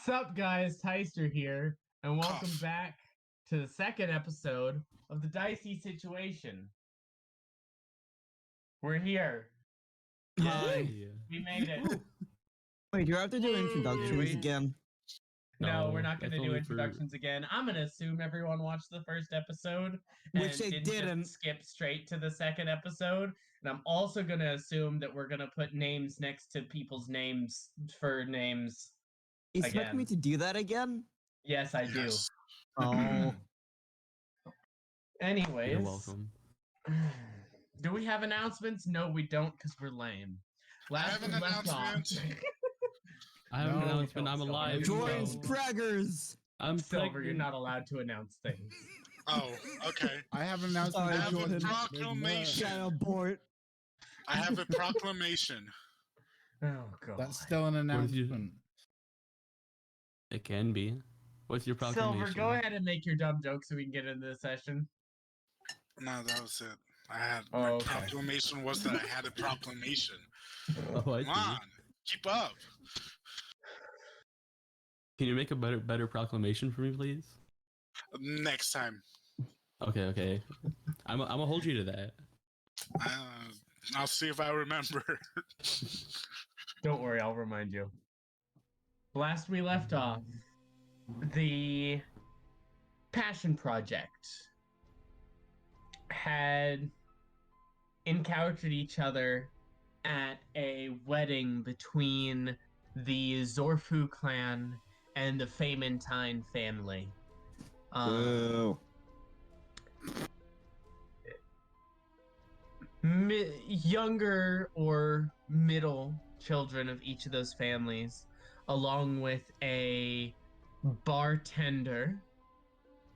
Sup guys, Tyster here, and welcome back to the second episode of the Dicey Situation. We're here. Hi. We made it. Wait, you have to do introductions again. No, we're No, not going to that's do only for- introductions again. I'm going to assume everyone watched the first episode Which and they just didn't. skip straight to the second episode. And I'm also going to assume that we're going to put names next to people's names for names. You expect Again. me to do that again? Yes, I do. Yes. Oh. Anyways. You're welcome. Do we have announcements? No, we don't, because we're lame. Last have an we left off. announcement. I have an No, announcement. I'm don't, alive. Silver. Join No. Spraggers! I'm Silver, you're pregnant. not allowed to announce things. Oh, okay. I have an announcement. Sorry, I have a Jordan. proclamation. Shut abort. I have a proclamation. Oh, God. That's still an What did you- announcement. It can be. What's your proclamation? Silver, go ahead and make your dumb joke so we can get into the session. No, that was it. My okay. proclamation was that I had a proclamation. Oh, I Come see. on, keep up. Can you make a better proclamation for me, please? Next time. Okay. I'm gonna hold you to that. I'll see if I remember. Don't worry, I'll remind you. Last we left off, the Passion Project had encountered each other at a wedding between the Zorfu clan and the Famintine family. Boo. Younger or middle children of each of those families, along with a bartender,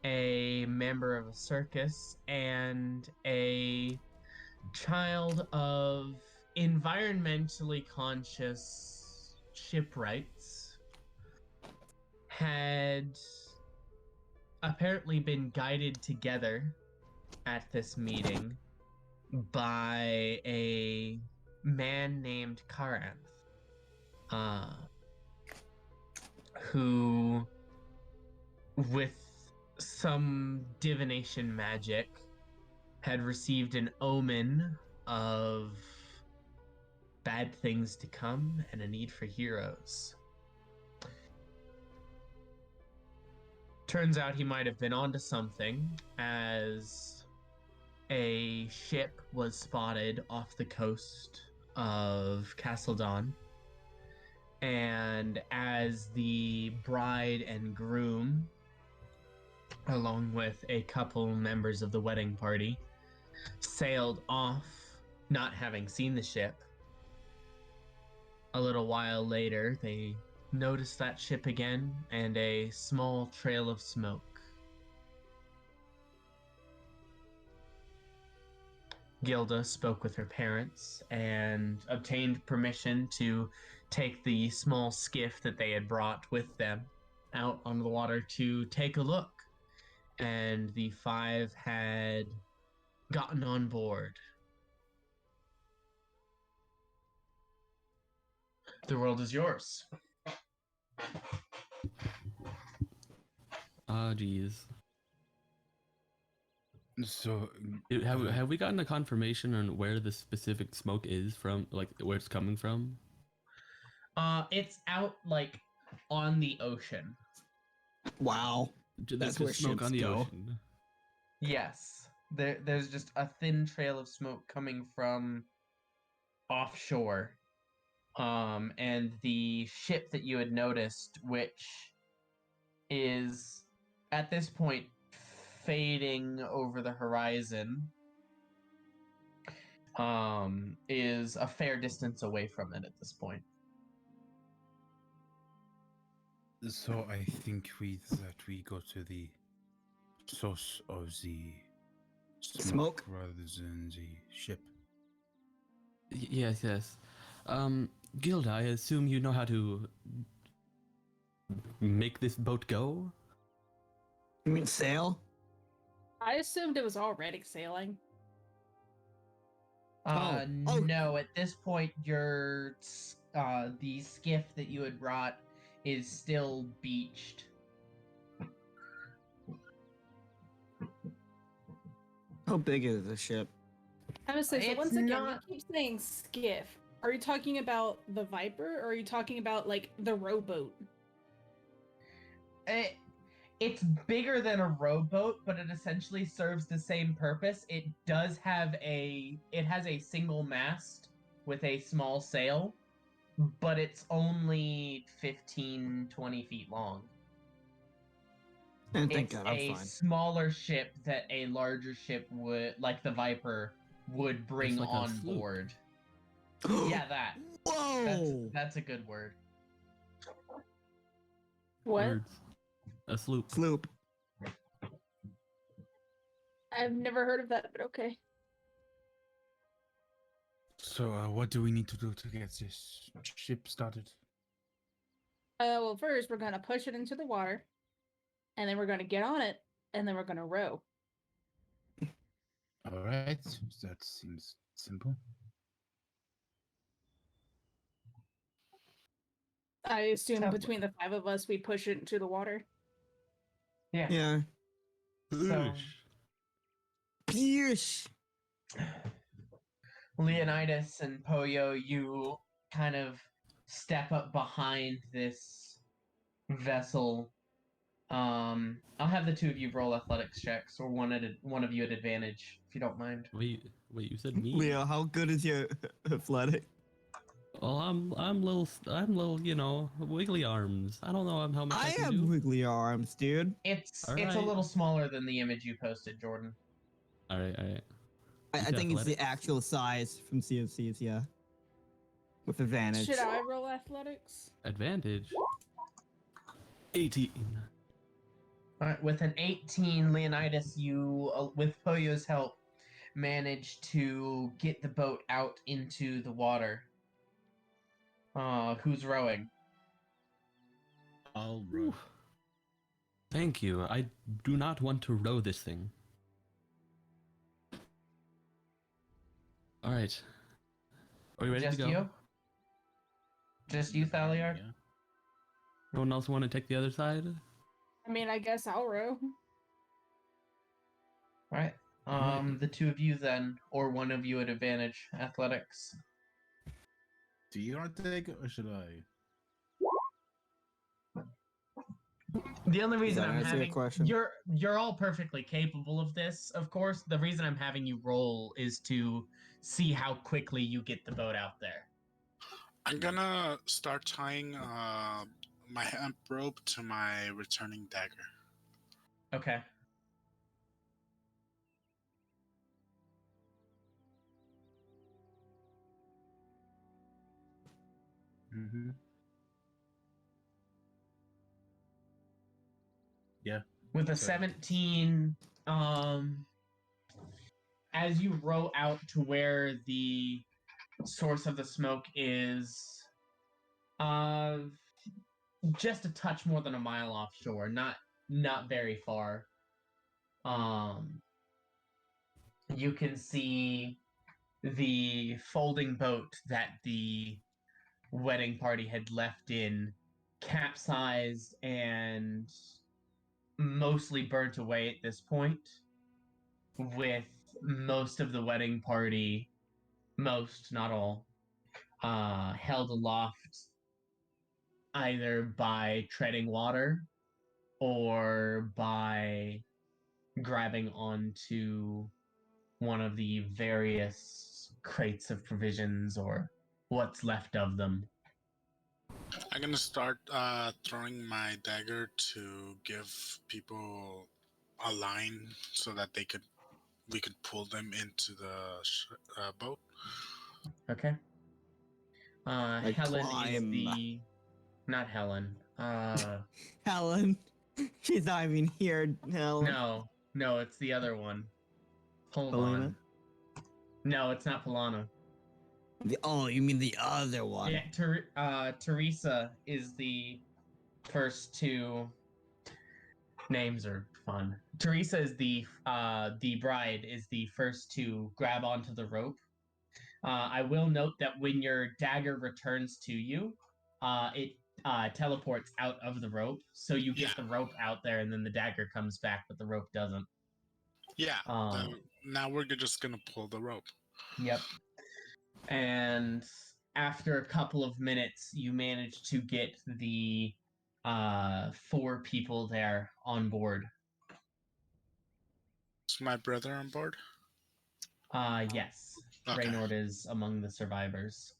a member of a circus, and a child of environmentally conscious shipwrights, had apparently been guided together at this meeting by a man named Karanth, who, with some divination magic, had received an omen of bad things to come and a need for heroes. Turns out he might have been onto something, as a ship was spotted off the coast of Castledon, and as the bride and groom, along with a couple members of the wedding party, sailed off, not having seen the ship, a little while later they noticed that ship again and a small trail of smoke. Gilda spoke with her parents and obtained permission to take the small skiff that they had brought with them out on the water to take a look. And the five had gotten on board. The world is yours. Ah, geez. So, Have we gotten a confirmation on where the specific smoke is from, like where it's coming from? It's out like on the ocean. Wow. There's That's just where smoke on ships the go. ocean. Yes. There's just a thin trail of smoke coming from offshore. And the ship that you had noticed, which is at this point fading over the horizon, is a fair distance away from it at this point. so I think that we go to the source of the Smoke? rather than the ship. Yes. Gilda, I assume you know how to make this boat go? You mean sail? I assumed it was already sailing. Oh. No, at this point, the skiff that you had brought is still beached. How big is the ship? I would say, so It's once again, not- you keep saying skiff. Are you talking about the Viper, or are you talking about, like, the rowboat? It's bigger than a rowboat, but it essentially serves the same purpose. It has a single mast with a small sail, but it's only 15, 20 feet long. And thank It's God, I'm a fine. smaller ship that a larger ship would, like the Viper, would bring like a on sloop. board. Yeah, that. Whoa! That's a good word. What? Words. A sloop. Sloop. I've never heard of that, but okay. So, what do we need to do to get this ship started? Well, first we're gonna push it into the water, and then we're gonna get on it, and then we're gonna row. All right, that seems simple. I assume So- between the 5 of us, we push it into the water. Yeah. Yeah. So, Pierce. Leonidas and Poyo, you kind of step up behind this vessel. I'll have the two of you roll athletics checks, or one of you at advantage, if you don't mind. Wait, you said me? Leo, how good is your athletic? Well, I'm little, you know, wiggly arms. I don't know how much I I can have do. wiggly arms, dude. It's a Alright. little smaller than the image you posted, Jordan. All right. I You said think it's the athletics? actual size from CFCs, yeah. With advantage. Should I roll athletics? Advantage. 18. Alright, with an 18, Leonidas, you, with Poyo's help, managed to get the boat out into the water. Who's rowing? I'll row. Thank you. I do not want to row this thing. All right. Are we ready Just to go? you? Just you, Thaliard? Yeah. No one else want to take the other side? I mean, I guess I'll row. Alright. Alright. The two of you then, or one of you at advantage, athletics. Do you want to take it, or should I? The only reason that I'm answer your having question? you're all perfectly capable of this, of course. The reason I'm having you roll is to see how quickly you get the boat out there. I'm gonna start tying my hemp rope to my returning dagger. Okay. Mm-hmm. Yeah. With a Sorry. 17, as you row out to where the source of the smoke is, just a touch more than a mile offshore, not very far. You can see the folding boat that the wedding party had left in capsized and mostly burnt away at this point, with most of the wedding party, most, not all, held aloft either by treading water or by grabbing onto one of the various crates of provisions or what's left of them. I'm gonna start throwing my dagger to give people a line so that we could pull them into the boat. Okay. Like Helen is climb. the... Not Helen. Helen. She's not even here, Helen. No, it's the other one. Hold Polina? on. No, it's not Polana. Oh, you mean the other one? Yeah, Teresa is the first two. Names are fun. Teresa is the bride, is the first to grab onto the rope. I will note that when your dagger returns to you, it teleports out of the rope, so you get Yeah. the rope out there, and then the dagger comes back, but the rope doesn't. Yeah. Um, Now we're just gonna pull the rope. Yep. And after a couple of minutes, you manage to get the 4 people there on board. Is my brother on board? Yes. Okay. Reynord is among the survivors.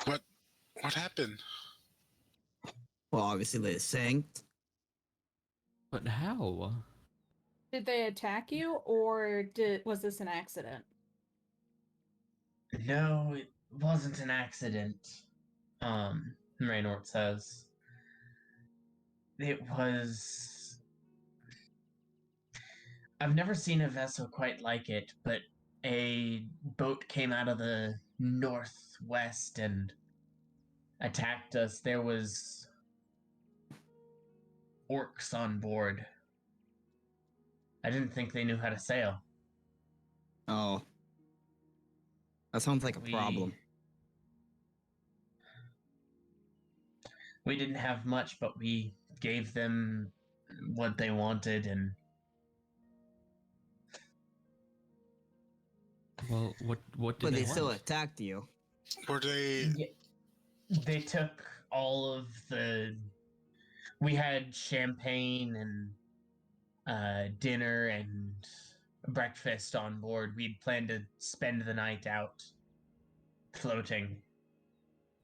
What happened? Well, obviously they sank. But how? Did they attack you, or was this an accident? No, it wasn't an accident. Reynord says. It was. I've never seen a vessel quite like it, but a boat came out of the northwest and attacked us. There was orcs on board. I didn't think they knew how to sail. Oh. That sounds like a problem. We didn't have much, but we gave them what they wanted, and Well, what did But they they still want? attacked you. Were they? they took all of the. We had champagne and dinner and breakfast on board. We'd planned to spend the night out floating,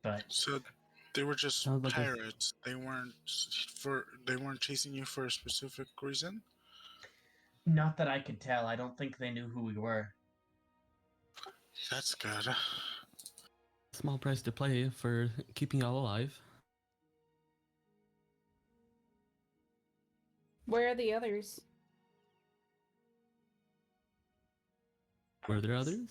but So they were just Sounds like a- pirates. They weren't chasing you for a specific reason. not that I could tell. I don't think they knew who we were. That's good. Small price to play for keeping y'all alive. Where are the others? Were there others?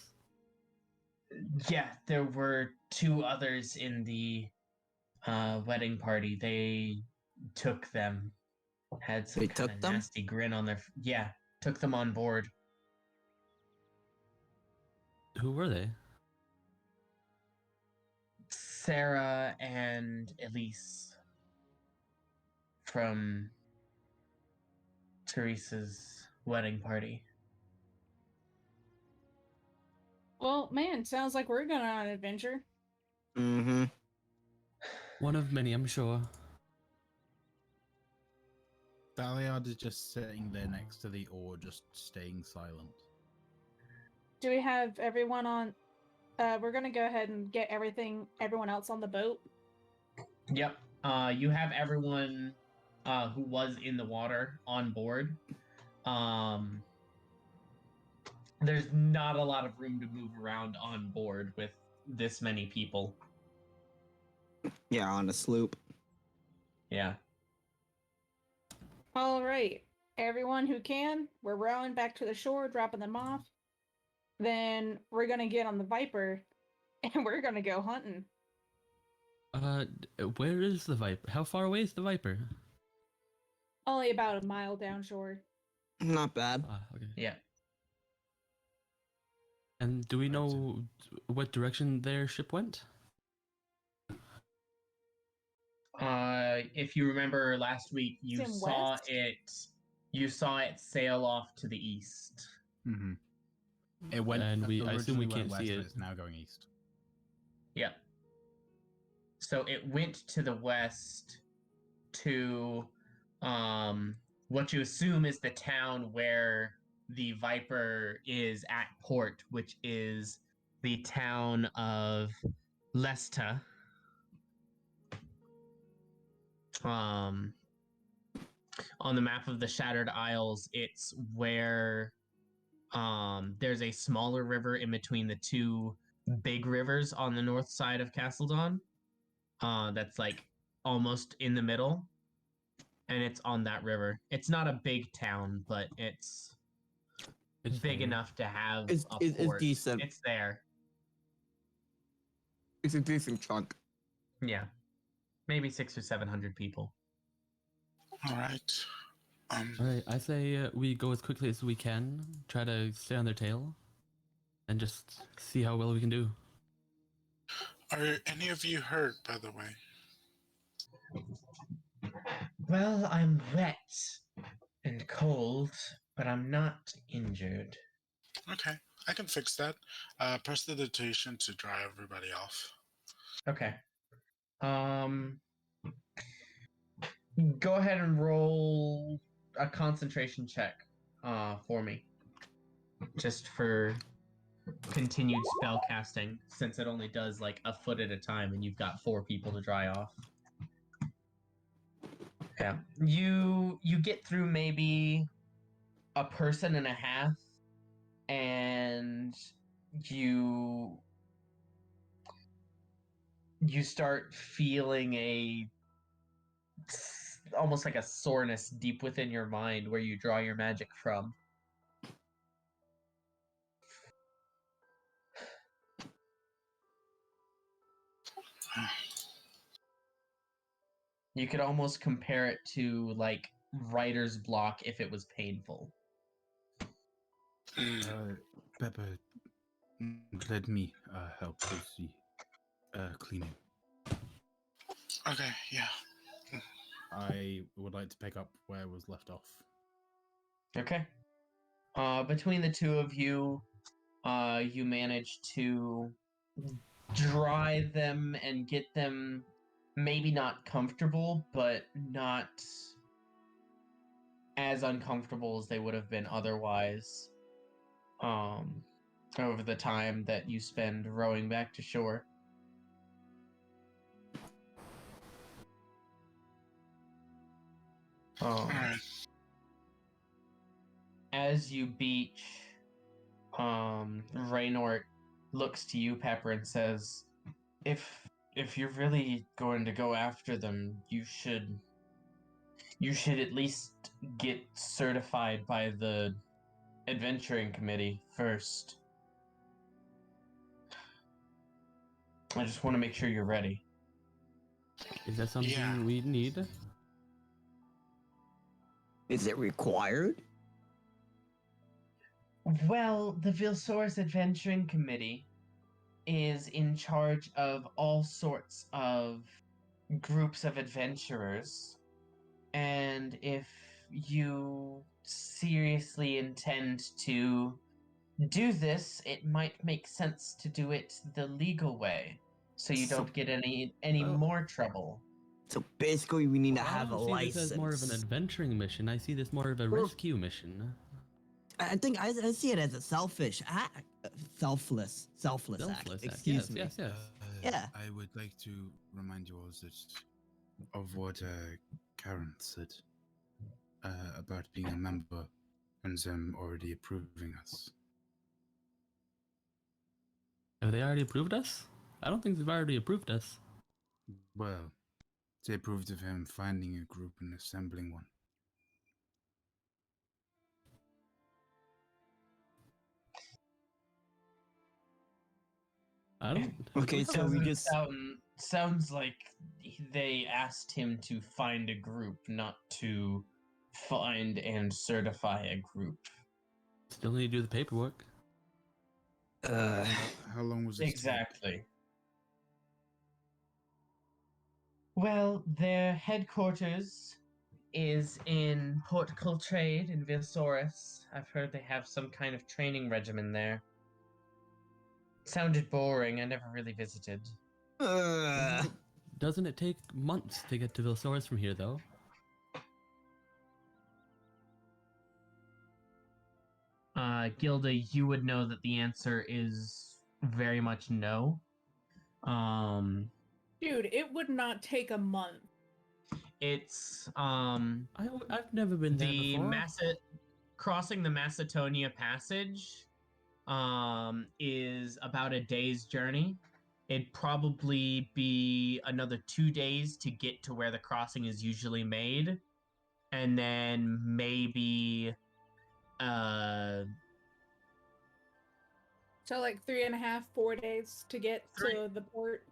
Yeah, there were 2 others in the wedding party. They took them. Had some They kind took of them? nasty grin on their. Yeah, took them on board. Who were they? Sarah and Elise from Teresa's wedding party. Well, man, sounds like we're going on an adventure. Mm-hmm. One of many, I'm sure. Daliard is just sitting there next to the oar, just staying silent. Do we have everyone on? We're gonna go ahead and get everyone else on the boat. Yep. You have everyone who was in the water on board. There's not a lot of room to move around on board with this many people. Yeah, on a sloop. Yeah. All right, everyone who can, we're rowing back to the shore, dropping them off. Then we're gonna get on the Viper, and we're gonna go hunting. Where is the Viper? How far away is the Viper? Only about a mile downshore. Not bad. Ah, okay. Yeah. And do we know what direction their ship went? If you remember last week, you It's in saw west? it. You saw it sail off to the east. Mm-hmm. It went. And I assume we originally went can't west, see but it. It's now going east. Yep. So it went to the west to what you assume is the town where the Viper is at port, which is the town of Lesta. On the map of the Shattered Isles, it's where there's a smaller river in between the 2 big rivers on the north side of Castledon. That's like almost in the middle, and it's on that river. It's not a big town, but it's big there. enough to have It's- a it's port. decent. It's there. It's a decent chunk. Yeah, maybe 600 or 700 people. All right. Alright, I say we go as quickly as we can, try to stay on their tail, and just see how well we can do. Are any of you hurt, by the way? Well, I'm wet and cold, but I'm not injured. Okay, I can fix that. Press the dictation to dry everybody off. Okay. Go ahead and roll a concentration check for me. Just for continued spell casting, since it only does like a foot at a time and you've got 4 people to dry off. Yeah. You get through maybe a person and a half, and you start feeling almost like a soreness deep within your mind where you draw your magic from. You could almost compare it to like writer's block if it was painful. Pepper, let me help with the cleaning. Okay, yeah. I would like to pick up where I was left off. Okay. Between the two of you, you manage to dry them and get them maybe not comfortable, but not as uncomfortable as they would have been otherwise. Over the time that you spend rowing back to shore. Alright. As you beach, Raynor looks to you, Pepper, and says, if you're really going to go after them, you should at least get certified by the adventuring committee first. I just want to make sure you're ready. Is that something we need? Is it required? Well, the Vilsaurus Adventuring Committee is in charge of all sorts of groups of adventurers. And if you seriously intend to do this, it might make sense to do it the legal way, so you don't get any more trouble. So basically, we need to I have a don't see license. this as more of an adventuring mission. I see this more of a rescue mission. I think I see it as a selfish act, selfless act. Excuse me. Yes. Yeah. I would like to remind you all of what Karanth said about being a member and them already approving us. Have they already approved us? I don't think they've already approved us. Well, they approved of him finding a group and assembling one. I don't. Okay, so we just Sounds like they asked him to find a group, not to find and certify a group. Still need to do the paperwork. How long was it? Exactly. Well, their headquarters is in Port Coltrade in Vilsaurus. I've heard they have some kind of training regimen there. Sounded boring. I never really visited. Doesn't it take months to get to Vilsaurus from here, though? Gilda, you would know that the answer is very much no. Dude, it would not take a month. It's I've never been there before. Crossing the Macedonia Passage is about a day's journey. It'd probably be another 2 days to get to where the crossing is usually made, and then maybe So like 3.5, 4 days to get to the port.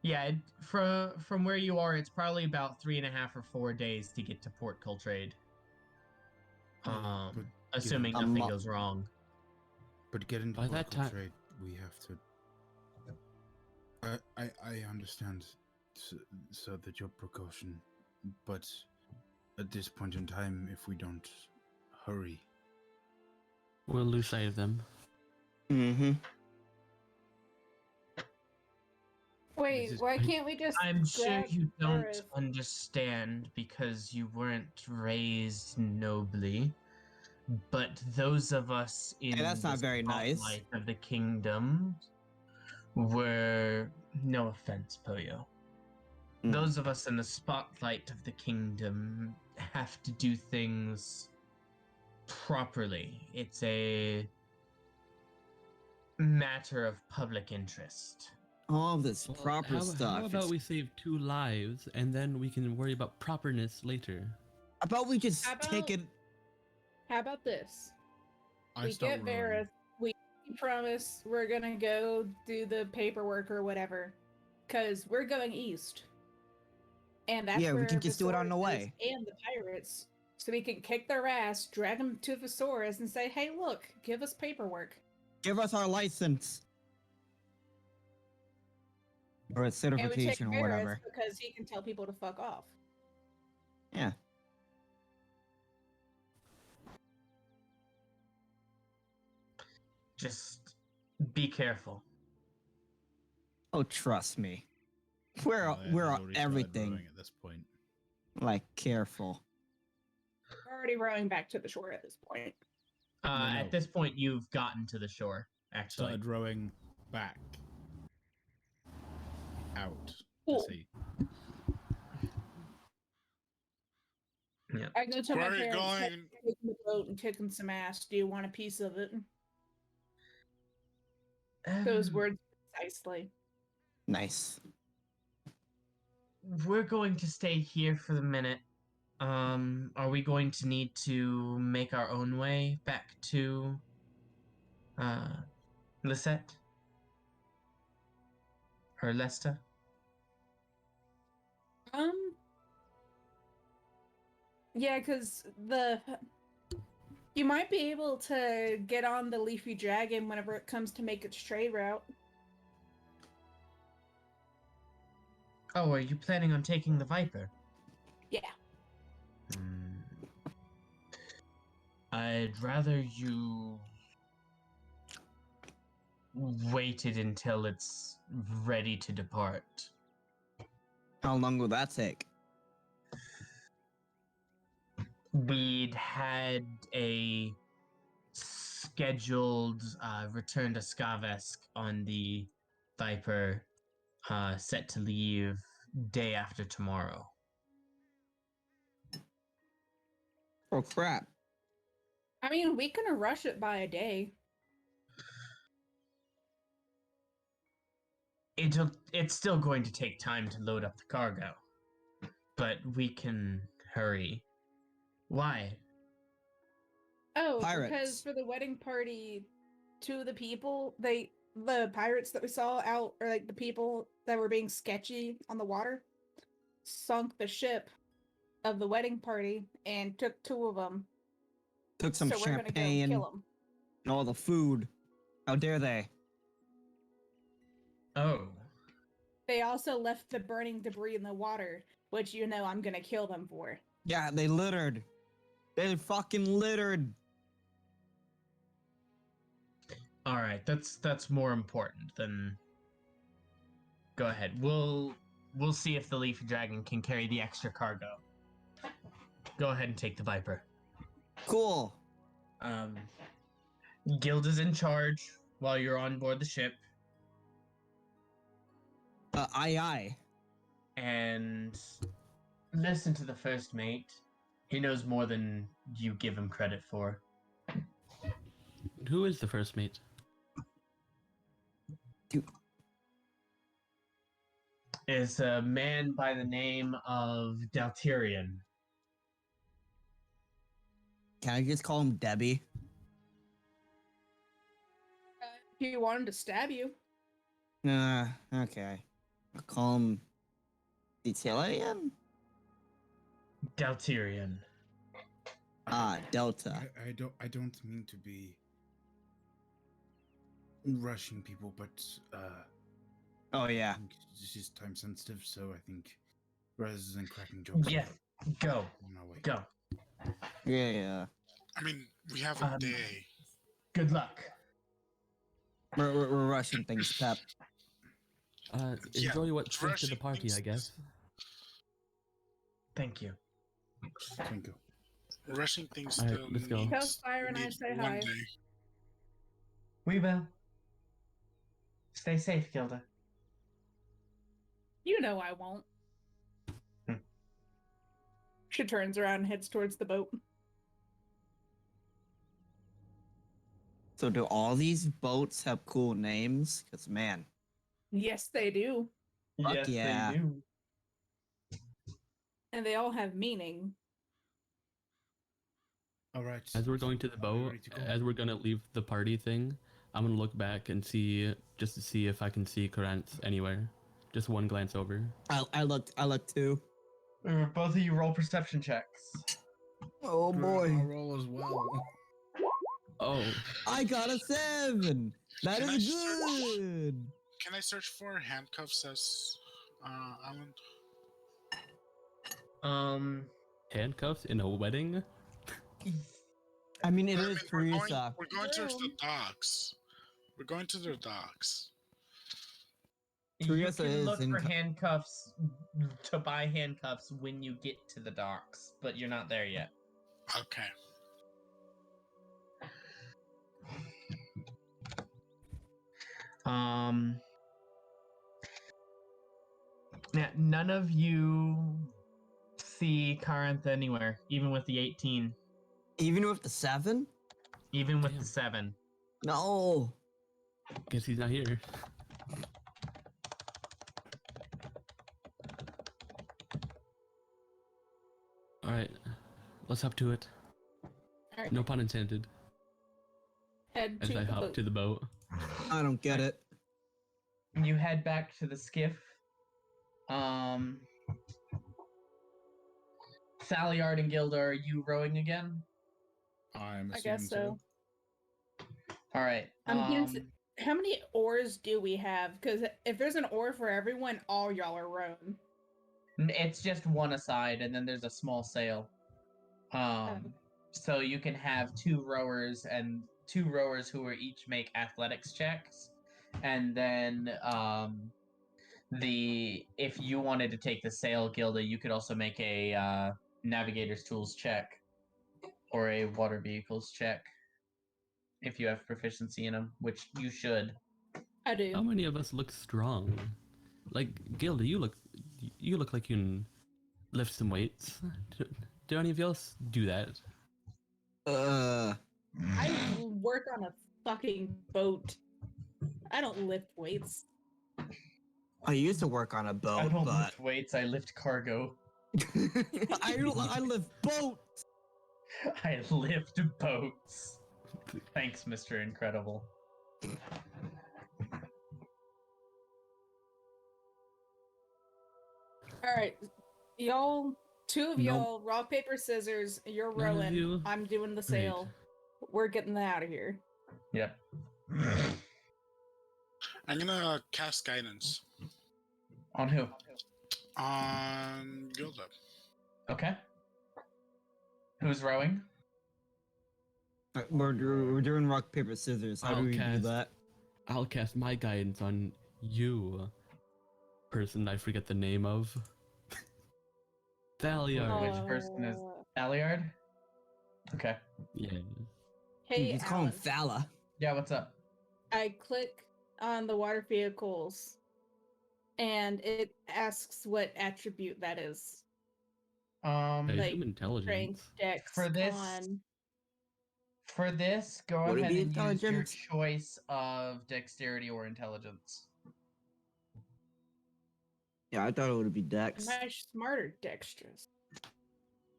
Yeah, from where you are, it's probably about 3.5 or 4 days to get to Port Coltrade. Assuming nothing goes wrong. But getting to By Port that time- Coltrade, we have to I understand, so that your precaution, but at this point in time, if we don't hurry, We'll lose sight of them. Mm-hmm. Wait, why can't we just? I'm sure grab you don't Aerith? understand because you weren't raised nobly. But those of us in Hey, that's not the very nice. spotlight of the kingdom were, no offense, Poyo. Mm. Those of us in the spotlight of the kingdom have to do things properly. It's a matter of public interest. All this Well, proper stuff. How about we save 2 lives and then we can worry about properness later? How about we just How take it? How about this? I We start get Varys. We promise we're gonna go do the paperwork or whatever, because we're going east, and that's Yeah, we where can just do it on the Viserys way. is and the pirates, so we can kick their ass, drag them to Viserys, and say, "Hey, look, give us paperwork." Give us our license. Or a And we take certification or Varys whatever. because he can tell people to fuck off. Yeah. Just be careful. Oh, trust me. We're Well, yeah, we're they've on already started everything. rowing at this point. Like careful. We're already rowing back to the shore at this point. No. At this point, you've gotten to the shore, actually. Started rowing back out to Cool. sea. Yeah. I go to Where my are you parents, "Hey, going? I'm taking the boat and kicking some ass. Do you want a piece of it?" Those words precisely. Nice. We're going to stay here for the minute. Are we going to need to make our own way back to Lisette? Or Lesta? Yeah, because you might be able to get on the Leafy Dragon whenever it comes to make its trade route. Oh, are you planning on taking the Viper? Yeah. I'd rather you waited until it's ready to depart. How long will that take? We'd had a scheduled return to Skavesk on the Viper set to leave day after tomorrow. Oh crap. I mean, we can rush it by a day. It's still going to take time to load up the cargo, but we can hurry. Why? Oh, Pirates. because for the wedding party, two of the people, the pirates that we saw out, or like the people that were being sketchy on the water, sunk the ship of the wedding party and took 2 of them. Took some so we're gonna go champagne kill them. and all the food. How dare they? Oh. They also left the burning debris in the water, which you know I'm gonna kill them for. Yeah, they littered. They fucking littered. All right, that's more important than. Go ahead. We'll see if the Leafy Dragon can carry the extra cargo. Go ahead and take the Viper. Cool. Guild is in charge while you're on board the ship, Aye. and listen to the first mate. He knows more than you give him credit for. Who is the first mate? Is a man by the name of Daltirian. Can I just call him Debbie? If you want him to stab you. Okay. I'll call him Italian? Daltirian. Delta. I don't mean to be rushing people, but Oh yeah. I think this is time sensitive, so I think rather than cracking jokes, Yeah, go, on our way. go. Yeah. I mean, we have a day. Good luck. We're rushing things, Pep. Enjoy what's left of the rushing party, things- I guess. Thank you. Thank you. Rushing things All right, still let's go. needs, Tell Fire and I needs say one hi. day. We will. Stay safe, Gilda. You know I won't. Hmm. She turns around and heads towards the boat. So do all these boats have cool names? Because man, Yes, they do. Fuck Yes, yeah. they do. And they all have meaning. All right. As we're going to the Are we boat, ready to go? as we're gonna leave the party thing, I'm gonna look back and see, just to see if I can see Karanth anywhere. Just one glance over. I looked too. Both of you roll perception checks. Oh I'll boy, roll as well. Oh, I got a 7. That Can I is search? good. Can I search for handcuffs as Alan? handcuffs in a wedding? I mean, it I is mean, Teresa. we're going to the True. docks. We're going to the docks. You Teresa can is look in for co- handcuffs to buy handcuffs when you get to the docks, but you're not there yet. Okay. Yeah, none of you see Karanth anywhere, even with the 18, Even with the 7? even with Damn. the 7. No. Guess he's not here. Alright, let's hop to it. All right. No pun intended. Head As to I the hop boat. to the boat. I don't get it. You head back to the skiff. Saliard and Gilda, are you rowing again? I'm I guess assuming so. All right. I'm guessing- How many oars do we have? Because if there's an oar for everyone, all y'all are rowing. It's just one aside, and then there's a small sail. So you can have two rowers who are each make athletics checks, and then if you wanted to take the sail, Gilda, you could also make a navigator's tools check or a water vehicles check if you have proficiency in them, which you should. I do. How many of us look strong? Like, Gilda, you look like you can lift some weights. Do any of you else do that? I work on a fucking boat. I don't lift weights. I used to work on a I boat, don't but lift weights, I lift cargo. I lift boats. I lift boats. Thanks, Mr. Incredible. All right, y'all. Two of Nope. y'all, rock paper scissors. You're None of rowing. you? I'm doing the Great. sail. We're getting out of here. Yep. I'm gonna cast guidance On who? on Gilda. Okay. Who's rowing? We're doing rock paper scissors. How do we do Outcast. that? I'll cast my guidance on you, person I forget the name of. Thaliard. Which person is Aliard? Okay. Yeah. Hey, Let's call him Alan. Falla. Yeah, what's up? I click on the water vehicles, and it asks what attribute that is. I Like, assume intelligence. Strength, Dex, For this- Con. For this, go Would it ahead be and use your intelligence? choice of dexterity or intelligence. Yeah, I thought it would be Dex. Am I smart or dexterous?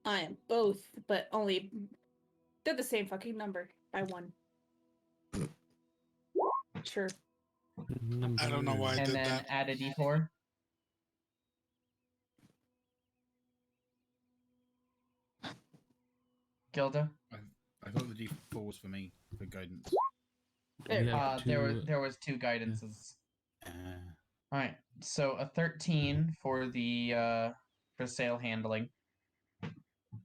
I am both, but only they're the same fucking number by one. Sure. Number... I don't know why I And did then that. add a d4. Gilda? I thought the D4 was for me for guidance. We have There two... was two guidances. All right. So a 13 for the for sail handling,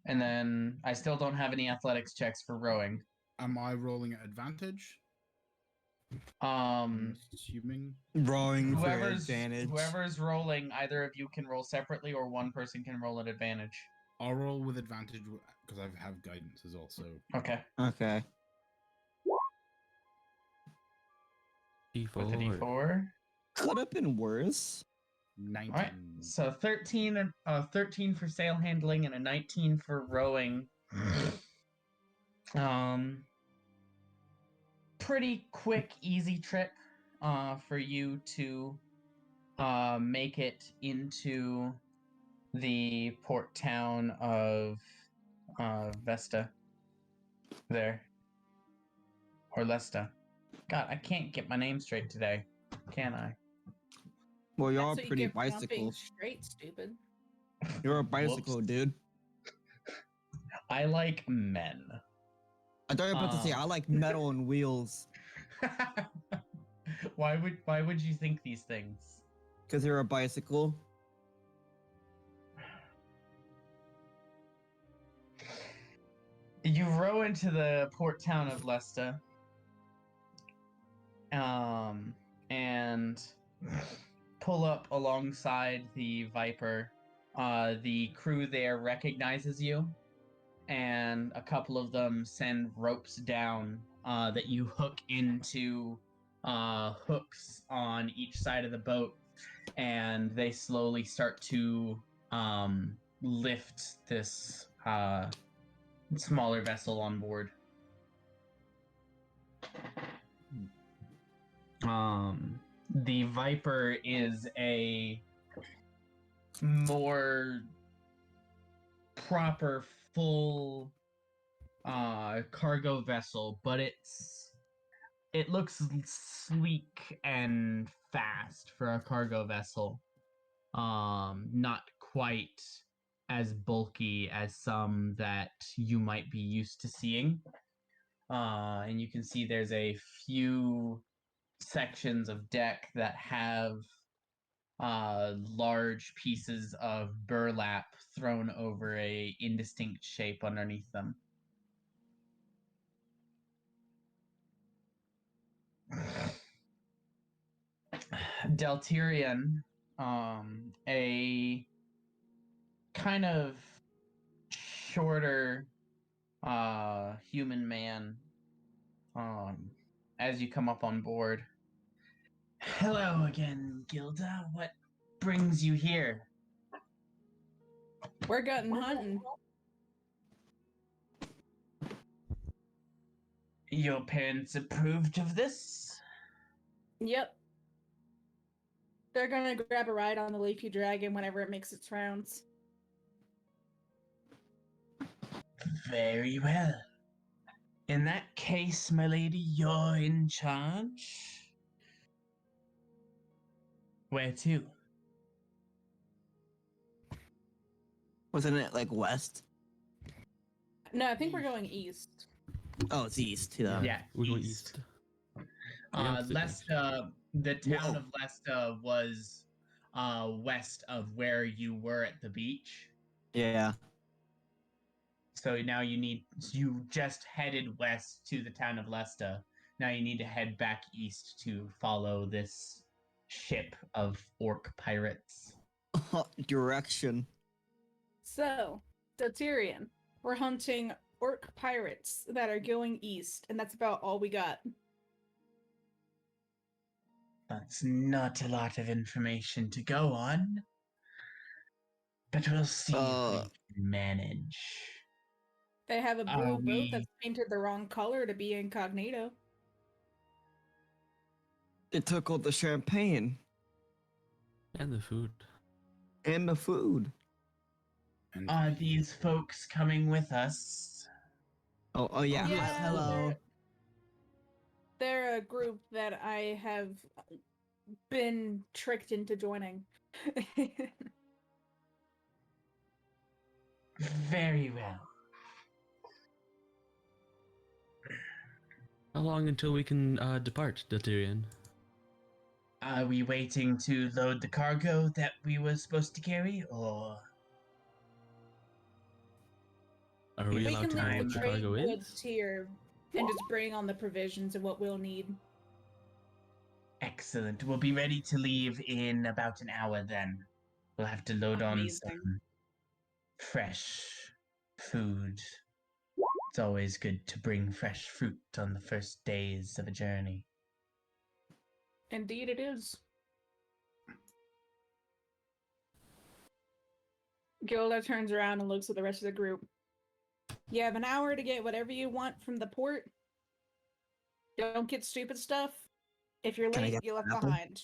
and then I still don't have any athletics checks for rowing. Am I rolling at advantage? I'm assuming. Rowing for advantage. Whoever's rolling, either of you can roll separately, or one person can roll at advantage. I'll roll with advantage because I have guidance as well. So Okay. Okay. D4. With a D4. Could have been worse. 19. All right. So 13 for sail handling and a 19 for rowing. Pretty quick, easy trip for you to make it into the port town of Vesta. There. Or Lesta. God, I can't get my name straight today. Can I? Well, you're That's all what you pretty get for not being bicycle. straight, stupid. You're a bicycle, Whoops. dude. I like men. I thought you were about to say I like metal and wheels. Why would you think these things? Because you're a bicycle. You row into the port town of Lesta. And pull up alongside the Viper. The crew there recognizes you, and a couple of them send ropes down that you hook into hooks on each side of the boat, and they slowly start to lift this smaller vessel on board. The Viper is a more proper, full cargo vessel, but it looks sleek and fast for a cargo vessel. Not quite as bulky as some that you might be used to seeing. And you can see there's a few sections of deck that have large pieces of burlap thrown over a indistinct shape underneath them. Deltirian, a kind of shorter human man, as you come up on board. Hello again, Gilda. What brings you here? We're gutting hunting. Your parents approved of this? Yep. They're gonna grab a ride on the Leafy Dragon whenever it makes its rounds. Very well. In that case, my lady, you're in charge. Where to? Wasn't it like west? No, I think we're going east. Oh, it's east. Yeah. Yeah, We're going east. east. Lesta, the town Whoa. of Lesta was west of where you were at the beach. Yeah. So now you just headed west to the town of Lesta. Now you need to head back east to follow this ship of orc pirates. Direction. So, Deltirian, we're hunting orc pirates that are going east, and that's about all we got. That's not a lot of information to go on. But we'll see if we can manage. They have a blue boat that's painted the wrong color to be incognito. It took all the champagne. And the food. And the food. And Are these folks coming with us? Oh yeah. Yeah, Hello. They're a group that I have been tricked into joining. Very well. How long until we can depart, Deltirian? Are we waiting to load the cargo that we were supposed to carry, or Are we We allowed can to know leave what the the trade cargo is? goods here and just bring on the provisions and what we'll need. excellent? We'll be ready to leave in about an hour then. We'll have to load on Amazing. some fresh food. It's always good to bring fresh fruit on the first days of a journey. Indeed, it is. Gilda turns around and looks at the rest of the group. You have an hour to get whatever you want from the port. Don't get stupid stuff. If you're Can I late, get you're left an apple? behind.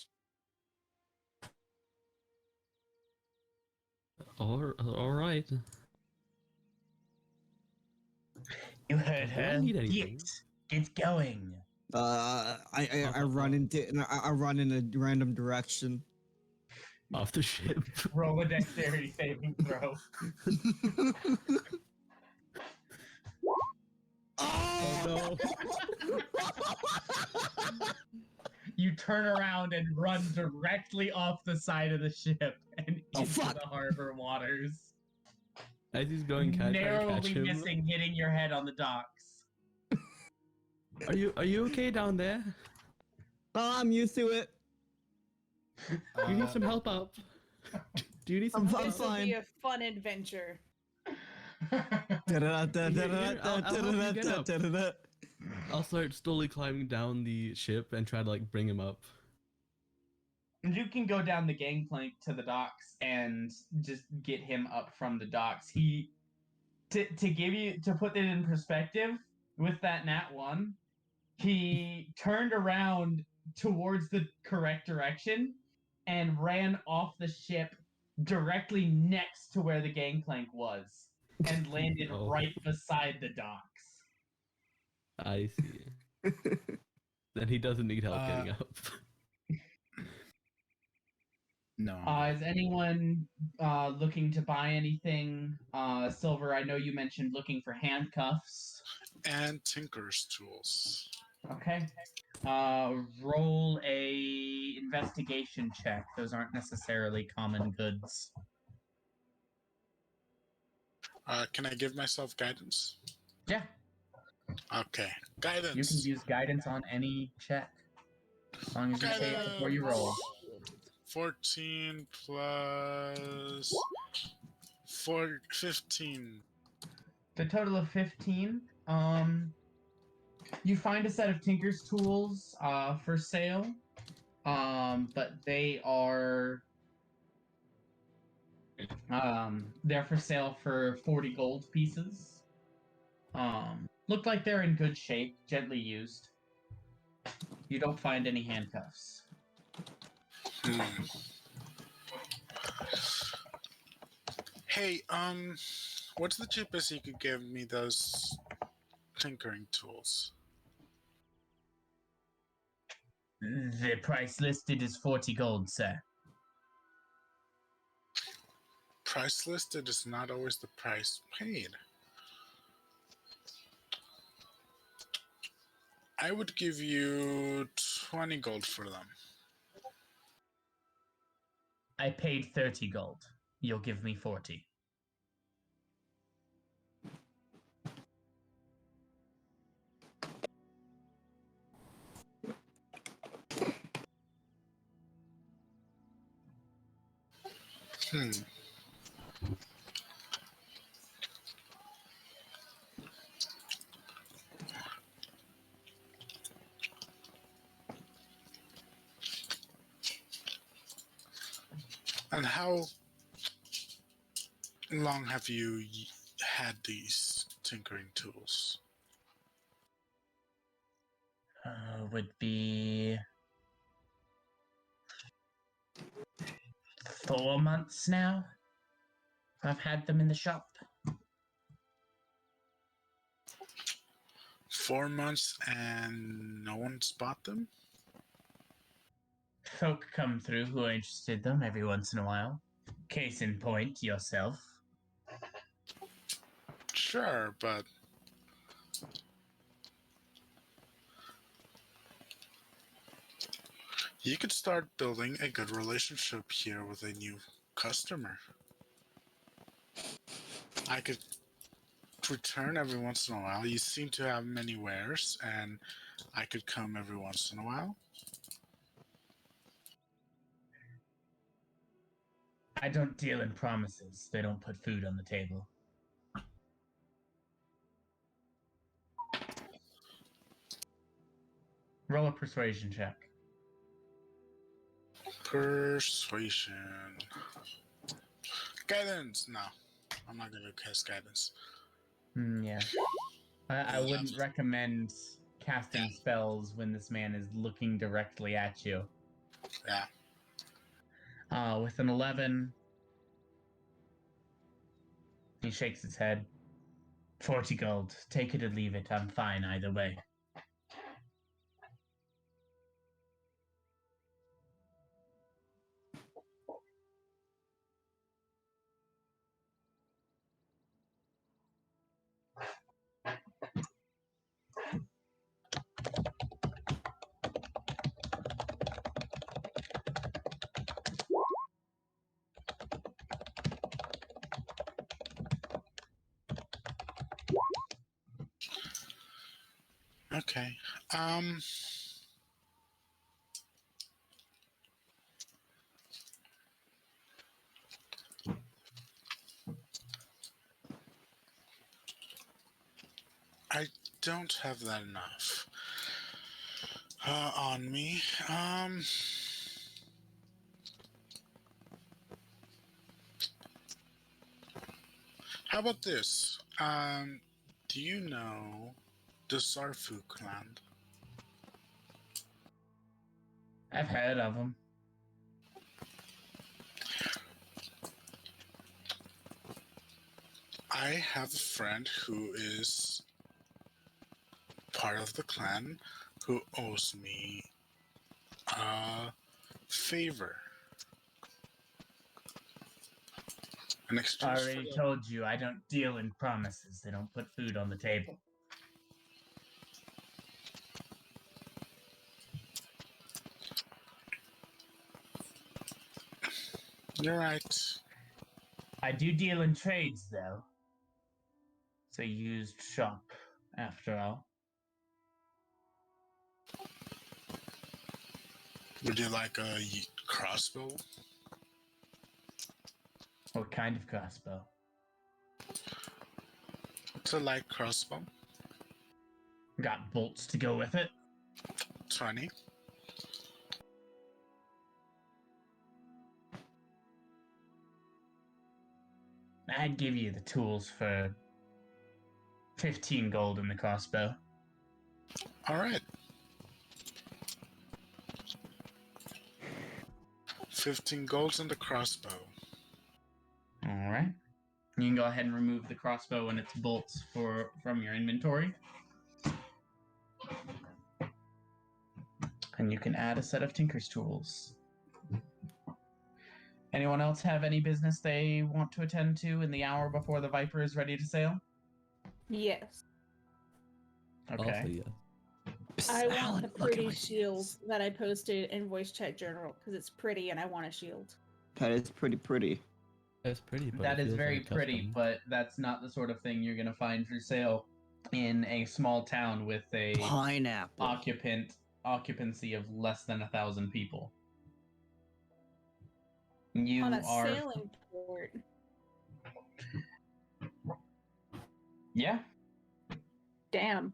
All right. You heard Do I her. need anything? Get going. I run I run in a random direction. Off the ship. Roll a dexterity saving throw. Oh no. You turn around and run directly off the side of the ship and into fuck. the harbor waters. As he's going, can I try and catch Narrowly him? missing hitting your head on the docks. Are you okay down there? Oh, I'm used to it. You need some help up. Do you need some I'm help? This will fine. be a fun adventure. I'll start slowly climbing down the ship and try to like bring him up. You can go down the gangplank to the docks and just get him up from the docks. He to put it in perspective, with that nat 1, he turned around towards the correct direction and ran off the ship directly next to where the gangplank was and landed Oh. right beside the docks. I see. Then he doesn't need help getting up. No. Is anyone looking to buy anything? Silver, I know you mentioned looking for handcuffs. And Tinker's tools. Okay. Roll a investigation check. Those aren't necessarily common goods. Can I give myself guidance? Yeah, Okay, guidance. you can use guidance on any check. As long as you say it before you roll. 14 plus 15. The total of 15. You find a set of Tinker's tools for sale. But they are they're for sale for 40 gold pieces. Look like they're in good shape, gently used. You don't find any handcuffs. Hey, what's the cheapest you could give me those tinkering tools? The price listed is 40 gold, sir. Price listed is not always the price paid. I would give you 20 gold for them. I paid 30 gold. You'll give me 40. And how long have you had these tinkering tools? Would be 4 months now. I've had them in the shop. 4 months and no one's bought them? Folk come through who are interested in them every once in a while. Case in point, yourself. Sure, but You could start building a good relationship here with a new customer. I could return every once in a while. You seem to have many wares, and I could come every once in a while. I don't deal in promises. They don't put food on the table. Roll a persuasion check. Persuasion. Guidance. No, I'm not gonna cast guidance. Yeah. I wouldn't recommend casting spells when this man is looking directly at you. Yeah. With an 11, he shakes his head. 40 gold. Take it or leave it. I'm fine either way. Okay. I don't have that enough on me. How about this? Do you know the Sarfu clan? I've heard of him. I have a friend who is part of the clan who owes me a favor. An I exchange already told you I don't deal in promises. They don't put food on the table. You're right. I do deal in trades, though. It's a used shop, after all. Would you like a crossbow? What kind of crossbow? It's a light crossbow. Got bolts to go with it? 20. I'd give you the tools for 15 gold in the crossbow. All right. 15 golds in the crossbow. All right. You can go ahead and remove the crossbow and its bolts from your inventory. And you can add a set of Tinker's tools. Anyone else have any business they want to attend to in the hour before the Viper is ready to sail? Yes. Also, Okay. yeah. I want Alan, the look at pretty my shield shields. that I posted in voice chat journal because it's pretty and I want a shield. That is pretty. It's pretty, but That it is feels very like pretty, custom. but that's not the sort of thing you're going to find for sale in a small town with a Pineapple. occupancy of less than 1,000 people. You On a are sailing port. Yeah, Damn.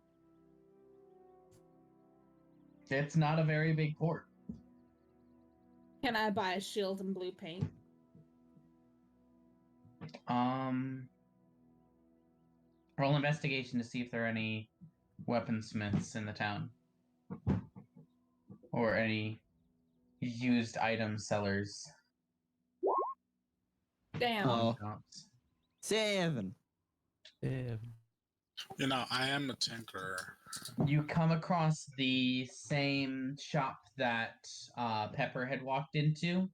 it's not a very big port. Can I buy a shield in blue paint? Roll investigation to see if there are any weaponsmiths in the town. Or any used item sellers. Damn. Oh. Shops. 7. Yeah. You know, I am a tinkerer. You come across the same shop that Pepper had walked into,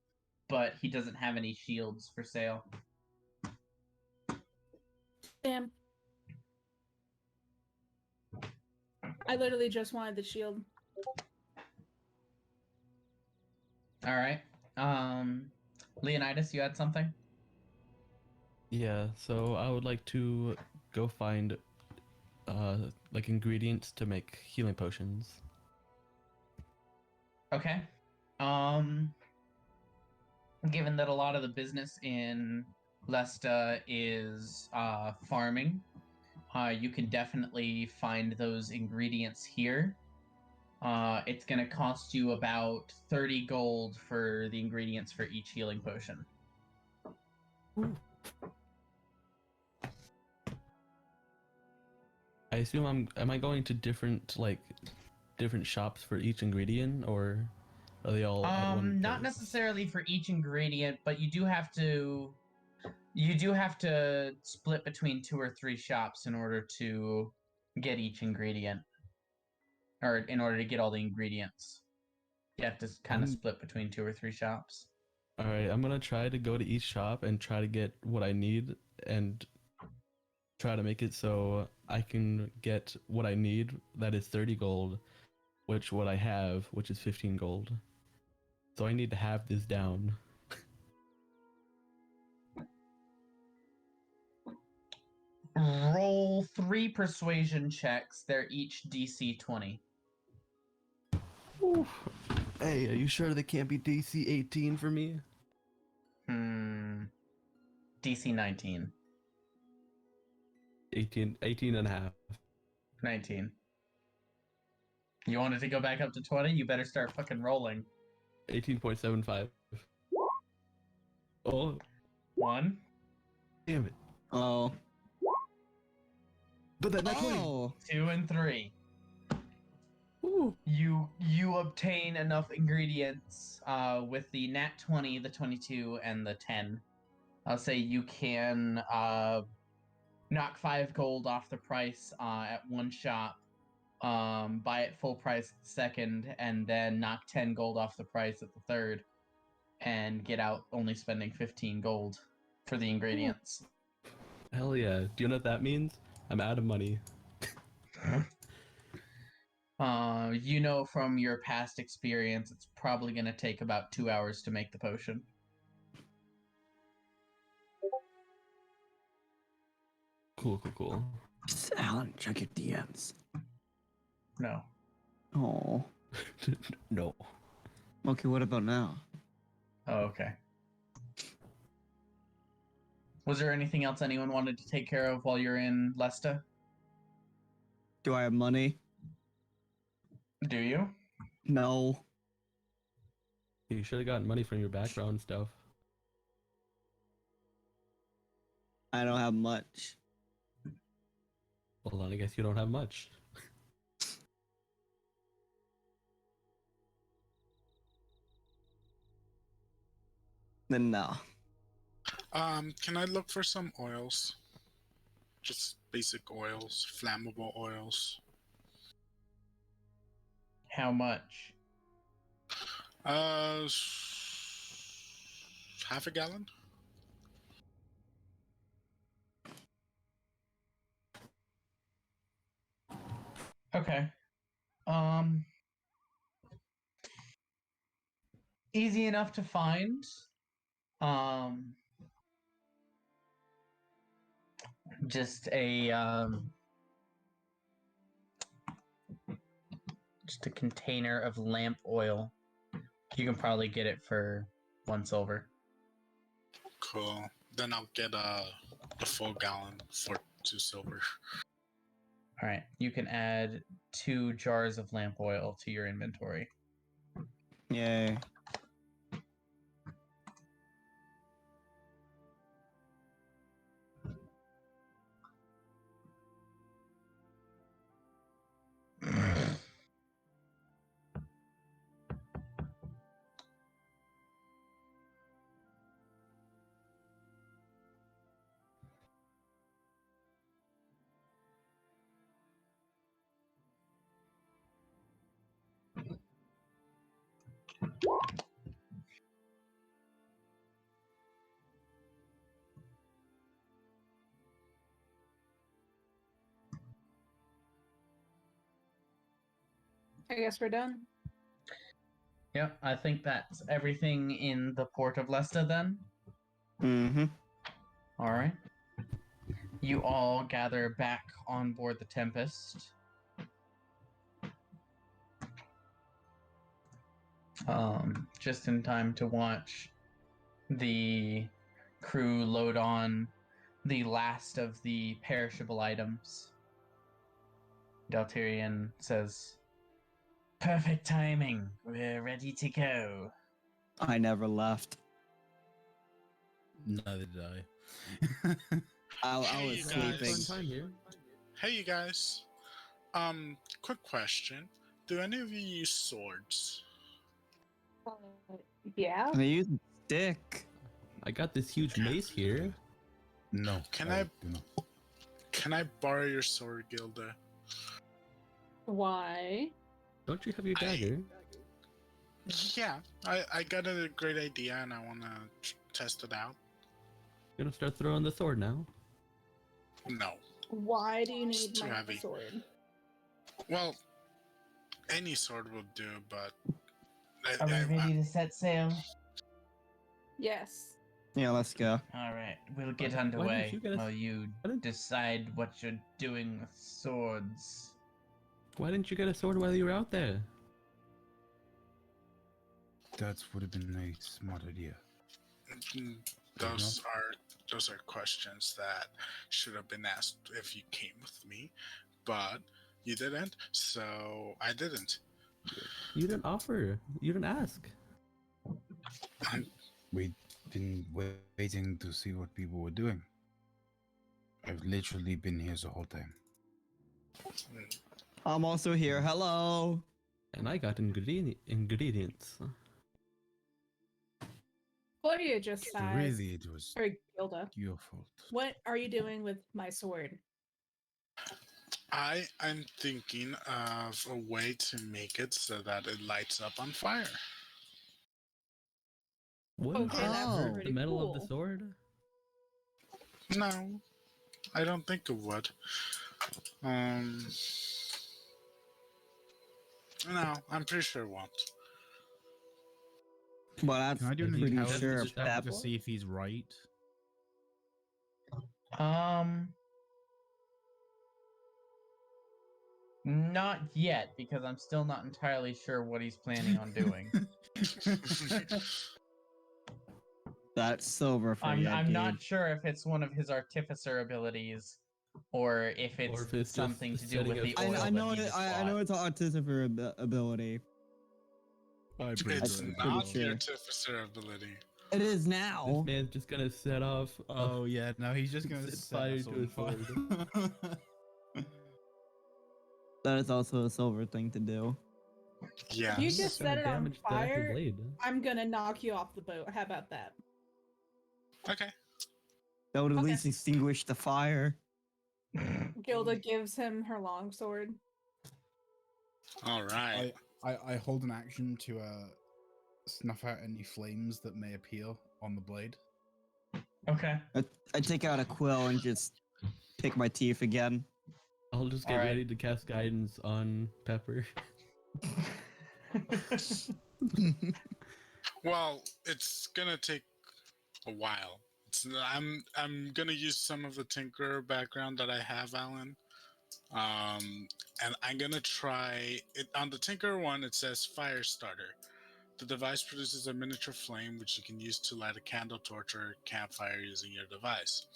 but he doesn't have any shields for sale. Damn. I literally just wanted the shield. All right. Leonidas, you had something? Yeah, so I would like to go find like ingredients to make healing potions. Okay. Given that a lot of the business in Lesta is farming, you can definitely find those ingredients here. It's going to cost you about 30 gold for the ingredients for each healing potion. Ooh. I assume am I going to different shops for each ingredient, or are they all at one Not place? necessarily for each ingredient, but you do have to split between 2 or 3 shops in order to get each ingredient, or in order to get all the ingredients. You have to kind of split between 2 or 3 shops. All right, I'm gonna try to go to each shop and try to get what I need and try to make it so I can get what I need. That is 30 gold, which what I have, which is 15 gold. So I need to have this down. Roll 3 persuasion checks. They're each DC 20. Oof. Hey, are you sure they can't be DC 18 for me? DC 19. 18 and a half. 19. You wanted to go back up to 20? You better start fucking rolling. 18.75. Oh. 1. Damn it. Oh. But that 20. 2 and 3. Ooh. You obtain enough ingredients with the nat 20, the 22, and the 10. I'll say you can knock 5 gold off the price at one shop, buy it full price at the second, and then knock 10 gold off the price at the third, and get out only spending 15 gold for the ingredients. Hell yeah. Do you know what that means? I'm out of money. You know from your past experience, it's probably going to take about 2 hours to make the potion. Cool. Alan, check your DMs. No. Oh. No. Okay, what about now? Oh, okay. Was there anything else anyone wanted to take care of while you're in Lesta? Do I have money? Do you? No. You should have gotten money from your background stuff. I don't have much. Well, then I guess you don't have much. Then no. Can I look for some oils? Just basic oils, flammable oils. How much? Half a gallon. Okay. Easy enough to find. Just a container of lamp oil. You can probably get it for 1 silver. Cool. Then I'll get the full gallon for 2 silver. All right. You can add 2 jars of lamp oil to your inventory. Yay. I guess we're done. Yep, I think that's everything in the port of Lesta then. Mm-hmm. All right. You all gather back on board the Tempest. Just in time to watch the crew load on the last of the perishable items. Deltirian says, "Perfect timing. We're ready to go." I never left. Neither did I. I Hey, was you sleeping. guys. Fun time here. Hey, you guys. Quick question. Do any of you use swords? Yeah. I use a stick. I got this huge mace here. No. Can I- do not. Can I borrow your sword, Gilda? Why? Don't you have your dagger? Yeah, I got a great idea and I want to test it out. You're gonna start throwing the sword now. No. Why do you need Too my heavy. sword? Well, any sword will do, but... Are we ready to set sail? Yes. Yeah, let's go. All right, we'll get Why didn't underway you get a- while you why didn't- decide what you're doing with swords. Why didn't you get a sword while you were out there? That would have been a smart idea. Those are questions that should have been asked if you came with me, but you didn't, so I didn't. You didn't offer. You didn't ask. We'd been waiting to see what people were doing. I've literally been here the whole time. I'm also here. Hello. And I got ingredients. Claudia just asked, Really, it was or Gilda, your fault. what are you doing with my sword? I'm thinking of a way to make it so that it lights up on fire. Wouldn't Okay, that that's hurt pretty the metal of the cool. sword? No, I don't think it would. No, I'm pretty sure it won't. Well, that's Can I do an pretty intelligence sure. check Pep. to see if he's right? Not yet, because I'm still not entirely sure what he's planning on doing. That's silver for I'm you, I'm dude. not sure if it's one of his artificer abilities, or if it's, Or if it's just something to do setting with the a- oil. I know that he it. just I know bought. it's an autism ability. It's pretty not the sure. artificer ability. It is This now. man's just gonna set off. Oh yeah, no, he's just gonna Set set fire us to on his sword. That is also a silver thing to do. Yeah. You just set it on damage the actual fire. blade. I'm gonna knock you off the boat. How about that? Okay. That would at Okay. least extinguish the fire. Gilda gives him her longsword. All right. I hold an action to snuff out any flames that may appear on the blade. Okay. I take out a quill and just pick my teeth again. I'll just get Alright. ready to cast guidance on Pepper. Well, it's gonna take a while. I'm gonna use some of the Tinkerer background that I have, Alan. And I'm gonna try it on the Tinkerer one. It says fire starter. The device produces a miniature flame which you can use to light a candle, torch, or campfire using your device.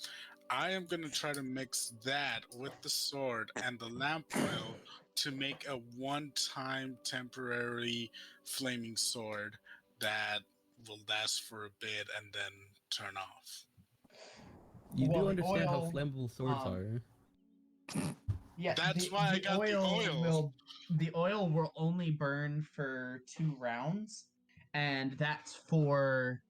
I am gonna try to mix that with the sword and the lamp oil to make a one-time temporary flaming sword that will last for a bit and then turn off. You Well, do the understand how oil, flammable swords um, are. Yeah, That's why I got the oil. The oil will only burn for 2 rounds, and that's for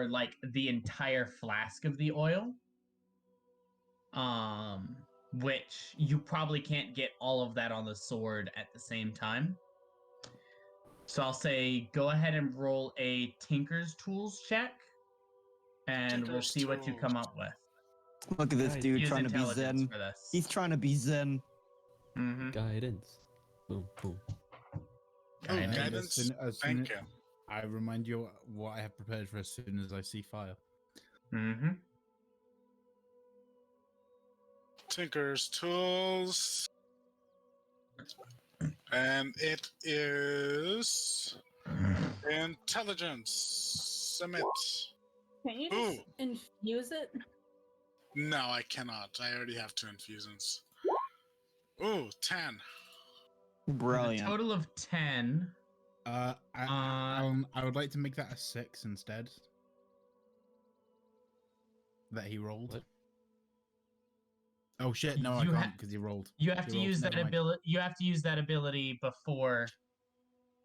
like the entire flask of the oil. Which you probably can't get all of that on the sword at the same time. So I'll say go ahead and roll a Tinker's Tools check, and we'll Tinker's see what you Tools. come up with. Look at this Guys, dude Use trying to be intelligence zen. for this. He's trying to be zen. Mm-hmm. Guidance. Boom, boom. Guidance. Guidance. Thank you. I remind you what I have prepared for as soon as I see fire. Mm-hmm. Tinker's tools. And it is intelligence. Submit. Can you Ooh. just infuse it? No, I cannot. I already have 2 infusions. Ooh, 10. Brilliant. A total of 10. I would like to make that a 6 instead. That he rolled. What? Oh shit! No, I You can't because he rolled. You have He to rolled, use that never mind. ability. You have to use that ability before.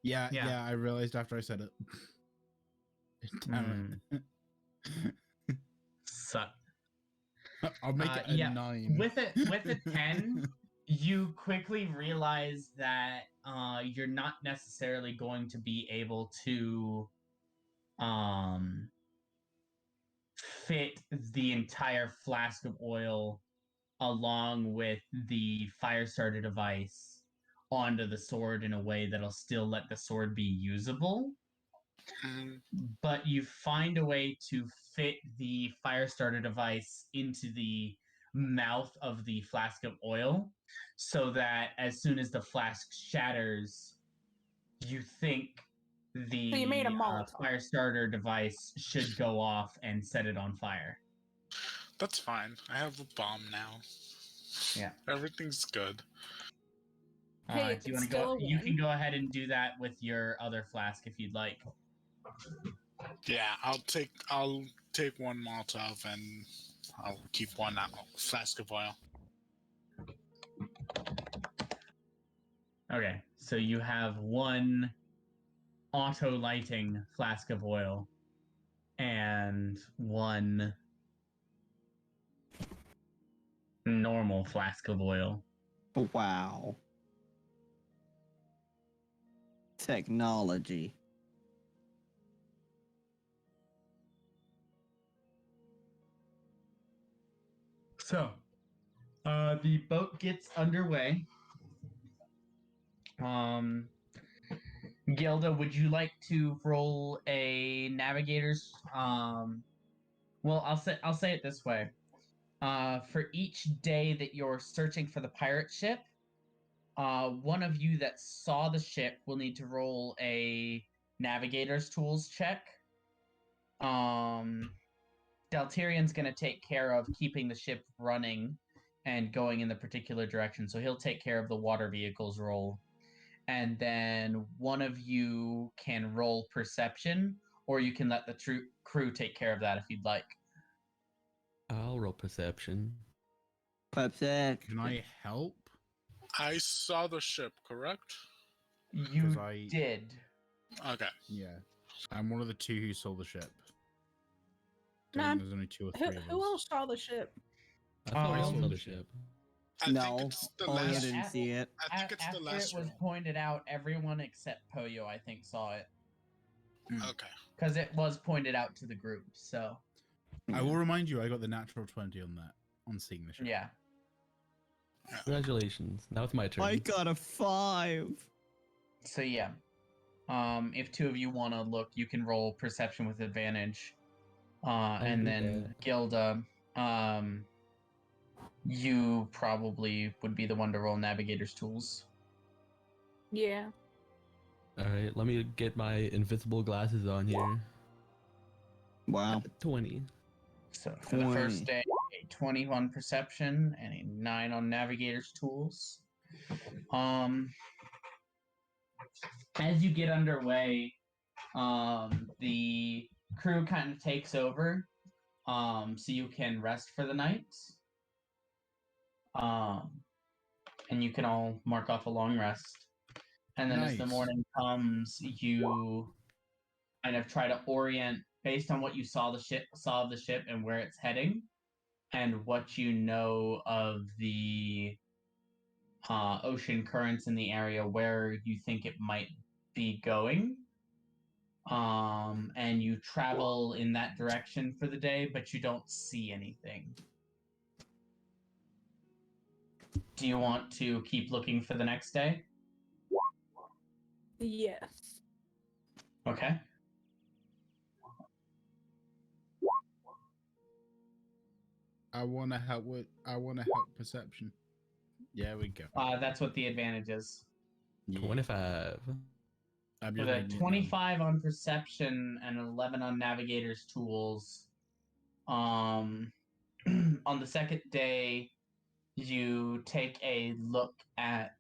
Yeah, Yeah. yeah. I realized after I said it. Damn it. Suck. I'll make it a yeah. 9. With a 10, you quickly realize that you're not necessarily going to be able to fit the entire flask of oil along with the fire starter device onto the sword in a way that'll still let the sword be usable. But you find a way to fit the fire starter device into the mouth of the flask of oil so that as soon as the flask shatters, you think the So you made a Molotov. fire starter device should go off and set it on fire. That's fine. I have a bomb now. Yeah. Everything's good. Hey, Do you it's want to go? still a You win. can go ahead and do that with your other flask if you'd like. Yeah, I'll take 1 Molotov and I'll keep 1 flask of oil. Okay, so you have 1 auto lighting flask of oil and 1 normal flask of oil. Wow. Technology. So, the boat gets underway. Gilda, would you like to roll a navigator's? Well, I'll say it this way. For each day that you're searching for the pirate ship, one of you that saw the ship will need to roll a navigator's tools check. Daltirian's going to take care of keeping the ship running and going in the particular direction, so he'll take care of the water vehicles roll. And then one of you can roll perception, or you can let the crew take care of that if you'd like. I'll roll perception. Perception. Can I help? I saw the ship, correct? You 'Cause I- did. Okay. Yeah. I'm one of the 2 who saw the ship. I Nah, think there's only 2 or 3 of us. Who else saw the ship? I thought we all Um, saw the ship. I No, think it's the Polio last. didn't see it. I think it's the After last it was roll. pointed out, everyone except Poyo, I think, saw it. Okay. Because it was pointed out to the group, so... I will remind you, I got the natural 20 on that, on seeing the ship. Yeah. Congratulations. Now it's my turn. I got a 5. So, yeah. If 2 of you want to look, you can roll perception with advantage. And do then that. Gilda, you probably would be the one to roll navigator's tools. Yeah. Alright, let me get my invisible glasses on here. Wow. 20. So for the first 20. day, a 21 perception and a 9 on navigator's tools. As you get underway, the crew kind of takes over, so you can rest for the night. And you can all mark off a long rest. And then as the Nice. morning comes, you kind of try to orient based on what you saw of the ship and where it's heading, and what you know of the ocean currents in the area where you think it might be going. And you travel in that direction for the day, but you don't see anything. Do you want to keep looking for the next day? Yes. Okay. I want to help perception. Yeah, we go. That's what the advantage is. 25. I'm With just a writing it down. 25 on perception and 11 on navigator's tools. On the second day, you take a look at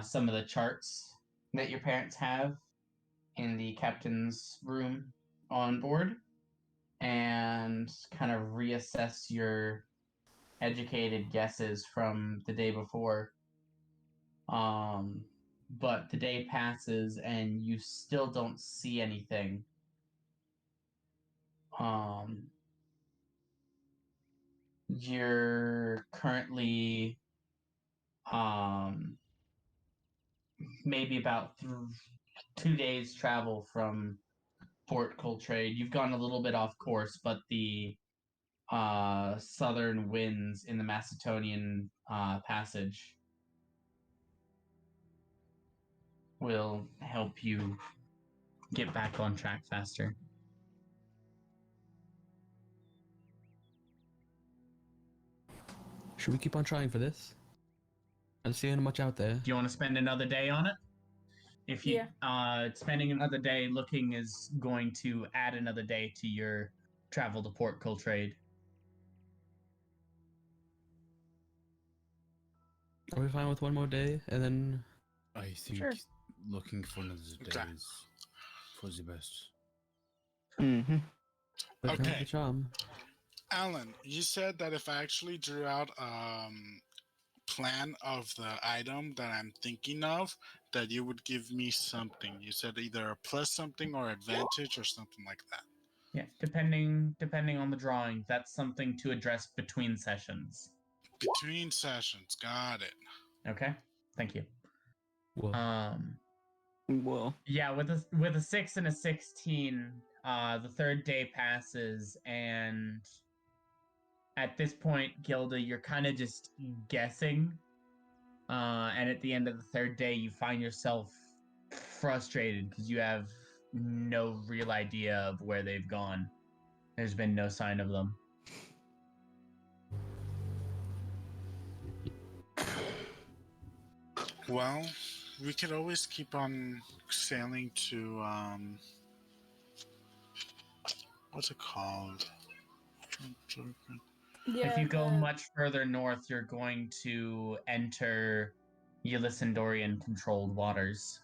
some of the charts that your parents have in the captain's room on board and kind of reassess your educated guesses from the day before. But the day passes and you still don't see anything. You're currently maybe about 2 days travel from Port Coltrane. You've gone a little bit off course, but the southern winds in the Macedonian passage will help you get back on track faster. Should we keep on trying for this? I don't see much out there. Do you want to spend another day on it? If you spending another day looking is going to add another day to your travel to Port Coltrane. Are we fine with one more day and then? I think Sure. looking for another day Okay. is for the best. Mm-hmm. Okay. The charm. Alan, you said that if I actually drew out plan of the item that I'm thinking of, that you would give me something. You said either a plus something or advantage or something like that. Yeah, depending on the drawing, that's something to address between sessions. Between sessions, got it. Okay, thank you. Whoa. Well, Yeah, with a 6 and a 16, the third day passes, and at this point, Gilda, you're kind of just guessing. And at the end of the third day, you find yourself frustrated because you have no real idea of where they've gone. There's been no sign of them. Well, we could always keep on sailing to what's it called? Yeah. If you go much further north, you're going to enter Elisandorian controlled waters.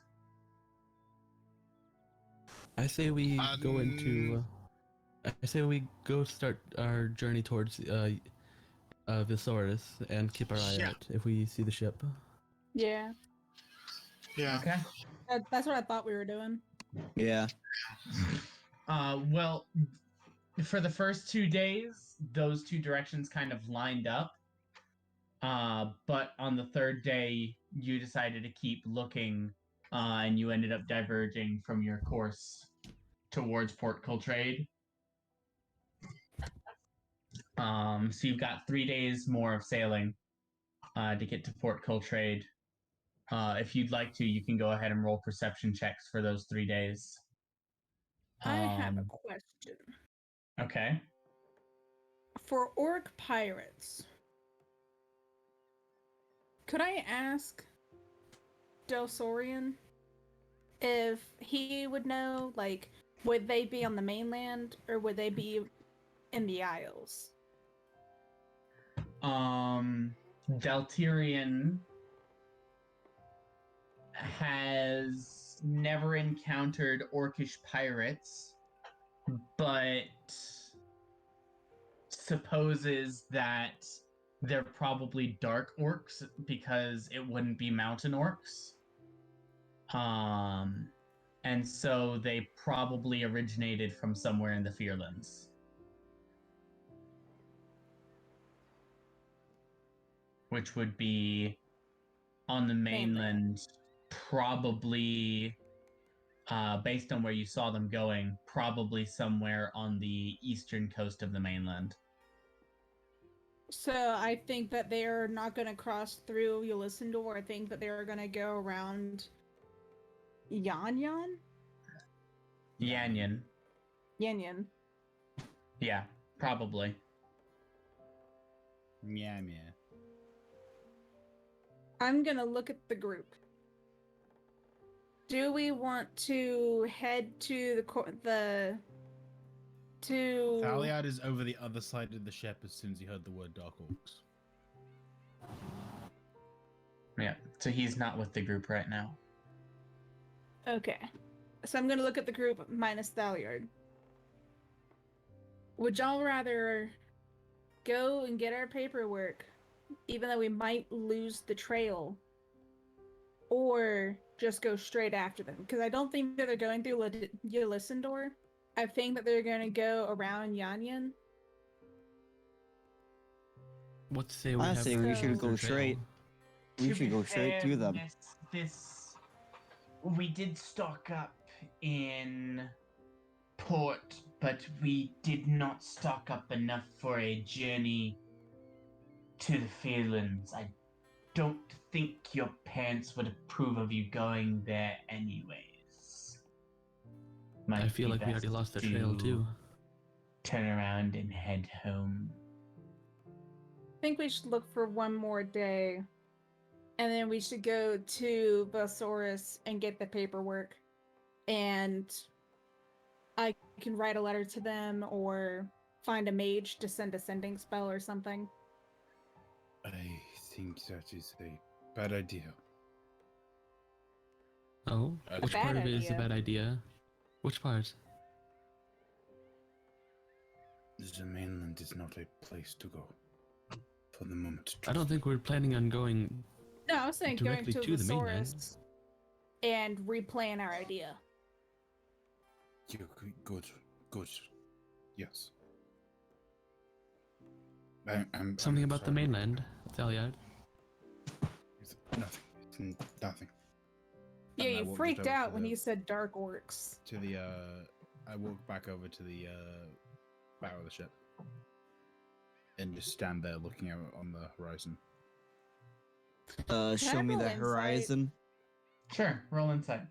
I say we go into. I say we go start our journey towards Visoris and keep our eye out if we see the ship. Yeah. Yeah. Okay. That's what I thought we were doing. yeah. Well, for the first 2 days, those two directions kind of lined up. But on the third day, you decided to keep looking, and you ended up diverging from your course towards Port Coltrane. So you've got 3 days more of sailing to get to Port Coltrane. If you'd like to, you can go ahead and roll perception checks for those 3 days. I have a question. Okay. For orc pirates, could I ask Delsorian if he would know, like, would they be on the mainland or would they be in the Isles? Deltirian has never encountered orcish pirates, but supposes that they're probably dark orcs because it wouldn't be mountain orcs. And so they probably originated from somewhere in the Fearlands. Which would be on the mainland, probably, based on where you saw them going, probably somewhere on the eastern coast of the mainland. So I think that they're not going to cross through Ulyssandor. I think that they're going to go around Yan. Yanyan. Yanyan. Yeah, probably. Yeah. I'm going to look at the group. Do we want to head to to... Thaliad is over the other side of the ship as soon as he heard the word Dark Orcs. Yeah, so he's not with the group right now. Okay. So I'm gonna look at the group minus Thaliard. Would y'all rather go and get our paperwork, even though we might lose the trail, or just go straight after them? Because I don't think that they're going through Ulyssandor. I think that they're going to go around Yanyan. What to say we I have say to we go should go through straight. trail? We To should be go straight fair, to them. We did stock up in port, but we did not stock up enough for a journey to the Fairlands. I don't think your parents would approve of you going there anyways. I feel be like we already best lost the to trail too. Turn around and head home. I think we should look for one more day. And then we should go to Vosaurus and get the paperwork. And I can write a letter to them or find a mage to send a sending spell or something. I think that is a bad idea. Oh, which Bad part of it is a idea. bad idea? Which part? The mainland is not a place to go for the moment. I don't think we're planning on going. No, I was saying going Directly to to the mainland. Vosaurus and replan our idea. Yeah, good. Yes. Something I'm about the sorry. mainland, Thaliad. It's nothing. It's nothing. Yeah, And I you walked freaked over out to when the- you said dark orcs. To the I walked back over to the bow of the ship and just stand there looking out on the horizon. Show I me roll the insight? horizon. Sure, roll inside.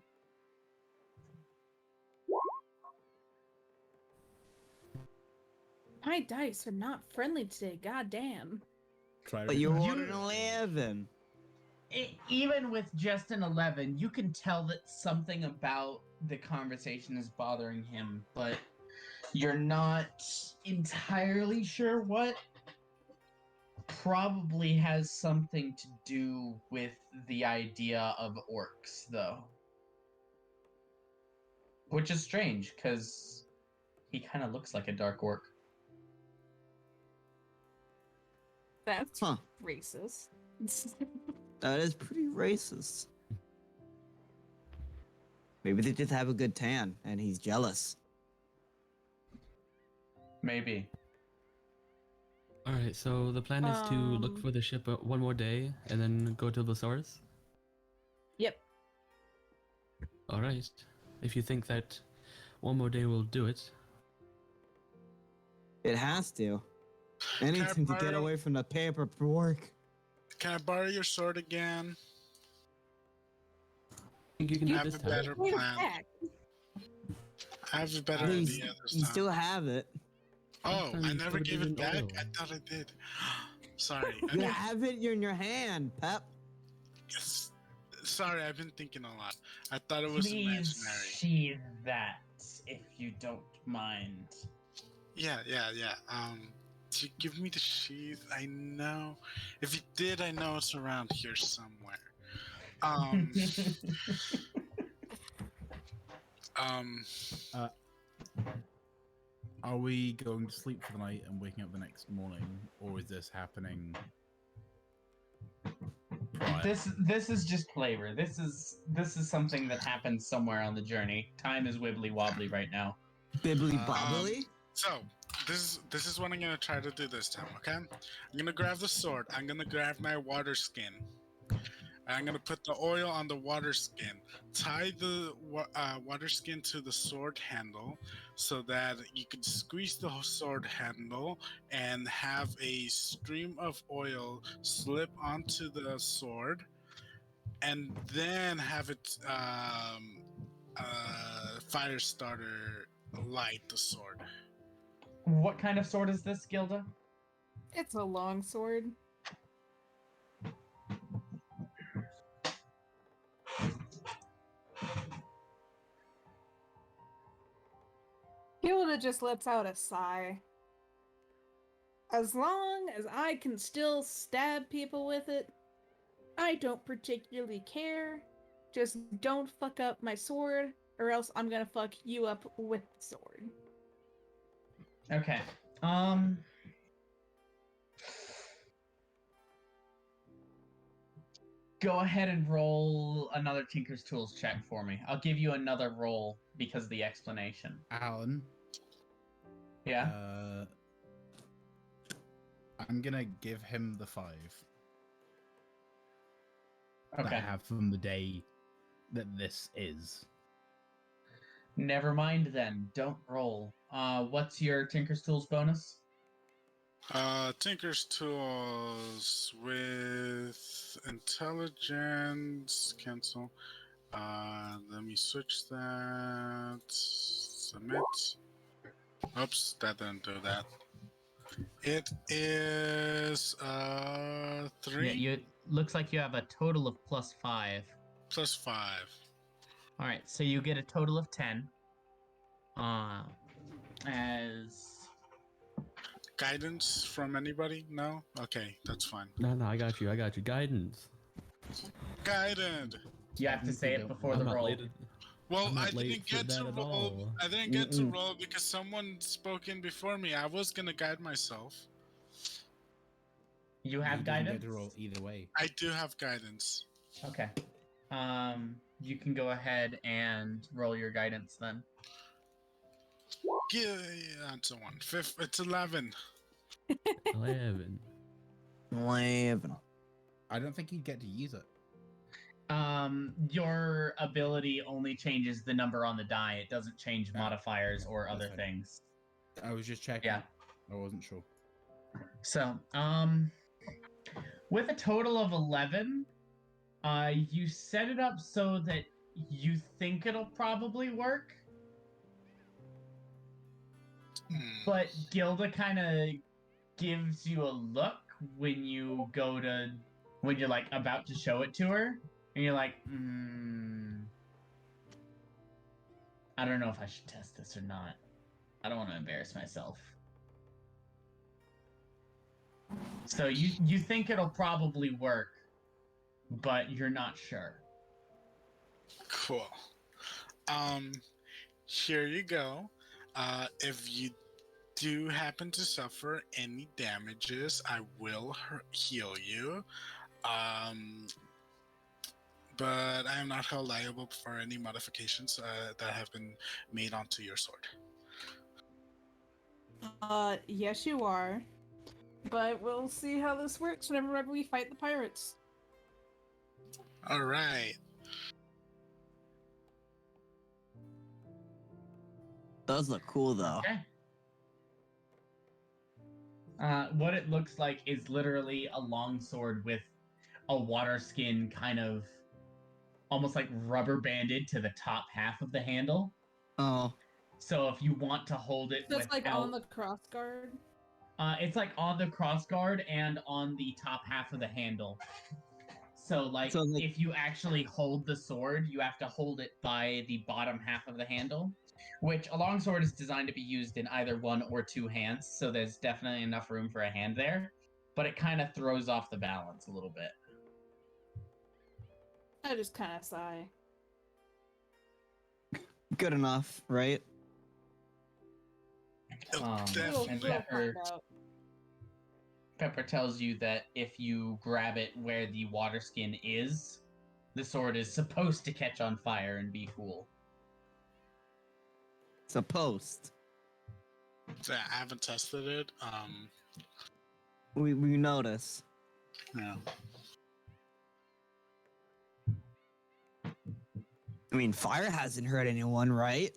My dice are not friendly today, goddamn. Try But you rolled an 11. Even with just an 11, you can tell that something about the conversation is bothering him, but you're not entirely sure what. Probably has something to do with the idea of orcs, though. Which is strange, because he kind of looks like a dark orc. That's Huh. racist. That is pretty racist. Maybe they just have a good tan and he's jealous. Maybe. Alright, so the plan is to look Um, for the ship one more day and then go to Vosaurus? Yep. Alright. If you think that one more day will do it. It has to. Anything to get borrow- away from the paperwork. Can I borrow your sword again? I think you can I do have this a time. better Wait plan. back. I have a better You, idea this you time. still have it. Oh, time I you never put it gave in it back? oil. I thought I did. Sorry. You have it in your hand, Pep. Sorry, I've been thinking a lot. I thought it was Please imaginary. sheathe that, if you don't mind. Yeah. Did you give me the sheath? I know. If you did, I know it's around here somewhere. Are we going to sleep for the night and waking up the next morning, or is this happening? prior? This is just flavor. This is something that happens somewhere on the journey. Time is wibbly wobbly right now. Bibbly bobbly? So, this is what I'm gonna try to do this time, okay? I'm gonna grab the sword. I'm gonna grab my water skin. I'm gonna put the oil on the water skin, tie the water skin to the sword handle, so that you could squeeze the sword handle and have a stream of oil slip onto the sword, and then have it fire starter light the sword. What kind of sword is this, Gilda? It's a long sword. Gilda just lets out a sigh. As long as I can still stab people with it, I don't particularly care. Just don't fuck up my sword, or else I'm gonna fuck you up with the sword. Okay. Go ahead and roll another Tinker's Tools check for me. I'll give you another roll because of the explanation. Alan. Yeah? I'm gonna give him the 5 Okay. that I have from the day that this is. Never mind then. Don't roll. What's your Tinker's Tools bonus? Tinker's Tools with intelligence. Cancel. Let me switch that. Submit. Oops, that didn't do that. It is 3 Yeah, looks like you have a total of +5. plus 5. All right, so you get a total of 10. As Guidance from anybody? No? Okay, that's fine. No, I got you. Guidance. Guided. you have to say it before the I'm not roll. late. Well, I'm not I late didn't for get that to at roll. all. I didn't get to roll because someone spoke in before me. I was gonna guide myself. You have He doesn't guidance? get to roll either way. I do have guidance. Okay. You can go ahead and roll your guidance then. Yeah, that's a 1. It's 11. 11. 11. I don't think he'd get to use it. Your ability only changes the number on the die. It doesn't change modifiers or that's other fine. things. I was just checking. Yeah. I wasn't sure. So, with a total of 11, you set it up so that you think it'll probably work, but Gilda kind of gives you a look when you're like about to show it to her, and you're like, I don't know if I should test this or not. I don't want to embarrass myself. So you think it'll probably work, but you're not sure. Cool. Here you go. If you do happen to suffer any damages, I will heal you. But I am not held liable for any modifications that have been made onto your sword. Yes you are. But we'll see how this works whenever we fight the pirates. All right. Does look cool though. Okay. What it looks like is literally a long sword with a water skin kind of almost like rubber banded to the top half of the handle. Oh. So if you want to hold it Just like on the crossguard? It's like on the crossguard and on the top half of the handle. So like if you actually hold the sword, you have to hold it by the bottom half of the handle, which a longsword is designed to be used in either one or two hands, so there's definitely enough room for a hand there, but it kind of throws off the balance a little bit. I just kind of sigh. Good enough, right? And Pepper tells you that if you grab it where the water skin is, the sword is supposed to catch on fire and be cool. Supposed. So I haven't tested it. We notice. Yeah. I mean, fire hasn't hurt anyone, right?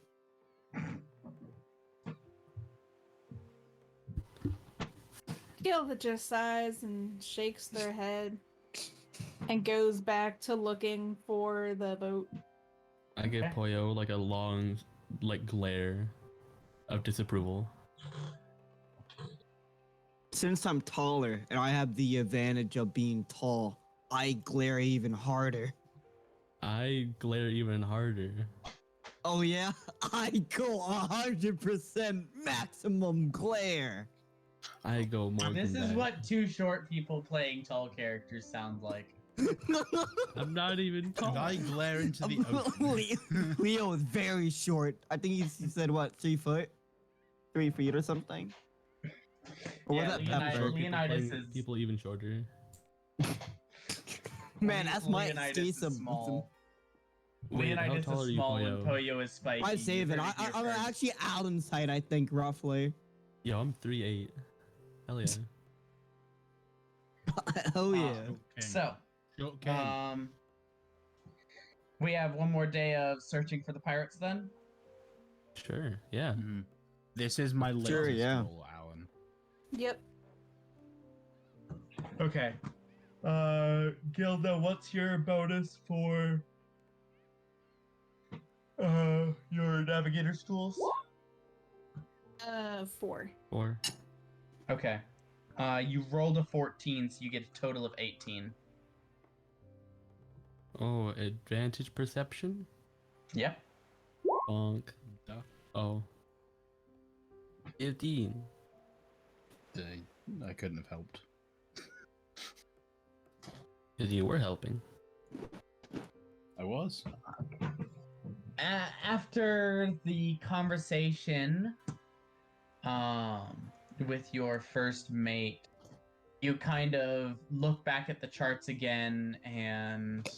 Gilda just sighs and shakes their head and goes back to looking for the boat. I give Poyo like a long, like glare of disapproval. Since I'm taller and I have the advantage of being tall, I glare even harder. I glare even harder. Oh yeah? I go 100% maximum glare. I go more This than is that. what two short people playing tall characters sound like. I'm not even tall. And I glare into the ocean. Leo is very short. I think he said what, 3 foot? 3 feet or something? Or was Yeah, that Leonidas- Pepper? Leonidas People is- people even shorter. Man, that's my Leonidas stay is small. Wait, how Leonidas tall is are you, small and Poyo? Poyo is spiky. I save it. I'm actually Alan's height, I think, roughly. Yo, I'm 3'8". Hell yeah. Oh yeah. Short king. So, Short king. we have one more day of searching for the pirates then? Sure, yeah. Mhm. This is my latest Sure, yeah. roll, Alan. Yep. Okay. Gilda, what's your bonus for your navigator's tools? 4. 4. Okay. You rolled a 14, so you get a total of 18. Oh, advantage perception? Yep. Bonk. Duh. Oh. 15. I couldn't have helped. Because you were helping. I was. After the conversation with your first mate, you kind of look back at the charts again and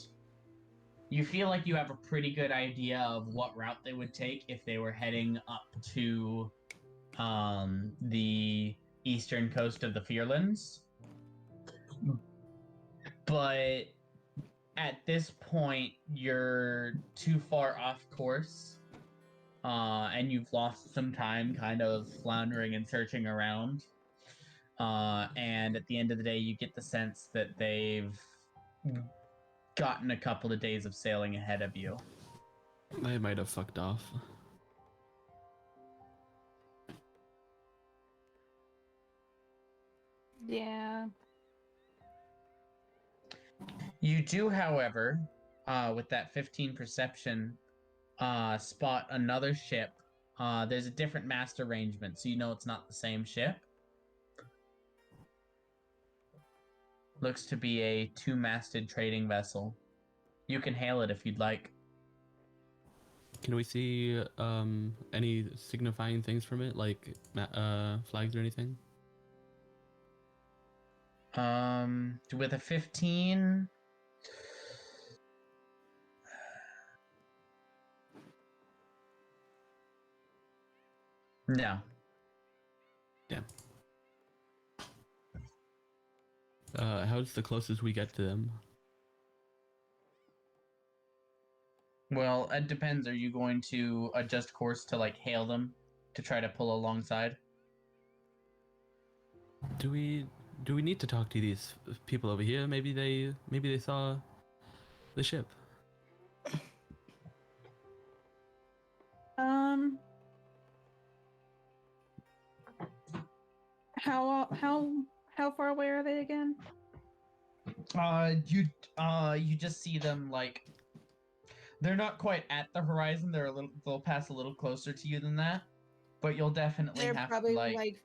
you feel like you have a pretty good idea of what route they would take if they were heading up to the eastern coast of the Fearlands. But at this point, you're too far off course, and you've lost some time kind of floundering and searching around. And at the end of the day, you get the sense that they've gotten a couple of days of sailing ahead of you. They might have fucked off. Yeah. You do, however, with that 15 perception, spot another ship. There's a different mast arrangement, so you know it's not the same ship. Looks to be a 2-masted trading vessel. You can hail it if you'd like. Can we see any signifying things from it, like flags or anything? With a 15... No. Damn. How's the closest we get to them? Well, it depends. Are you going to adjust course to, like, hail them to try to pull alongside? Do we need to talk to these people over here? Maybe they saw the ship. How far away are they again? You just see them, like, they're not quite at the horizon. They'll pass a little closer to you than that, but you'll definitely They're have probably to, like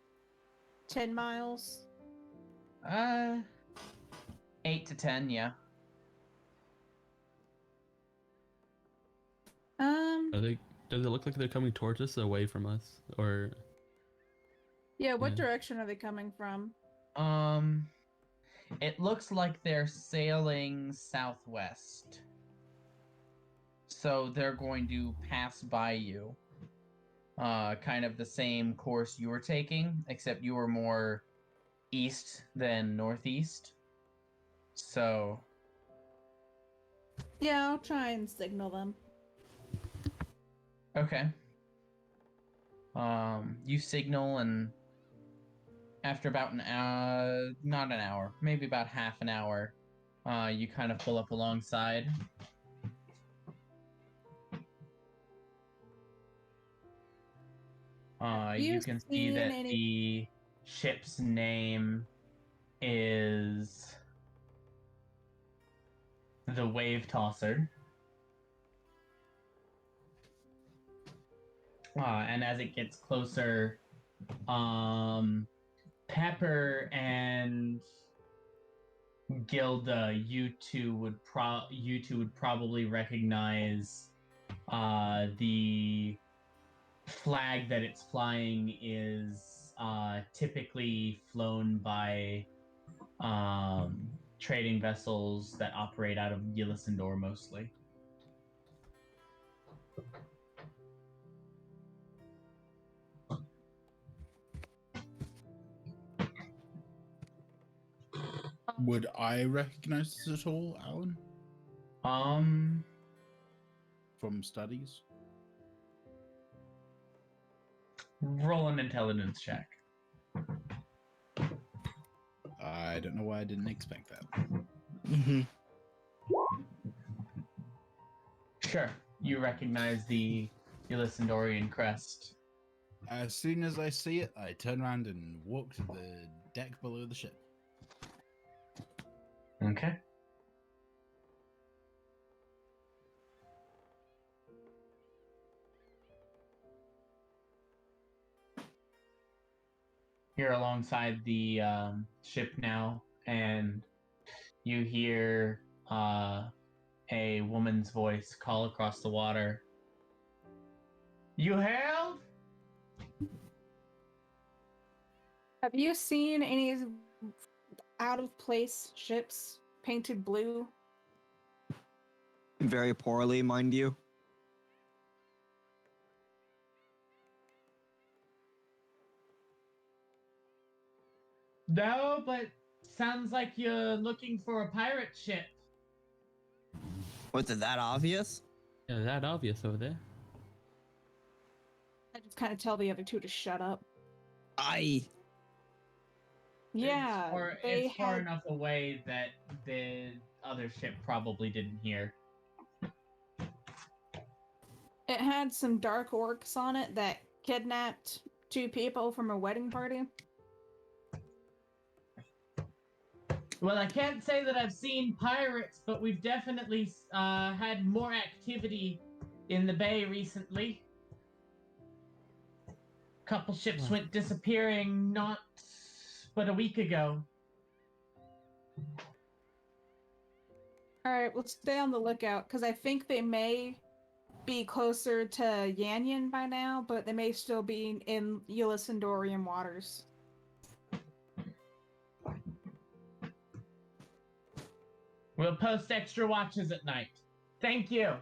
10 miles. 8 to 10, yeah. Are they? Does it look like they're coming towards us, away from us, or? Yeah, what Yeah. direction are they coming from? It looks like they're sailing southwest. So they're going to pass by you. Kind of the same course you were taking, except you were more east than northeast. So... Yeah, I'll try and signal them. Okay. You signal, and after about an hour, not an hour, maybe about half an hour, you kind of pull up alongside. You can see that the ship's name is the Wave Tosser. And as it gets closer, Pepper and Gilda, you two would probably recognize the flag that it's flying is typically flown by trading vessels that operate out of Ylisandor mostly. Would I recognize this at all, Alan? From studies? Roll an intelligence check. I don't know why I didn't expect that. Mm-hmm. Sure, you recognize the Ylisandorian crest. As soon as I see it, I turn around and walk to the deck below the ship. Okay. You're alongside the ship now, and you hear a woman's voice call across the water. You hailed? Have you seen any out of place ships painted blue? Very poorly, mind you. No, but sounds like you're looking for a pirate ship. Was it that obvious? Yeah, that obvious over there. I just kind of tell the other two to shut up. Yeah, it's far enough away that the other ship probably didn't hear. It had some dark orcs on it that kidnapped 2 people from a wedding party. Well, I can't say that I've seen pirates, but we've definitely had more activity in the bay recently. Couple ships went disappearing not but a week ago. Alright, we'll stay on the lookout, because I think they may be closer to Yanyan by now, but they may still be in Ylisandorian waters. We'll post extra watches at night. Thank you.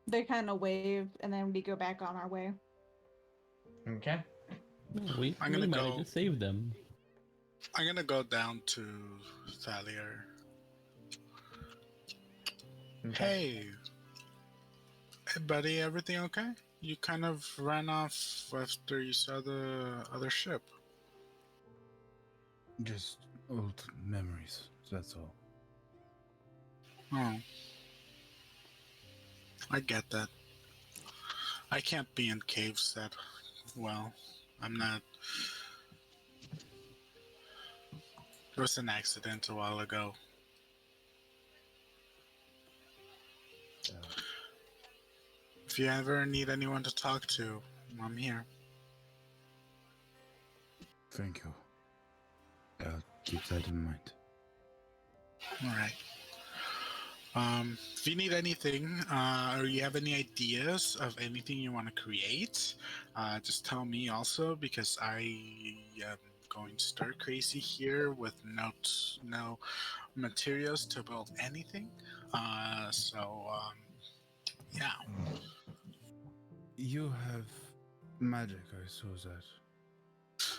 They kind of wave, and then we go back on our way. Okay. We might have just saved them. I'm gonna go down to Thalier. Okay. Hey, buddy, everything okay? You kind of ran off after you saw the other ship. Just old memories, that's all. Oh. I get that. I can't be in caves that well. I'm not. There was an accident a while ago. If you ever need anyone to talk to, I'm here. Thank you. I'll keep that in mind. Alright. If you need anything, or you have any ideas of anything you want to create, just tell me also, because I am going stir crazy here with no materials to build anything. Yeah. You have magic, I saw that.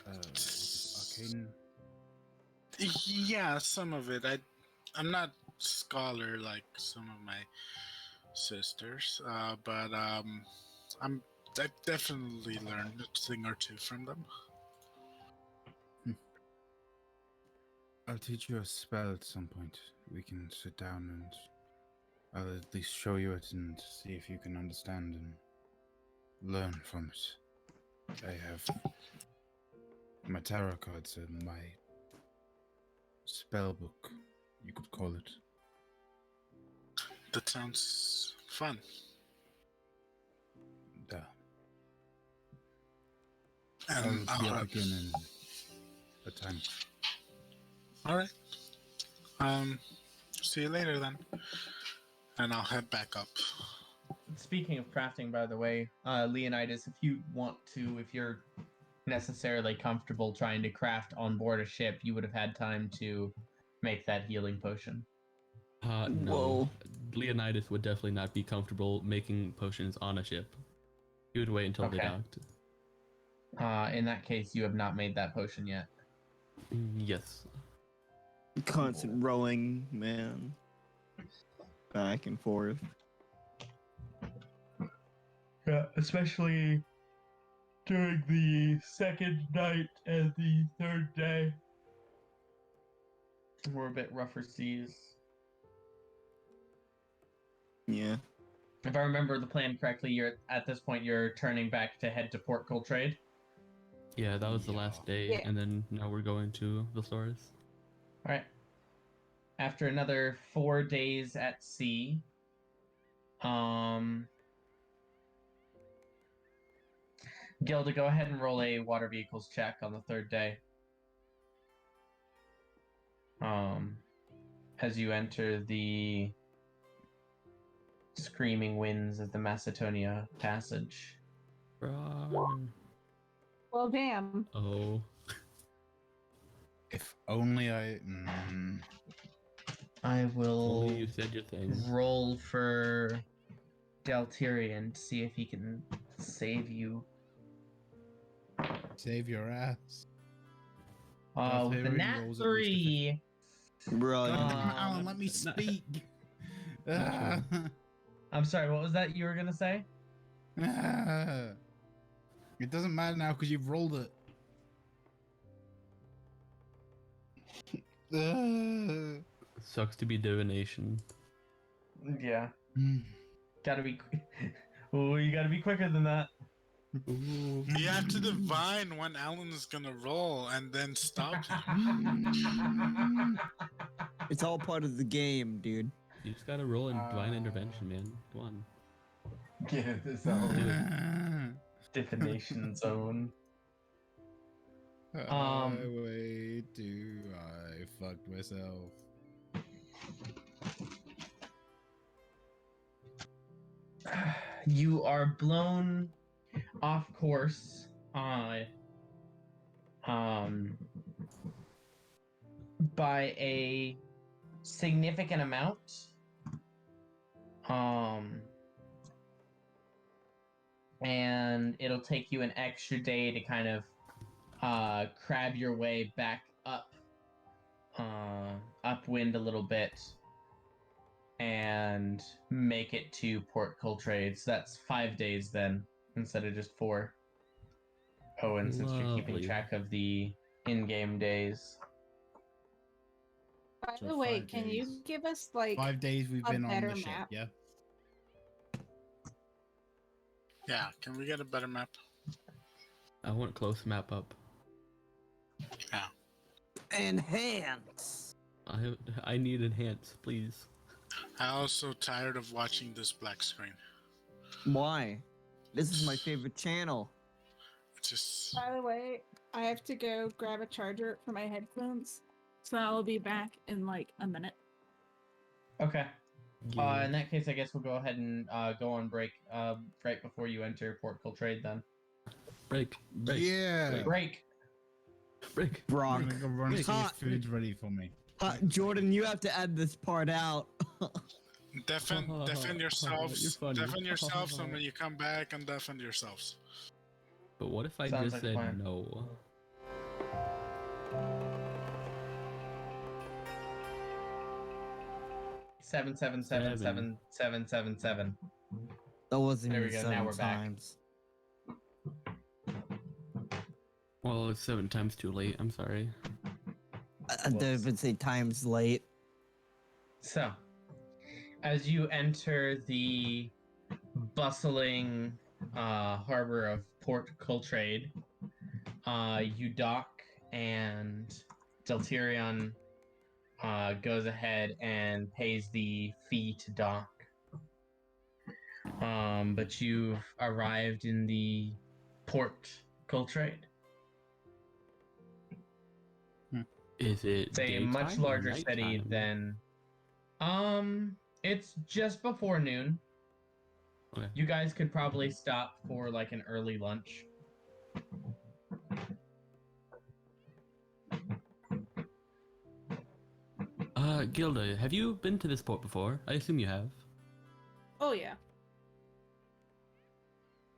Arcane? Yeah, some of it. I'm not scholar like some of my sisters, but I've definitely learned a thing or two from them. I'll teach you a spell at some point. We can sit down and I'll at least show you it and see if you can understand and learn from it. I have my tarot cards and my spell book, you could call it. That sounds fun. Yeah. And I'll be up again in a time. all right. See you later then. And I'll head back up. Speaking of crafting, by the way, Leonidas, if you're necessarily comfortable trying to craft on board a ship, you would have had time to make that healing potion. No. Whoa. Leonidas would definitely not be comfortable making potions on a ship. He would wait until they Okay. docked. In that case, you have not made that potion yet. Yes. Constant rowing, man. Back and forth. Yeah, especially during the second night and the third day. We're a bit rougher seas. Yeah. If I remember the plan correctly, at this point you're turning back to head to Port Coltrane. Yeah, that was the last day, Yeah. and then now we're going to the Valdores. All right. After another 4 days at sea, Gilda, go ahead and roll a water vehicles check on the third day. As you enter the screaming winds of the Macedonia Passage. Run. Well, damn. Oh. If only I... I will Only you said your thing. roll for Deltirian to see if he can save you. Save your ass. With the Deltirian nat rolls at least 3. Bro. Alan, let me speak. I'm sorry, what was that you were gonna say? It doesn't matter now because you've rolled it. Sucks to be divination. Yeah. Gotta be. Oh, you gotta be quicker than that. Ooh. You have to divine when Alan is gonna roll and then stop him. It's all part of the game, dude. You just gotta roll in divine intervention, man. Come on. Get in this divination zone. Wait, do I fucked myself? You are blown off course by a significant amount. And it'll take you an extra day to kind of crab your way back up upwind a little bit and make it to Port Coltrane. So that's 5 days then instead of just 4. Oh, and since you're keeping Lovely. track of the in-game days. By So the way, 5 can you days. give us like 5 days we've a been on better the ship, map? yeah? Yeah, can we get a better map? I want close map up. Yeah. Enhance. I need enhance, please. I'm also tired of watching this black screen. Why? This is my favorite channel. It's just By the way, I have to go grab a charger for my headphones, so I'll be back in like a minute. Okay. Yeah. In that case, I guess we'll go ahead and go on break right before you enter Port Coltrane then. Break. Yeah! Break! Break. I'm Brock. gonna go run see if Hot. food's ready for me. Jordan, you have to add this part out. defend You're yourselves. funny. Defend yourselves, and when you come back, and defend yourselves. But what if I Sounds just like a plan. said no? 7777777. That wasn't There we even go, now 7 we're back. times. Well, it's 7 times too late. I'm sorry. I would say times late. So, as you enter the bustling harbor of Port Coltrade, you dock, and Deltirion goes ahead and pays the fee to dock. But you've arrived in the Port Coltrade. Is it It's a much daytime or larger city nighttime? than. It's just before noon. Okay. You guys could probably stop for like an early lunch. Gilda, have you been to this port before? I assume you have. Oh yeah.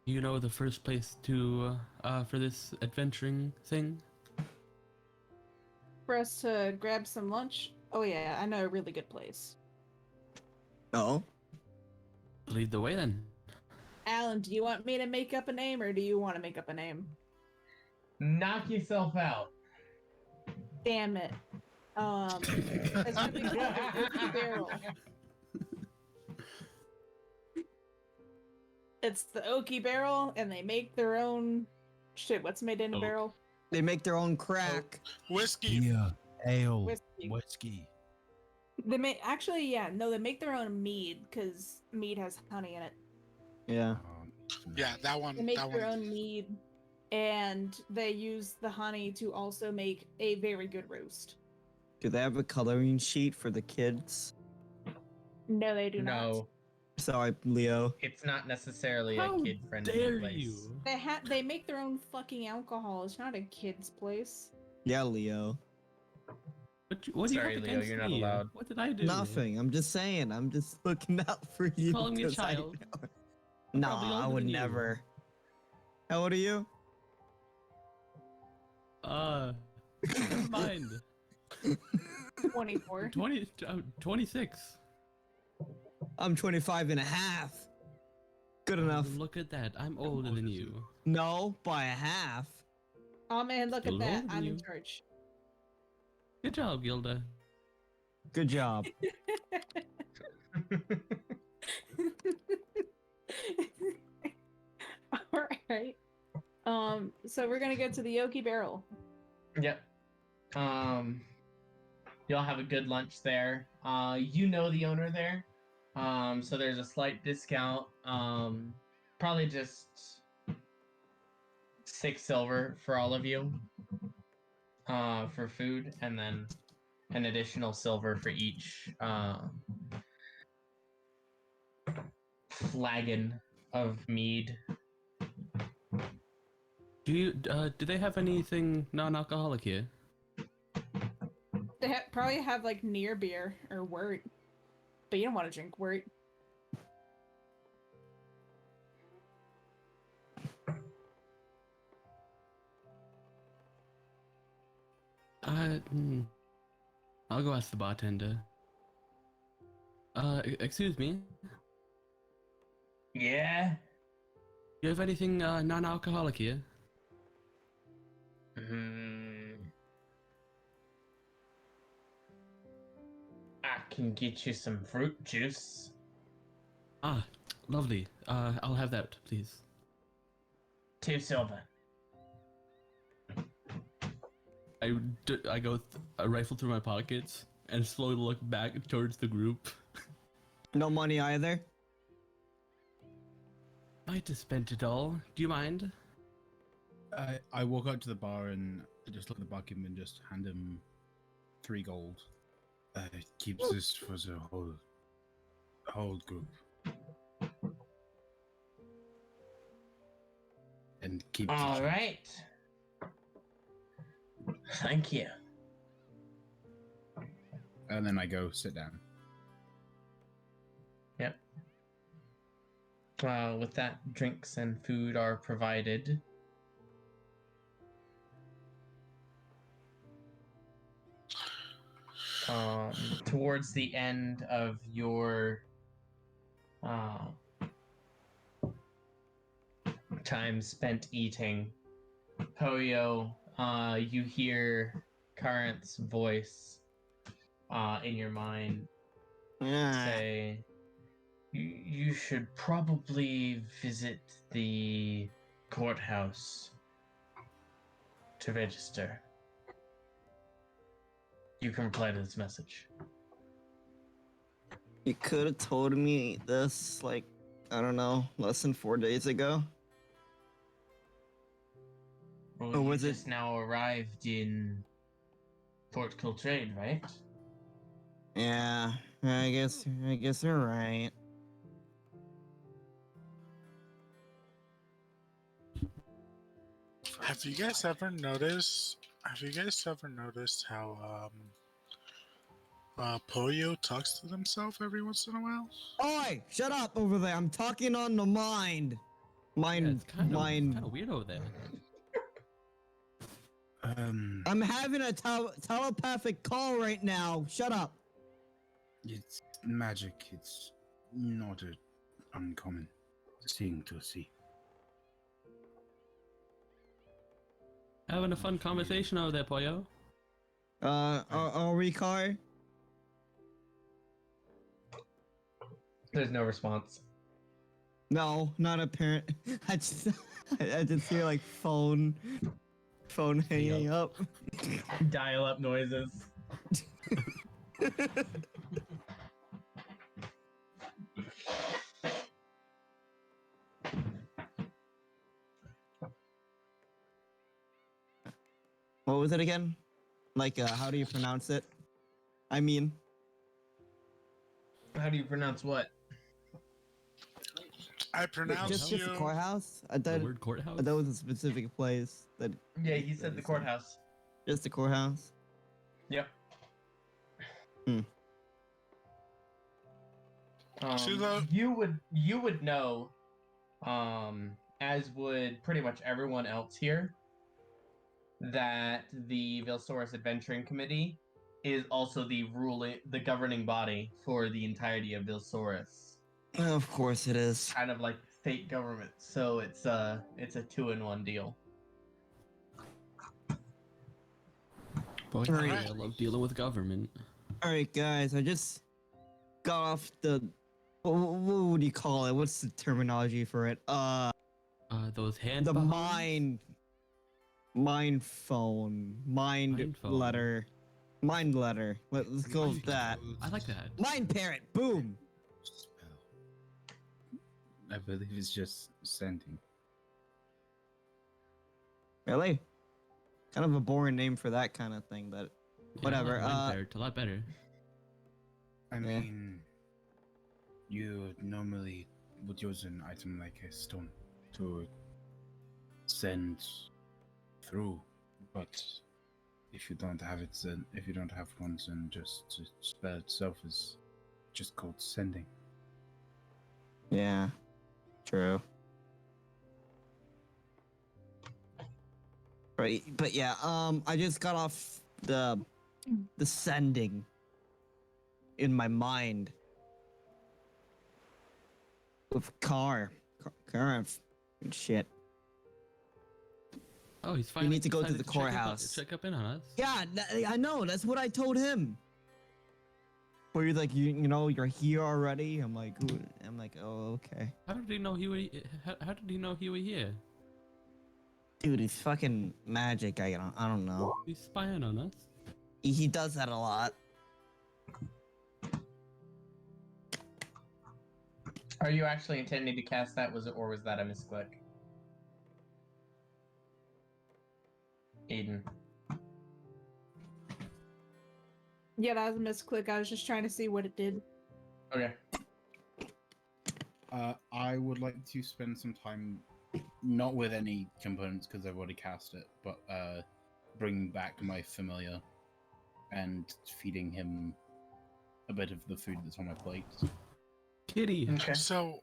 You know the first place to for this adventuring thing? For us to grab some lunch. Oh yeah, I know a really good place. Oh? Lead the way then. Alan, do you want me to make up a name, or do you want to make up a name? Knock yourself out. Damn it. It's gonna be called the Oaky Barrel. It's the Oaky Barrel, and they make their own shit. What's made in a Oak. barrel? They make their own crack. Whiskey. Yeah, ale, Whiskey. whiskey. They make they make their own mead because mead has honey in it. Yeah. Yeah, that one. They make that their one. own mead, and they use the honey to also make a very good roast. Do they have a coloring sheet for the kids? No, they do not. No, Sorry, Leo. it's not necessarily How a kid-friendly dare place. you? They make their own fucking alcohol. It's not a kid's place. Yeah, Leo. What do you Sorry, have Leo, against you're not me? allowed. What did I do? Nothing. I'm just saying. I'm just looking out for you. Calling me a 'cause I child. know. I'm Nah, probably I older would than you. never. How old are you? Never mind. 24. 26. I'm 25 and a half. Good enough. Look at that. I'm older than you. No, by a half. Oh man, look Still at that. older than I'm in you. charge. Good job, Gilda. Good job. Alright. So we're gonna go to the Oaky Barrel. Yep. You'll have a good lunch there. You know the owner there. So there's a slight discount. Probably just 6 silver for all of you. For food, and then an additional silver for each flagon of mead. Do they have anything non-alcoholic here? They probably have like near beer or wort, but you don't want to drink wort. I'll go ask the bartender. Excuse me. Yeah. You have anything non-alcoholic here? I can get you some fruit juice. Ah, lovely. I'll have that, please. 2 silver. I go a rifle through my pockets and slowly look back towards the group. No money either. Might have spent it all. Do you mind? I walk out to the bar and just look at the barkeep and just hand him 3 gold. Keeps this for the whole group. And keep. All right. Thank you. And then I go sit down. Yep. With that, drinks and food are provided. towards the end of your time spent eating, Poyo, you hear Karanth's voice in your mind say, you should probably visit the courthouse to register. You can reply to this message. You could have told me this, like, I don't know, less than 4 days ago. Well, Or you was it- just now arrived in Port Coltrane, right? Yeah, I guess you're right. Have you guys ever noticed? How Poyo talks to himself every once in a while? Oi, shut up over there. I'm talking on the mind. Yeah, it's kind of weird over there. I'm having a telepathic call right now. Shut up. It's magic. It's not a uncommon thing to see. Having a fun conversation over there, Poyo. Are we, Car? There's no response. No, not apparent. I just hear like phone hanging up. Dial-up noises. What was it again? Like, how do you pronounce it? I mean, How do you pronounce what? I pronounce just you. the courthouse. I The thought word courthouse? that was a specific place. That Yeah, he said the courthouse. just the courthouse. Yep. Hmm. Sheila- You would know, as would pretty much everyone else here, that the Vilsaurus Adventuring Committee is also the governing body for the entirety of Vilsaurus. Of course it is. Kind of like state government, so it's a 2-in-1 deal. Boy, Alright. I love dealing with government. All right, guys. I just got off the. What would you call it? What's the terminology for it? Those hand The behinds? mind phone, mind phone. letter, mind letter. Let's go with that. I like that. Mind parrot. Boom. Spell. I believe it's just sending. Really? Kind of a boring name for that kind of thing, but whatever. I like Mind Parrot a lot better. I Yeah. mean, you normally would use an item like a stone to send through, but if you don't have it, then if you don't have one, then just the spell itself is just called sending. Yeah, true. Right, but yeah, I just got off the sending in my mind with Karanth and shit. Oh, he's finally need to go to decided the check up on- courthouse. Check up in on us. Yeah, I know. That's what I told him. Where you're like, you know, you're here already. I'm like, oh, okay. How did he know he was? How did he know he was here? Dude, it's fucking magic. I don't know. He's spying on us. He does that a lot. Are you actually intending to cast that? Was that a misclick? Aiden. Yeah, that was a misclick. I was just trying to see what it did. Okay. I would like to spend some time, not with any components because I've already cast it, but bringing back my familiar and feeding him a bit of the food that's on my plate. Kitty. Okay. So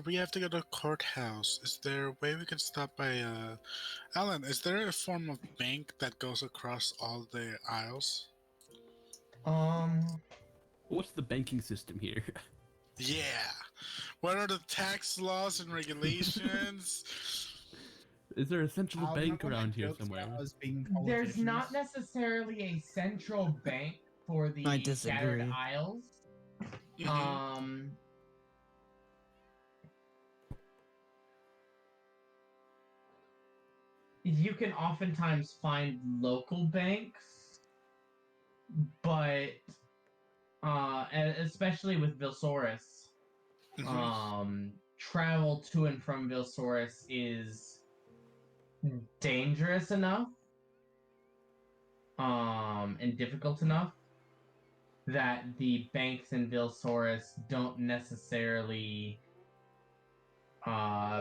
we have to go to the courthouse. Is there a way we can stop by, Alan, is there a form of bank that goes across all the aisles? What's the banking system here? Yeah. What are the tax laws and regulations? Is there a central I'm bank not gonna around make here jokes somewhere? about us being There's not politicians. necessarily a central bank for I the Shattered disagree. Isles. Mhm. You can oftentimes find local banks, but especially with Vilsaurus, Mhm. travel to and from Vilsaurus is dangerous enough, and difficult enough that the banks in Vilsaurus don't necessarily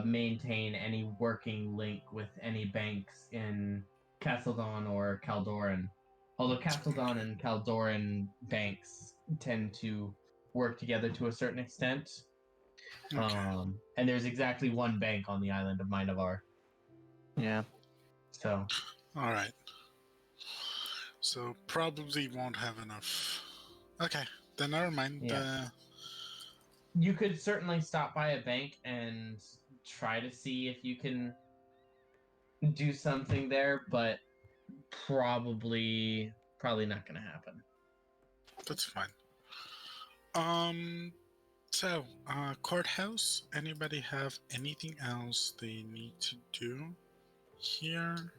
maintain any working link with any banks in Castledon or Caldoran. Although Castledon and Caldoran banks tend to work together to a certain extent. Okay. And there's exactly one bank on the island of Minovar. Yeah. So All right. So probably won't have enough. Okay, then never mind. Yeah. You could certainly stop by a bank and try to see if you can do something there, but probably not gonna happen. That's fine. So, courthouse. Anybody have anything else they need to do here?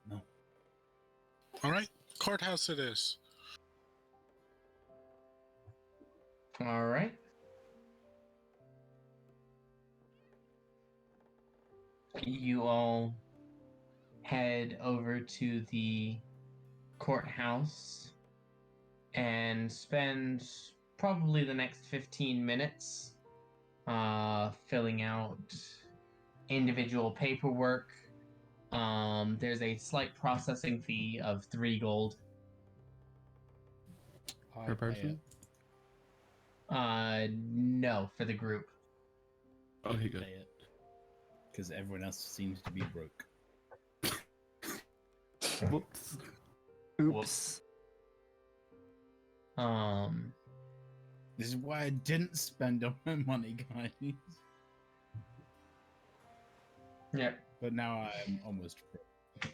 No. All right, courthouse it is. All right. You all head over to the courthouse and spend probably the next 15 minutes filling out individual paperwork. There's a slight processing fee of 3 gold. Per person? No, for the group. Okay, good. Because everyone else seems to be broke. Whoops. Oops. This is why I didn't spend all my money, guys. Yep. But now I'm almost broke.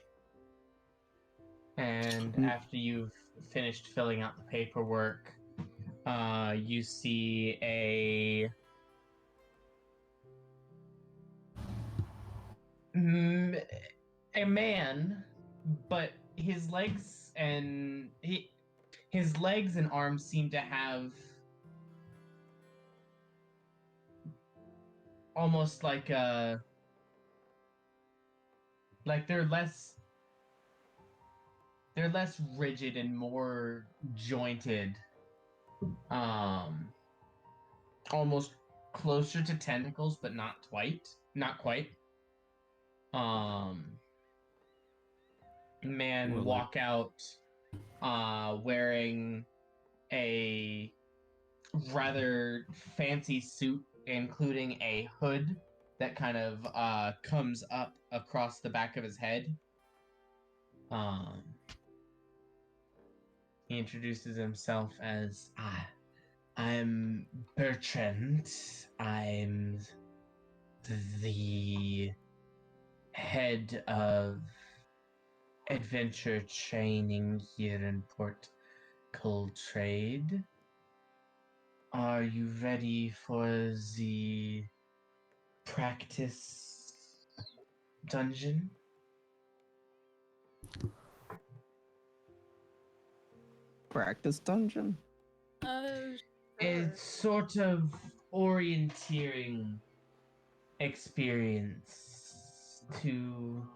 And after you've finished filling out the paperwork, you see a man, but his legs and his legs and arms seem to have almost like they're less rigid and more jointed, almost closer to tentacles, but not quite. Man walk out wearing a rather fancy suit, including a hood that kind of comes up across the back of his head. He introduces himself as I'm Bertrand. I'm the head of adventure training here in Port Coltrade. Are you ready for the practice dungeon? Practice dungeon? It's sort of orienteering experience to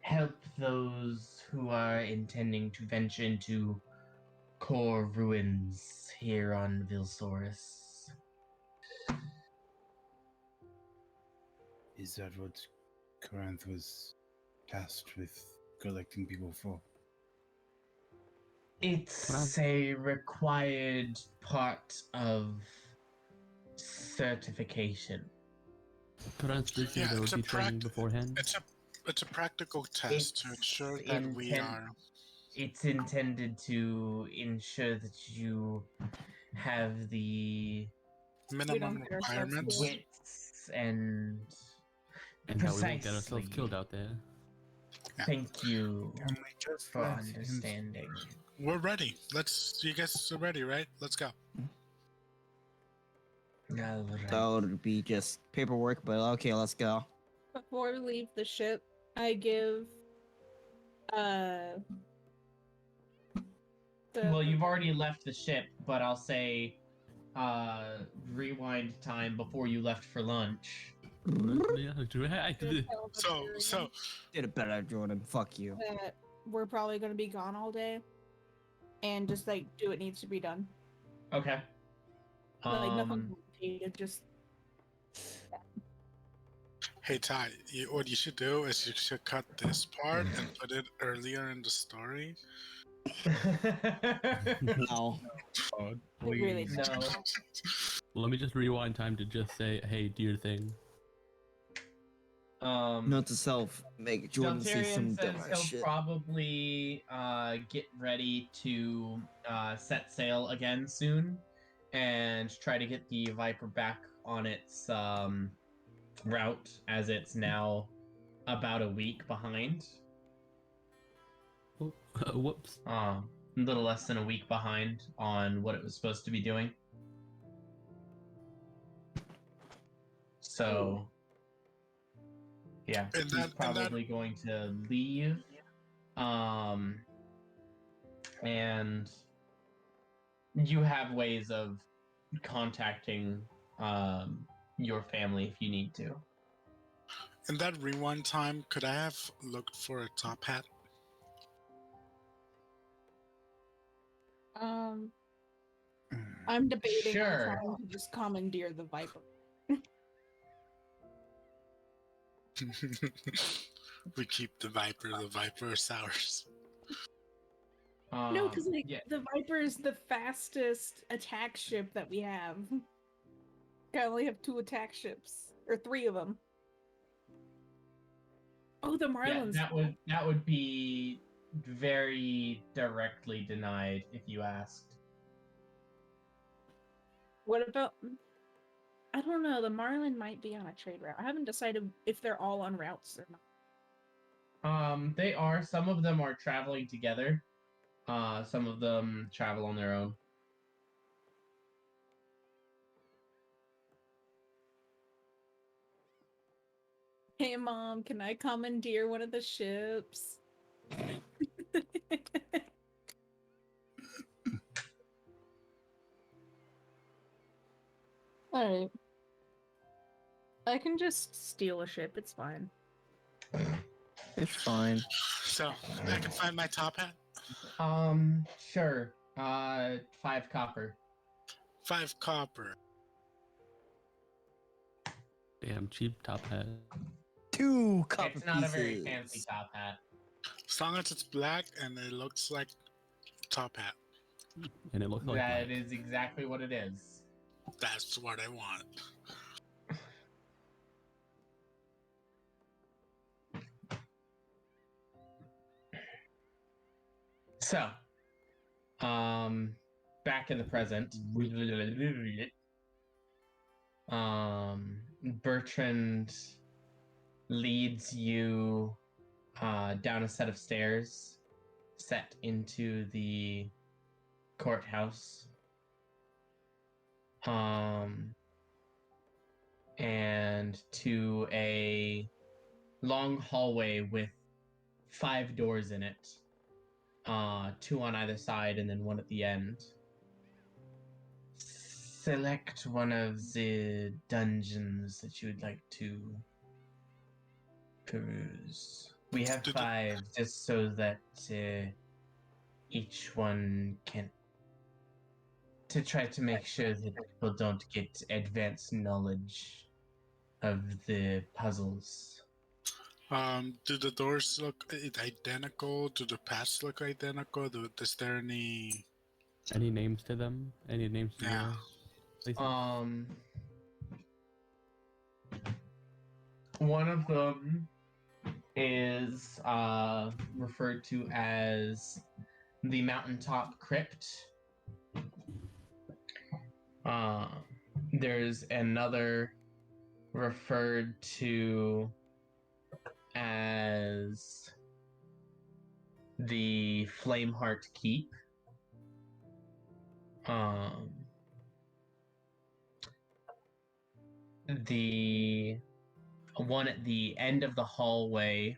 help those who are intending to venture into core ruins here on Vilsaurus. Is that what Karanth was tasked with collecting people for? It's a required part of certification. Karanth did say there would be training beforehand. It's a practical test to ensure that we are. it's intended to ensure that you have the Minimum get ourselves requirements. killed. wits and And that we won't get ourselves precisely. killed out there. Thank you Can we just for let him understanding. We're ready. You guys are ready, right? Let's go. Alright. So it'll be just paperwork, but okay, let's go. Before we leave the ship, I give the Well, you've already left the ship, but I'll say rewind time before you left for lunch. Yeah, So Did it better, Jordan. Fuck you. that we're probably gonna be gone all day, and just like do what needs to be done. Okay. Like nothing complicated, just hey Ty, what you should do is you should cut this part and put it earlier in the story. No. Oh, really please. No. Let me just rewind time to just say, hey, do your thing. Note to self: make Jordan see some Deltarian says dumbass he'll shit. probably get ready to set sail again soon and try to get the Viper back on its route, as it's now about a week behind. Oh, whoops. A little less than a week behind on what it was supposed to be doing. So, yeah, And he's that- and that- probably going to leave. And you have ways of contacting your family if you need to. In that rewind time, could I have looked for a top hat? I'm debating Sure. on trying to just commandeer the Viper. We keep the Viper is ours. No, because like yeah. the Viper is the fastest attack ship that we have. I only have 2 attack ships, or 3 of them. Oh, the Yeah, Marlins. that would be very directly denied if you asked. What about? I don't know. The Marlin might be on a trade route. I haven't decided if they're all on routes or not. They are. Some of them are traveling together. Some of them travel on their own. Hey, Mom, can I commandeer one of the ships? Alright. I can just steal a ship, it's fine. It's fine. So I can find my top hat. Sure. 5 copper. 5 copper. Damn, cheap top hat. 2 copper It's not pieces. a very fancy top hat. As long as it's black and it looks like top hat. And it looks like That black. is exactly what it is. That's what I want. So, back in the present, Bertrand leads you down a set of stairs set into the courthouse. And to a long hallway with 5 doors in it. 2 on either side and then 1 at the end. Select one of the dungeons that you would like to peruse. We have 5 just so that each one can, to try to make sure that people don't get advanced knowledge of the puzzles. Do the doors look identical? Do the paths look identical? Is there any? Any names to them? Any names to Yeah. the places? One of them is referred to as the Mountaintop Crypt. There's another referred to as the Flameheart Keep. The one at the end of the hallway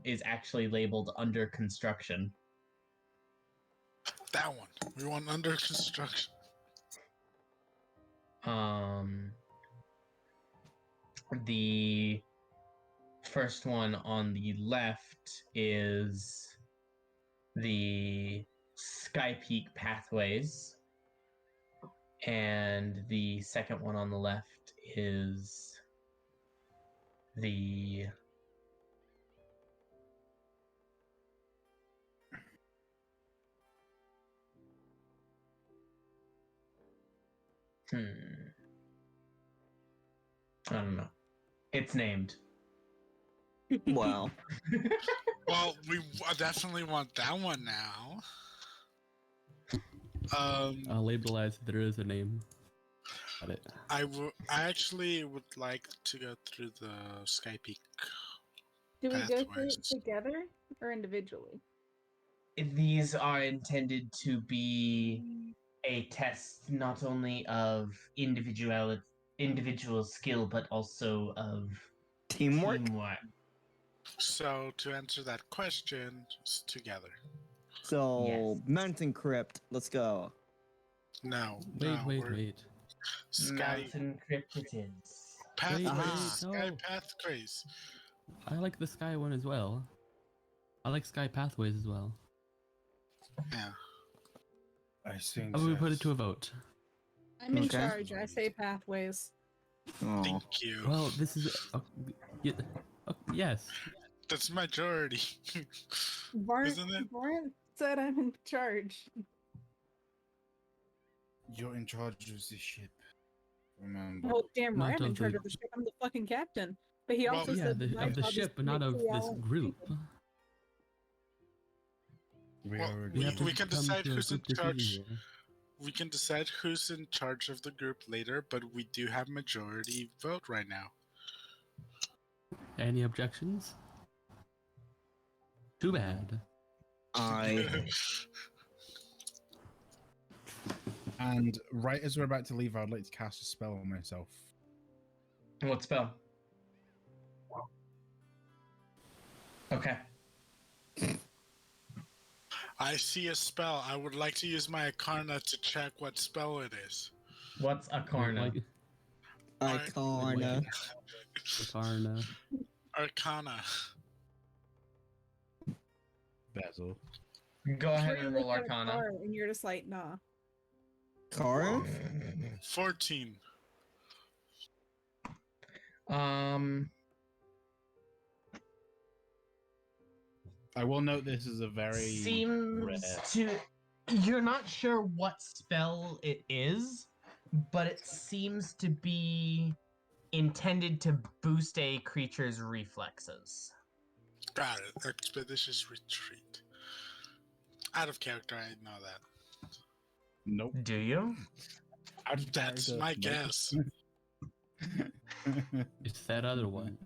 is actually labeled under construction. That one. We want under construction. The first one on the left is the Sky Peak Pathways, and the second one on the left is the I don't know. It's named. Wow. Well, we definitely want that one now. I'll label as there is a name. Got it. I actually would like to go through the Sky Peak. Do we go through it Pathways. together or individually? These are intended to be a test not only of individual skill, but also of Teamwork? So to answer that question, it's together. So, Yes. Mountain Crypt, let's go. No. Wait. Sky Mountain Crypt it is. Pathways. Aha. Sky No. Pathways. I like the Sky one as well. I like Sky Pathways as well. Yeah. I think. How about we put it that's- to a vote? I'm in Okay. charge. I say pathways. Oh. Thank you. Well, this is yes. That's majority. Isn't it? Varn said I'm in charge. You're in charge of the ship. Remember. Oh, damn right, Not I'm in of charge the- of the ship. I'm the fucking captain. But he Well, also Yeah, said my of the job is ship, to but not make of sure this all group. people- We Well, already. We have to We can come decide to a who's in group decision charge. here. We can decide who's in charge of the group later, but we do have majority vote right now. Any objections? Too bad. And right as we're about to leave, I'd like to cast a spell on myself. What spell? Okay. I see a spell. I would like to use my Arcana to check what spell it is. What's Akarna? Icona. Arcana. Arcana. Basil. Go ahead Sure, and you roll look at a Arcana. car And you're just like, nah. Karanth? 14. I will note this is a very Seems rare. to. You're not sure what spell it is, but it seems to be intended to boost a creature's reflexes. Got it. Expeditious retreat. Out of character, I know that. Nope. Do you? Out of That's character, my nope. guess. It's that other one.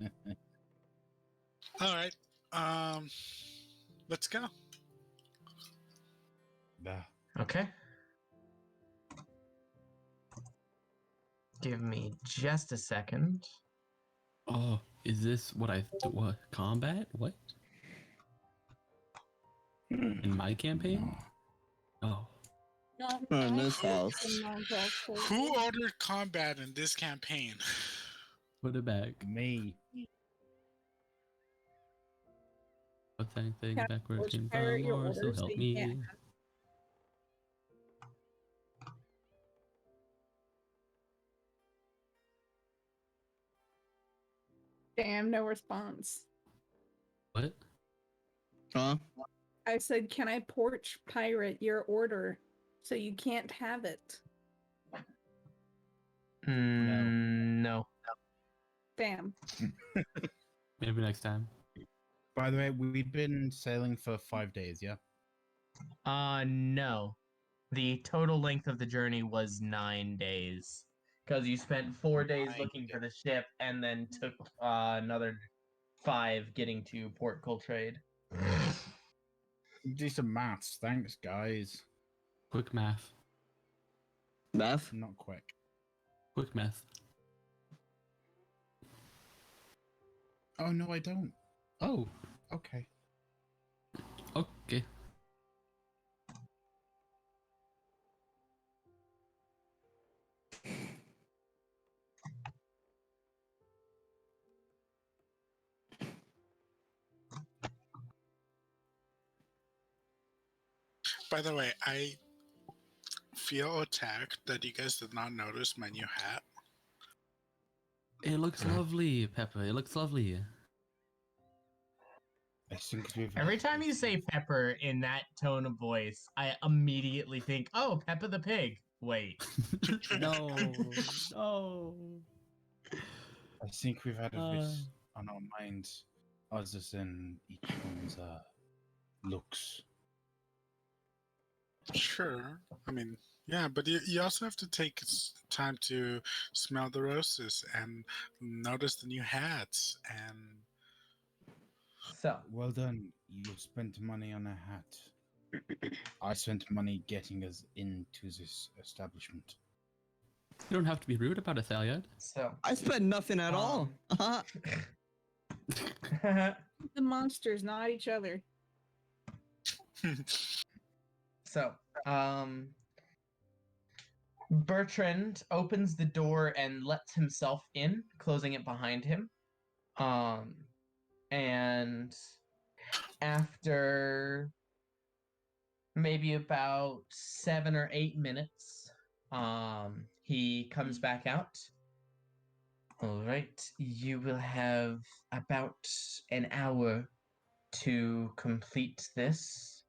Alright. Let's go. Bah. Okay. Give me just a second. Oh, is this what combat? What? In my campaign? Oh. In this house. Who ordered combat in this campaign? Put it back. Me. Put that thing Yeah, back where it let's came fire from, your or so orders help so me. you can't Damn, no response. What? Huh? I said, can I porch pirate your order so you can't have it? No. Damn. Maybe next time. By the way, we've been sailing for 5 days, yeah? No. The total length of the journey was 9 days. Because you spent 4 days 9 looking for the ship and then took another 5 getting to Port Coltrade. Do some maths, thanks, guys. Quick math. Beth? Not quick. Quick math. Oh, no, I don't. Oh, okay. Okay. By the way, I feel attacked that you guys did not notice my new hat. It looks lovely, Pepper. It looks lovely. I think we've Every time you say Pepper in that tone of voice, I immediately think, oh, Peppa the Pig. Wait. No. No. I think we've had a bit on our minds, other than each one's looks. Sure. I mean, yeah, but you also have to take time to smell the roses and notice the new hats. And So, Well done. You spent money on a hat. I spent money getting us into this establishment. You don't have to be rude about it, Thaliad. so. I spent nothing at all. The monsters, not each other. So, Bertrand opens the door and lets himself in, closing it behind him. And after maybe about 7 or 8 minutes, he comes back out. All right, you will have about an hour to complete this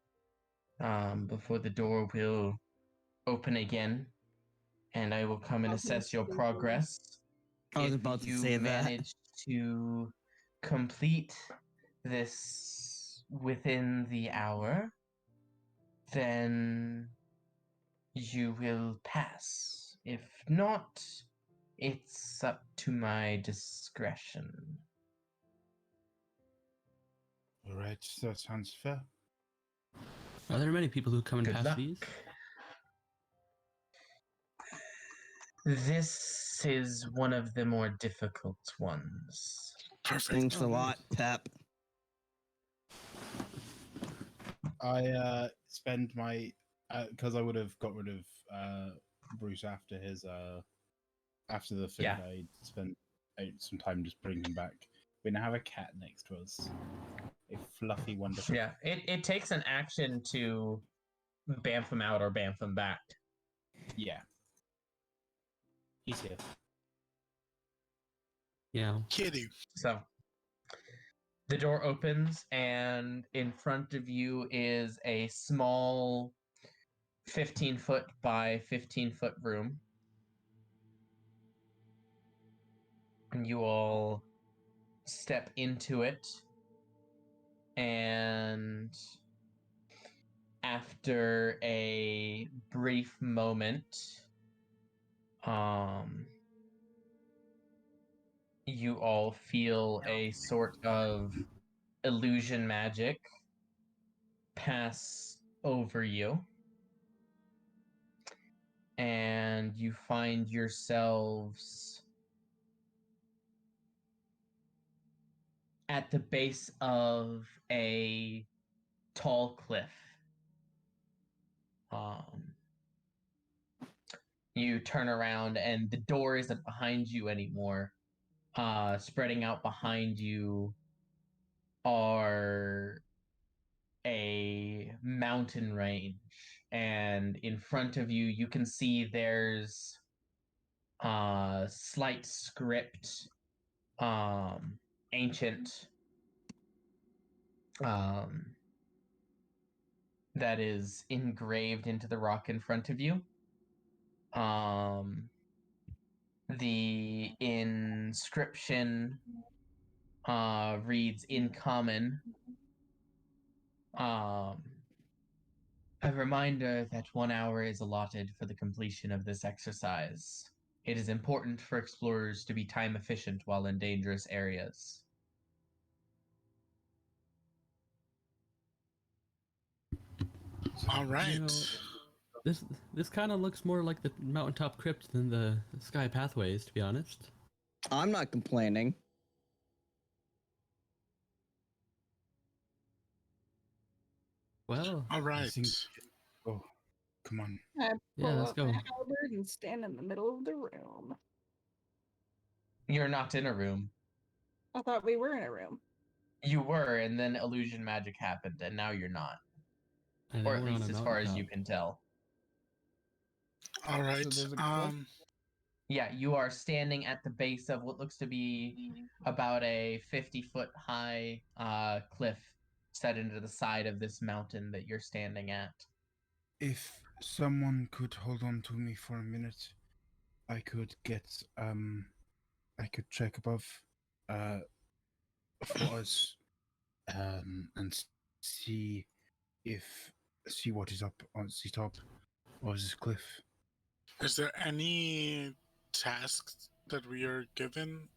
before the door will open again, and I will come and assess your progress. I was If about to you say that. manage to complete this within the hour, then you will pass. If not, it's up to my discretion. Alright, that sounds fair. Are there many people who come and Good pass luck. these? This is one of the more difficult ones. perfect. Thanks a lot, Pep. I spend my because I would have got rid of Bruce after his after the thing. Yeah. I spent some time just bringing him back. We now have a cat next to us, a fluffy, wonderful. Yeah, it takes an action to bamf him out or bamf him back. Yeah. He's here. Yeah. Kitty. So the door opens, and in front of you is a small 15-foot by 15-foot room. And you all step into it, and after a brief moment, you all feel a sort of illusion magic pass over you, and you find yourselves at the base of a tall cliff. You turn around and the door isn't behind you anymore. Spreading out behind you are a mountain range, and in front of you, you can see there's slight script, ancient, that is engraved into the rock in front of you. The inscription reads in common. A reminder that 1 hour is allotted for the completion of this exercise. It is important for explorers to be time efficient while in dangerous areas. All right. You know, this kind of looks more like the mountaintop crypt than the sky pathways, to be honest. I'm not complaining. Well, All right. think. Oh, come on. I Yeah, pull let's up my go. halberd and stand in the middle of the room. You're not in a room. I thought we were in a room. You were, and then illusion magic happened, and now you're not. and Or now at we're on least a as far as you mountaintop. can tell. All right. there's a cliff? Yeah, you are standing at the base of what looks to be about a 50-foot high cliff set into the side of this mountain that you're standing at. If someone could hold on to me for a minute, I could get I could check above for us and see what is up on the top of this cliff. Is there any tasks that we are given?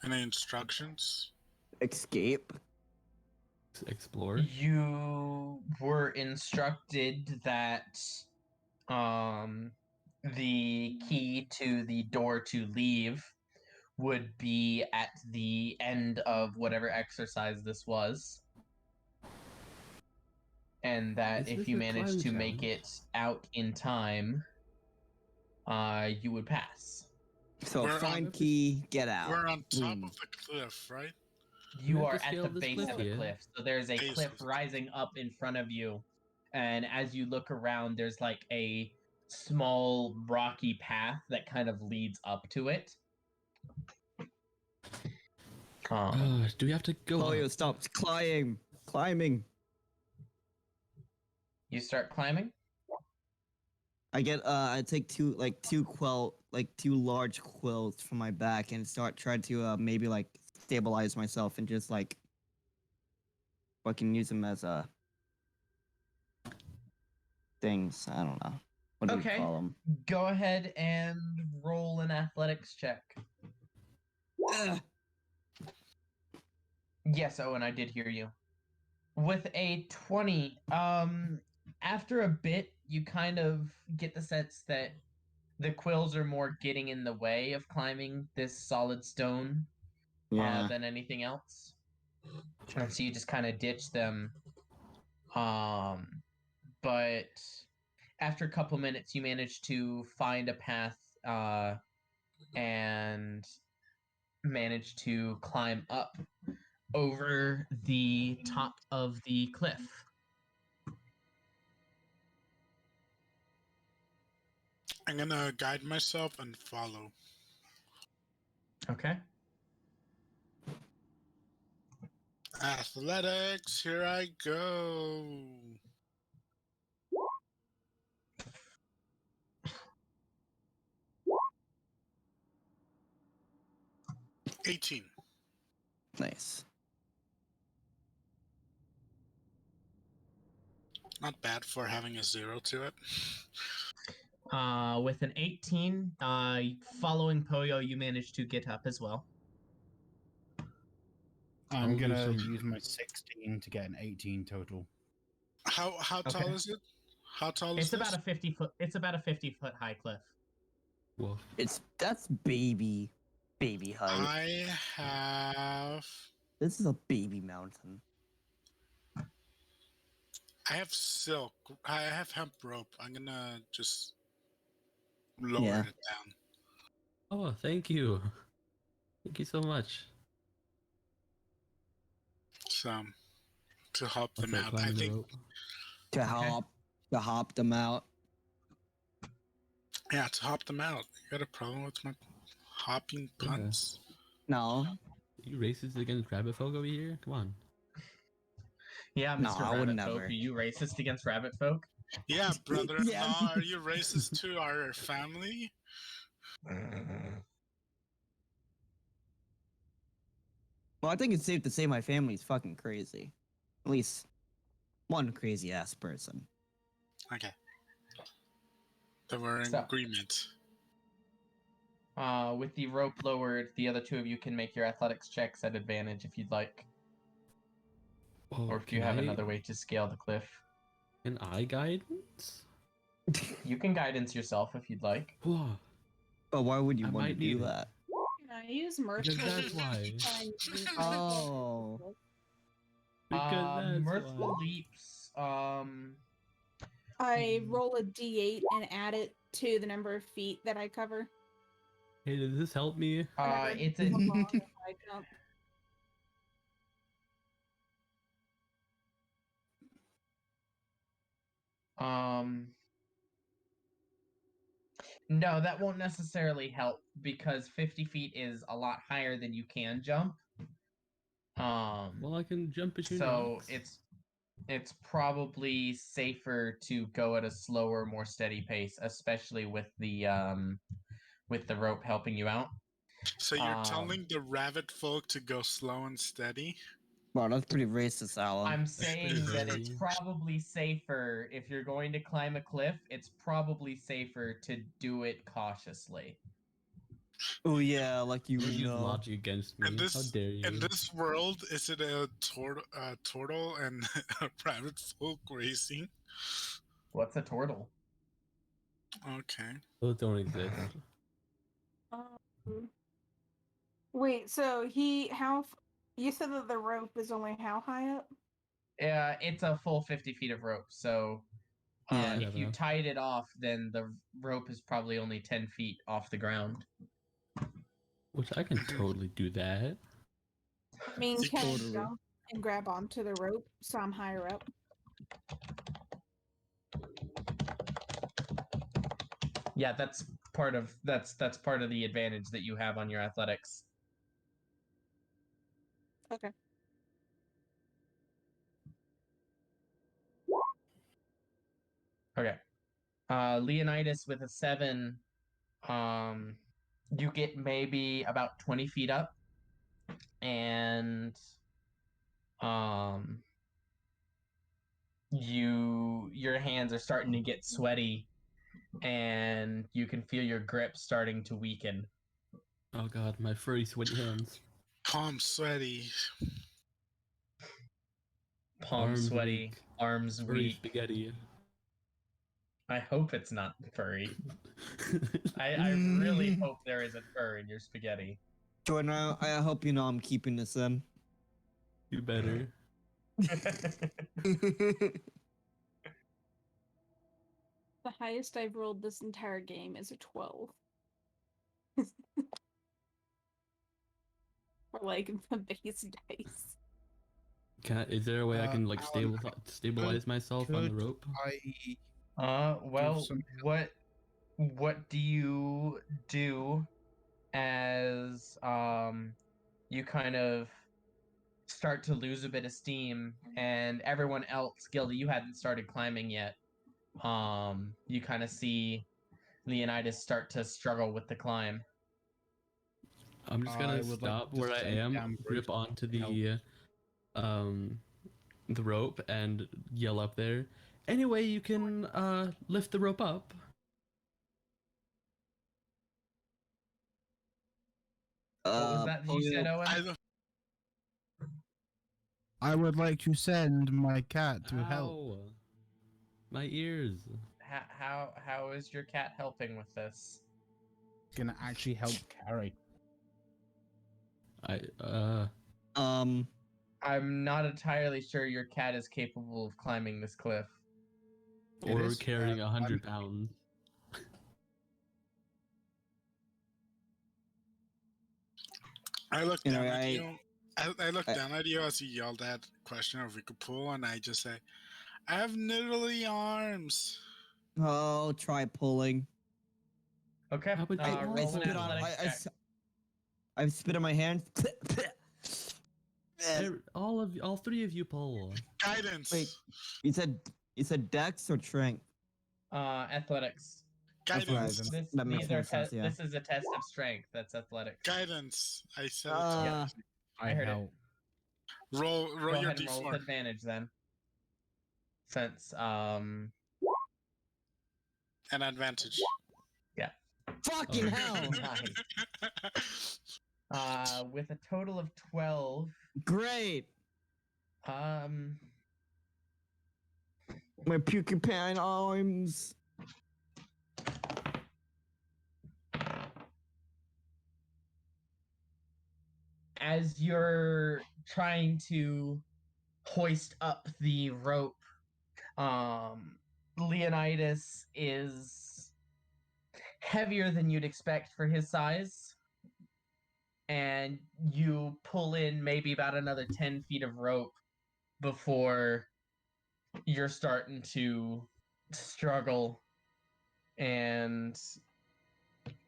Any instructions? Escape. Explore. You were instructed that the key to the door to leave would be at the end of whatever exercise this was. And that Is if this you a managed to climb make challenge? it out in time, you would pass. So We're find on- key, get out. We're on top Boom. of the cliff, right? You have are to at scale the this base cliff of the here. cliff. So there's a Base cliff of the rising up in front of you. And as you look around, there's like a small rocky path that kind of leads up to it. Do we have to go Polio up? stopped climbing. You start climbing? I take two large quilts from my back and try to maybe like stabilize myself and just like fucking use them as things. I don't know. What do Okay. you call them? Go ahead and roll an athletics check. Yes, Owen, I did hear you. With a 20, after a bit, you kind of get the sense that the quills are more getting in the way of climbing this solid stone Yeah. than anything else. And so you just kind of ditch them. But after a couple minutes, you manage to find a path and manage to climb up over the top of the cliff. I'm gonna guide myself and follow. Okay. Athletics, here I go. $18. Nice. Not bad for having a 0 to it. With an 18, following Poyo, you managed to get up as well. I'm I'll do gonna some- use my 16 to get an 18 total. How tall Okay. is it? How tall is It's about this? a 50-foot. It's about a 50-foot high cliff. Wolf. That's baby height. I have This is a baby mountain. silk. I have hemp rope. I'm gonna just lower Yeah. it down. Oh, thank you. Thank you so much. So to help I'll them start out. I climbing the think rope. To hop them out. yeah, to hop them out. You got a problem with my hopping Yeah. punts? No. You racist against rabbit folk over here? Come on. Yeah, No, Mr. I would Rabbit never. Folk. Are you racist against rabbit folk? Yeah, brother-in-law. Yeah. Are you racist to our family? Well, I think it's safe to say my family's fucking crazy. At least one crazy ass person. Okay. Then we're in So- agreement. With the rope lowered, the other two of you can make your athletics checks at advantage if you'd like, Oh, or if you have another way to scale the cliff. Can I guidance? You can guidance yourself if you'd like. Whoa. But why would you I want to might do need it. that? Can I use Because merciful? that's why. Oh. Because that's Mirthful why. leaps. I roll a d8 and add it to the number of feet that I cover. Hey, does this help me? It's How a long if I jump. No, that won't necessarily help because 50 feet is a lot higher than you can jump. Well, I can jump between So rocks. it's probably safer to go at a slower, more steady pace, especially with the rope helping you out. So you're Um, telling the rabbit folk to go slow and steady? Wow, that's pretty racist, Alan. I'm saying that it's Very. probably safer if you're going to climb a cliff. It's probably safer to do it cautiously. Oh yeah, like you You would use know. logic against me. In How dare you? this world, is it a turtle and a rabbit folk racing? What's a turtle? Okay. Those don't exist. Wait, so you said that the rope is only how high up? It's a full 50 feet of rope. So Yeah. if you Enough. tied it off, then the rope is probably only 10 feet off the ground. Which I can totally do that. I mean, You can I totally. jump and grab onto the rope so I'm higher up? Yeah, that's part of the advantage that you have on your athletics. Okay. Okay. Leonidas with a 7, you get maybe about 20 feet up, and your hands are starting to get sweaty, and you can feel your grip starting to weaken. Oh god, my furry sweaty hands. Palm sweaty. Palms Arms sweaty, weak. arms Furry weak. spaghetti. I hope it's not furry. I really hope there isn't fur in your spaghetti. Jordan, I hope you know I'm keeping this in. You better. The highest I've rolled this entire game is a 12. Or like the base dice. Is there a way I can like Alan, stabilize myself on the could rope? Well, some what do you do as you kind of start to lose a bit of steam, and everyone else, Gilda, you hadn't started climbing yet. You kind of see Leonidas start to struggle with the climb. I'm just I gonna would like stop to where I send am, down grip Bruce onto to the rope, and yell up there. Anyway, you can lift the rope up. What was that you said, Owen? I would like to send my cat to help. Ow. My ears. How is your cat helping with this? It's gonna actually help carry. I'm not entirely sure your cat is capable of climbing this cliff. It Or is, carrying I'm- 100 pounds. I looked You know, down at I- you. I looked down at you as you yelled that question if we could pull, and I just say, I have noodly arms. Oh, try pulling. Okay. How about you I Roll an spit on. athletics check. I spit on my hand. All three of you pull. Guidance. Wait. You said dex or strength? Athletics. That's what I Guidance. was- That makes more sense, yeah. This is a test of strength. That's athletics. Guidance. I said Uh, it. I heard help. it. Roll Go your ahead and roll with d4. advantage then. Since An advantage. Fucking hell! Nice. With a total of 12, Great! um, My porcupine arms. as you're trying to hoist up the rope, Leonidas is heavier than you'd expect for his size. And you pull in maybe about another 10 feet of rope before you're starting to struggle. And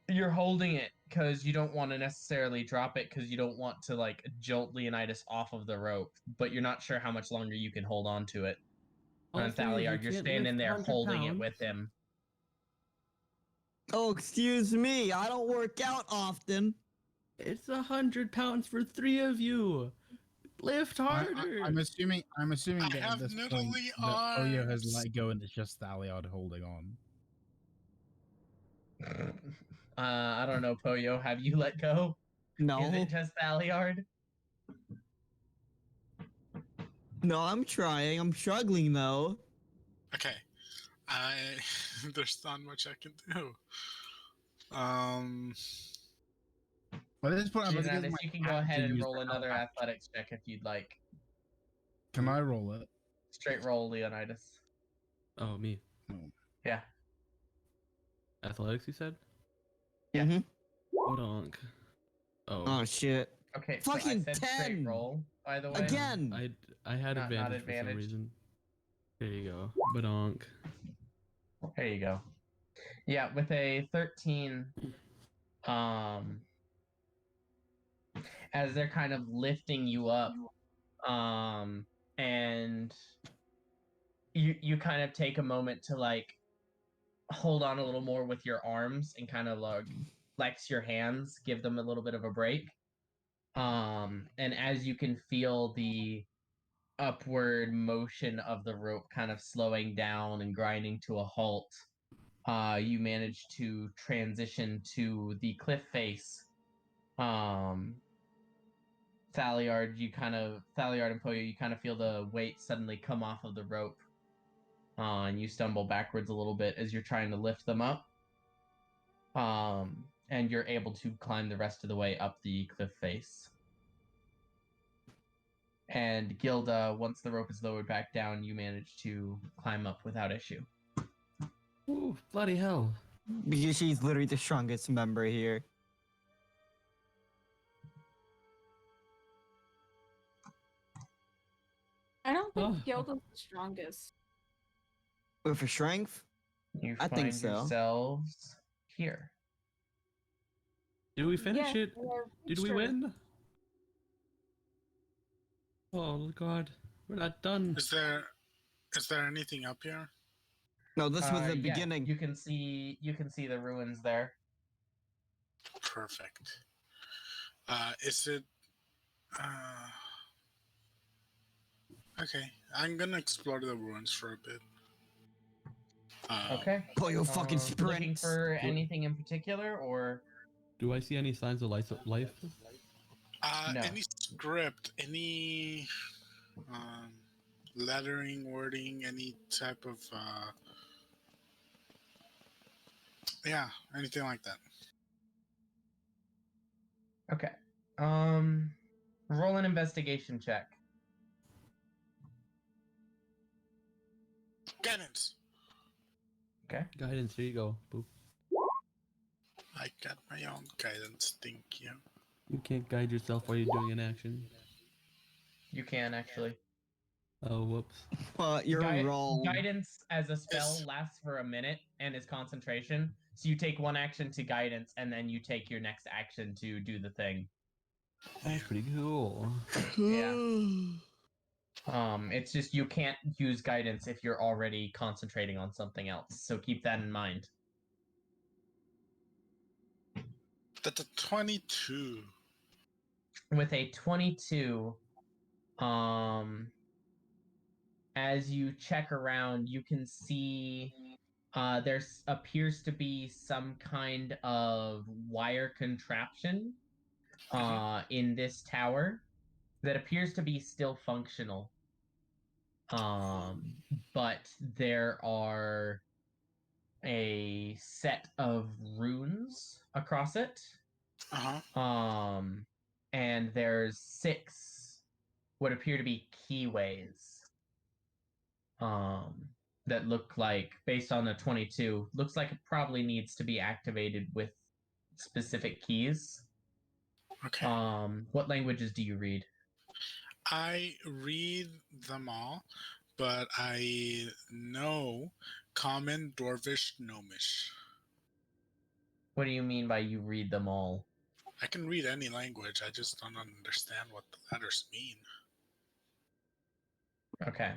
you're holding it because you don't want to necessarily drop it because you don't want to like jolt Leonidas off of the rope, but you're not sure how much longer you can hold on to it. All And three of you Thaliard, you're can't standing lift there 100 holding it pounds. with him. Oh, excuse me. I don't work out often. It's 100 pounds for 3 of you. Lift harder. I'm assuming I that have at this point noodly that Oyo has arms. let go and it's just Thaliard holding on. I don't know, Poyo. Have you let go? No. Is it just Thaliard? No, I'm trying. I'm struggling though. Okay. There's not much I can do. At this point, I'm going to Leonidas, my you can go hand ahead to and use roll the another hand. athletics check if you'd like. Can I roll it? Straight roll, Leonidas. Oh, me. Yeah. Athletics, you said? Yeah. Mhm. Podonk. Oh. Oh shit. Okay, so I Fucking said 10! straight roll, by the way. Again! I had Not advantage for some advantage. reason. There you go. Badonk. There you go. Yeah, with a 13, as they're kind of lifting you up, and you kind of take a moment to like hold on a little more with your arms and kind of like flex your hands, give them a little bit of a break. And as you can feel the upward motion of the rope kind of slowing down and grinding to a halt, you manage to transition to the cliff face. Thaliard and Poyo, you kind of feel the weight suddenly come off of the rope. And you stumble backwards a little bit as you're trying to lift them up. And you're able to climb the rest of the way up the cliff face. And Gilda, once the rope is lowered back down, you manage to climb up without issue. Ooh, bloody hell. Because she's literally the strongest member here. I don't think Oh. Gilda's the strongest. With her strength? You I find think so. yourselves here. Did we finish Yeah, it? we're Did we sure. win? Oh god, we're not done. Is there anything up here? No, this was the Yeah, beginning. you can see the ruins there. Perfect. Is it? Okay, I'm gonna explore the ruins for a bit. Okay. Poyo fucking Looking sprints. for anything in particular, or Do I see any signs of life? No. Any script, any lettering, wording, any type of yeah, anything like that. okay. Roll an investigation check. Guidance. Okay. Guidance, here you go. Boop. I got my own guidance. Thank you. You can't guide yourself while you're doing an action. You can actually. Oh, whoops. You're wrong. Guidance as a spell Yes. lasts for a minute and is concentration. So you take one action to guidance, and then you take your next action to do the thing. That's pretty cool. Yeah. It's just you can't use guidance if you're already concentrating on something else. So keep that in mind. That's a 22. with a 22, as you check around, you can see there appears to be some kind of wire contraption in this tower that appears to be still functional. But there are a set of runes across it. And there's 6 what appear to be keyways. That look like, based on the 22, looks like it probably needs to be activated with specific keys. Okay. What languages do you read? I read them all, but I know Common, Dwarvish, Gnomish. What do you mean by you read them all? I can read any language, I just don't understand what the letters mean. Okay.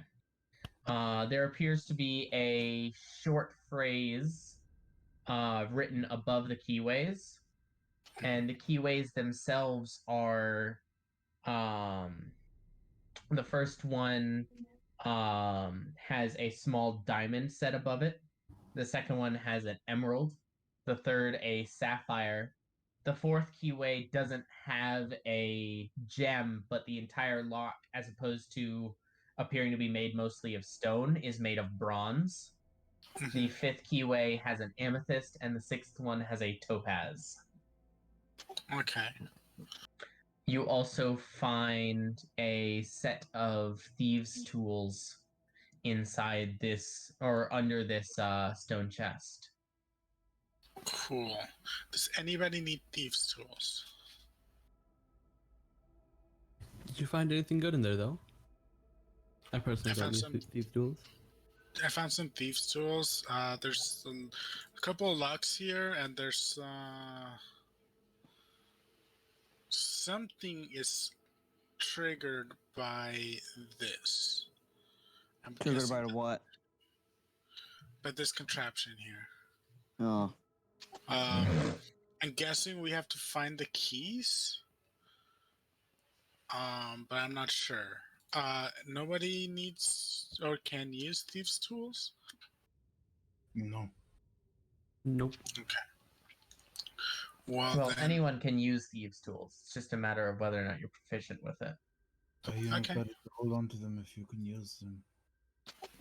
There appears to be a short phrase written above the keyways, and the keyways themselves are the first one has a small diamond set above it. The second one has an emerald. The third, a sapphire. The fourth keyway doesn't have a gem, but the entire lock, as opposed to appearing to be made mostly of stone, is made of bronze. The fifth keyway has an amethyst, and the sixth one has a topaz. Okay. You also find a set of thieves' tools inside this, or under this stone chest. Cool. Does anybody need thieves' tools? Did you find anything good in there, though? I personally don't need these tools. I found some thieves' tools. There's a couple of locks here, and there's something is triggered by this. Triggered by what? By this contraption here. Oh. I'm guessing we have to find the keys. But I'm not sure. Nobody needs or can use thieves' tools? No. Nope. Okay. Well, Well, then, anyone can use thieves' tools. It's just a matter of whether or not you're proficient with it. So you Okay. better hold on to them if you can use them.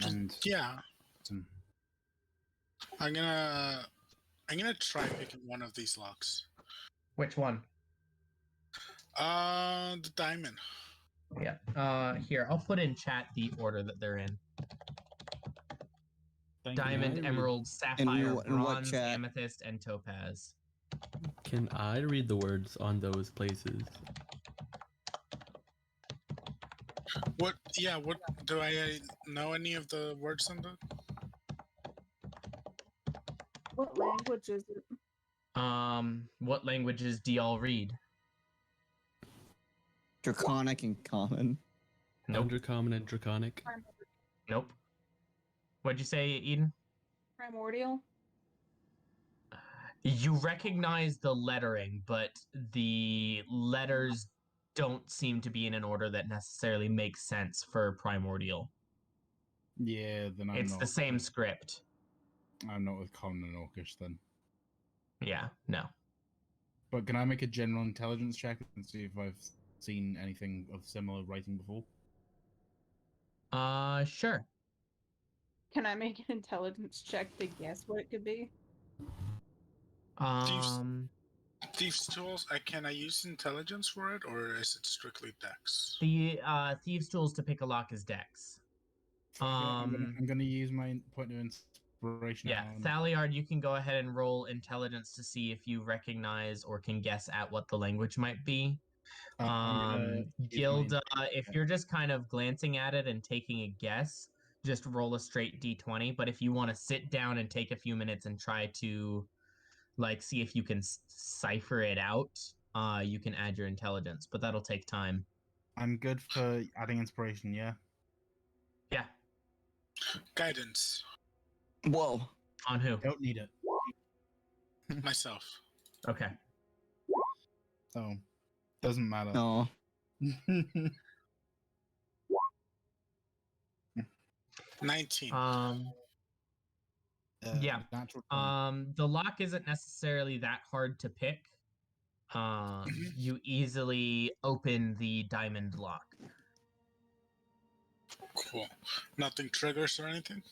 And yeah, them. I'm gonna try picking one of these locks. Which one? The diamond. Yeah. Here, I'll put in chat the order that they're in. Diamond, emerald, sapphire, bronze, amethyst, and topaz. Can I read the words on those places? What? Yeah. What? Do I know any of the words on the? What language is it? What languages do y'all read? Draconic and common. Nope. Undercommon and draconic. Nope. What'd you say, Eden? Primordial? You recognize the lettering, but the letters don't seem to be in an order that necessarily makes sense for primordial. Yeah, then It's the same script. I'm not with common and orcish then. Yeah, no. But can I make a general intelligence check and see if I've seen anything of similar writing before? Sure. Can I make an intelligence check to guess what it could be? Thieves' tools. Can I use intelligence for it, or is it strictly dex? The thieves' tools to pick a lock is dex. I'm gonna use my point of inspiration. Yeah, Thaliard, you can go ahead and roll intelligence to see if you recognize or can guess at what the language might be. Gilda, if you're just kind of glancing at it and taking a guess, just roll a straight d20. But if you want to sit down and take a few minutes and try to, like, see if you can cipher it out, you can add your intelligence, but that'll take time. I'm good for adding inspiration, yeah? Yeah. Guidance. Whoa. On who? Don't need it. Myself. Okay. So, Doesn't matter. No. 19. Yeah. Natural 20. The lock isn't necessarily that hard to pick. You easily open the diamond lock. Cool. Nothing triggers or anything?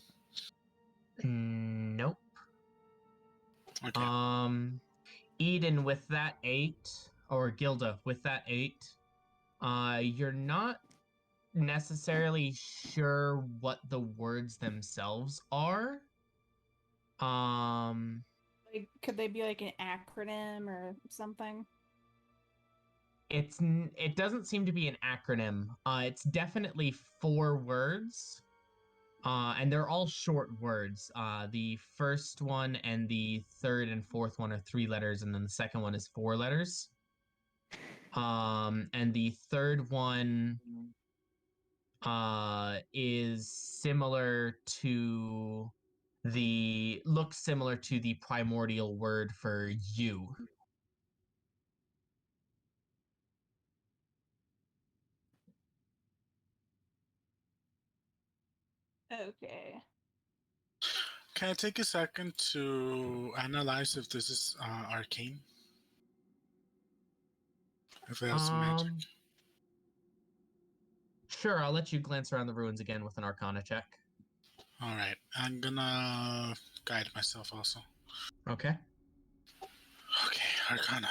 Nope. Okay. Eden, with that 8, or Gilda, with that 8, you're not necessarily sure what the words themselves are. Like, could they be like an acronym or something? It doesn't seem to be an acronym. It's definitely 4 words. And they're all short words. The first one and the third and fourth one are 3 letters, and then the second one is 4 letters. And the third one is similar to looks similar to the primordial word for you. Okay. Can I take a second to analyze if this is arcane? If it has magic? Sure, I'll let you glance around the ruins again with an Arcana check. Alright, I'm gonna guide myself also. Okay. Okay, Arcana.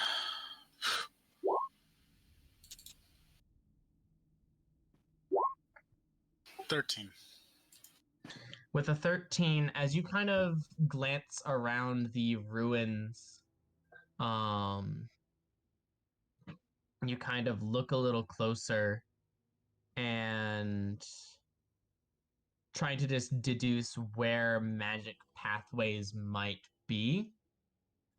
13. With a 13, as you kind of glance around the ruins, you kind of look a little closer and trying to just deduce where magic pathways might be.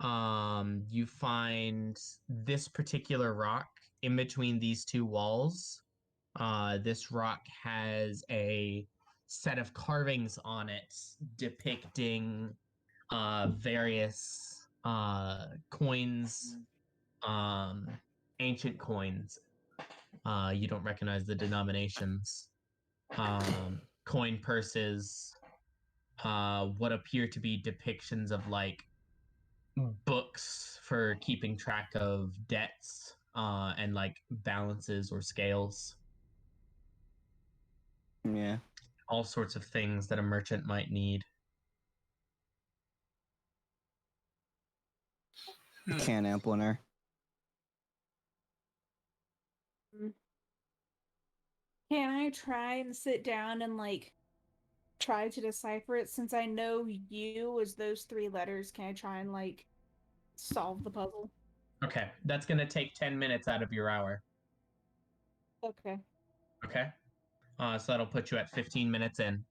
You find this particular rock in between these 2 walls. This rock has a set of carvings on it depicting various coins, ancient coins. You don't recognize the denominations. Coin purses, what appear to be depictions of like books for keeping track of debts, and like balances or scales. Yeah. All sorts of things that a merchant might need. Can ampliner. Can I try and sit down and like try to decipher it since I know you as those 3 letters? Can I try and like solve the puzzle? Okay, that's gonna take 10 minutes out of your hour. Okay. Okay. So that'll put you at 15 minutes in.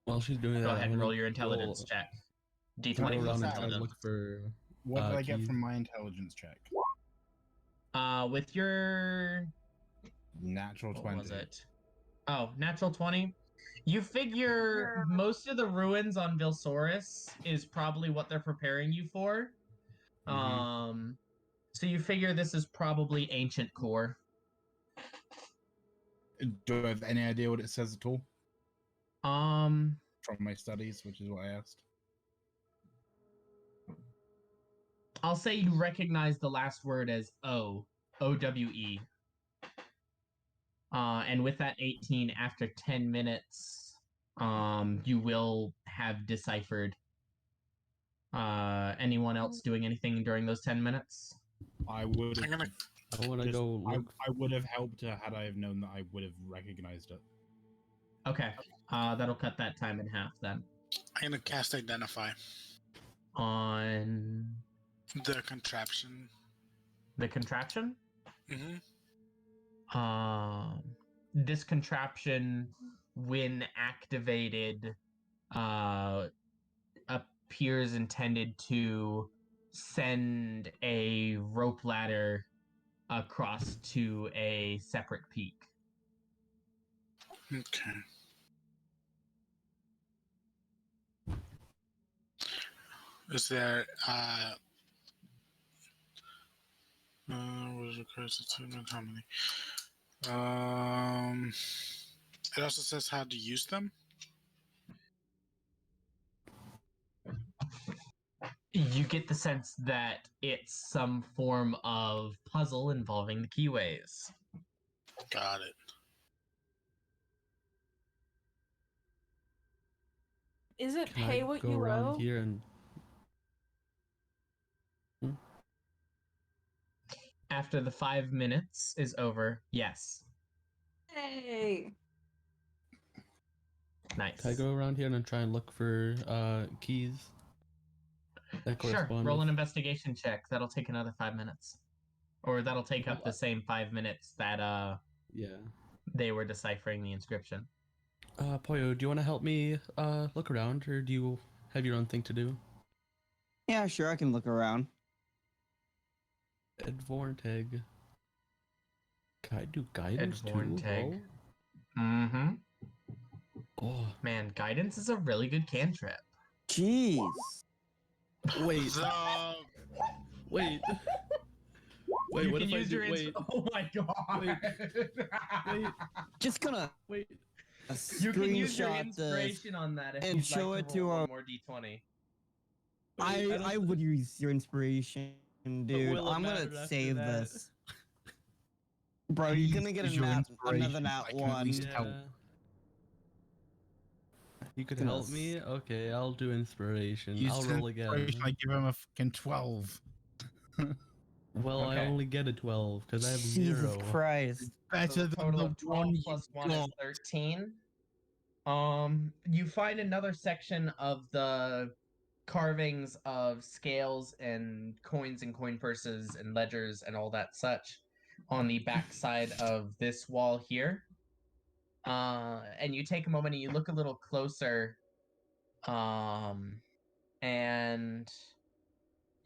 While she's doing Go that, ahead and roll your intelligence check. D20 Go plus around and try to intelligence. look for. What did I get keys. from my intelligence check? With your Natural what 20. was it? Oh, natural 20. You figure most of the ruins on Vilsaurus is probably what they're preparing you for. So you figure this is probably ancient core. Do I have any idea what it says at all? Um, From my studies, which is what I asked. I'll say you recognize the last word as O, O-W-E. And with that 18, after 10 minutes, you will have deciphered. Anyone else doing anything during those 10 minutes? I would have. I want to go look. I would have helped her had I have known that I would have recognized it. Okay. That'll cut that time in half then. I'm gonna cast Identify. On The contraption. the contraption? Mm-hmm. This contraption, when activated, appears intended to send a rope ladder across to a separate peak. Okay. Is there was requires achievement. How many? It also says how to use them. You get the sense that it's some form of puzzle involving the keyways. Got it. Is it Can pay I what go you around owe? here and After the 5 minutes is over, yes. Hey. Nice. can I go around here and then try and look for keys that Sure, correspond roll with- an investigation check. That'll take another 5 minutes. Or that'll take up the same 5 minutes that Yeah. they were deciphering the inscription. Poyo, do you want to help me look around, or do you have your own thing to do? Yeah, sure, I can look around. Edvornteg. Can I do guidance too? Edvornteg. Roll? Mm-hmm. Oh, Man, guidance is a really good cantrip. Jeez. wait, The wait. Wait, You what can if I use do? your Wait, Oh my god. wait, Just gonna wait. You can use your screenshot this. inspiration on that if and you'd show like it to to roll our- one more d20. I would use your inspiration, dude. will it I'm matter gonna after save that? this. Bro, you're gonna get Use your another inspiration. nat I can at one. least help. You could Goodness. help me? Okay, I'll do inspiration. Use I'll the roll again. inspiration, I give him a fucking 12. Well, I Okay. only get a 12 because I have Jesus 0. Christ. Better So than a total the of 12 one plus you 1 is got. 13. You find another section of the carvings of scales and coins and coin purses and ledgers and all that such on the back side of this wall here. And you take a moment and you look a little closer, and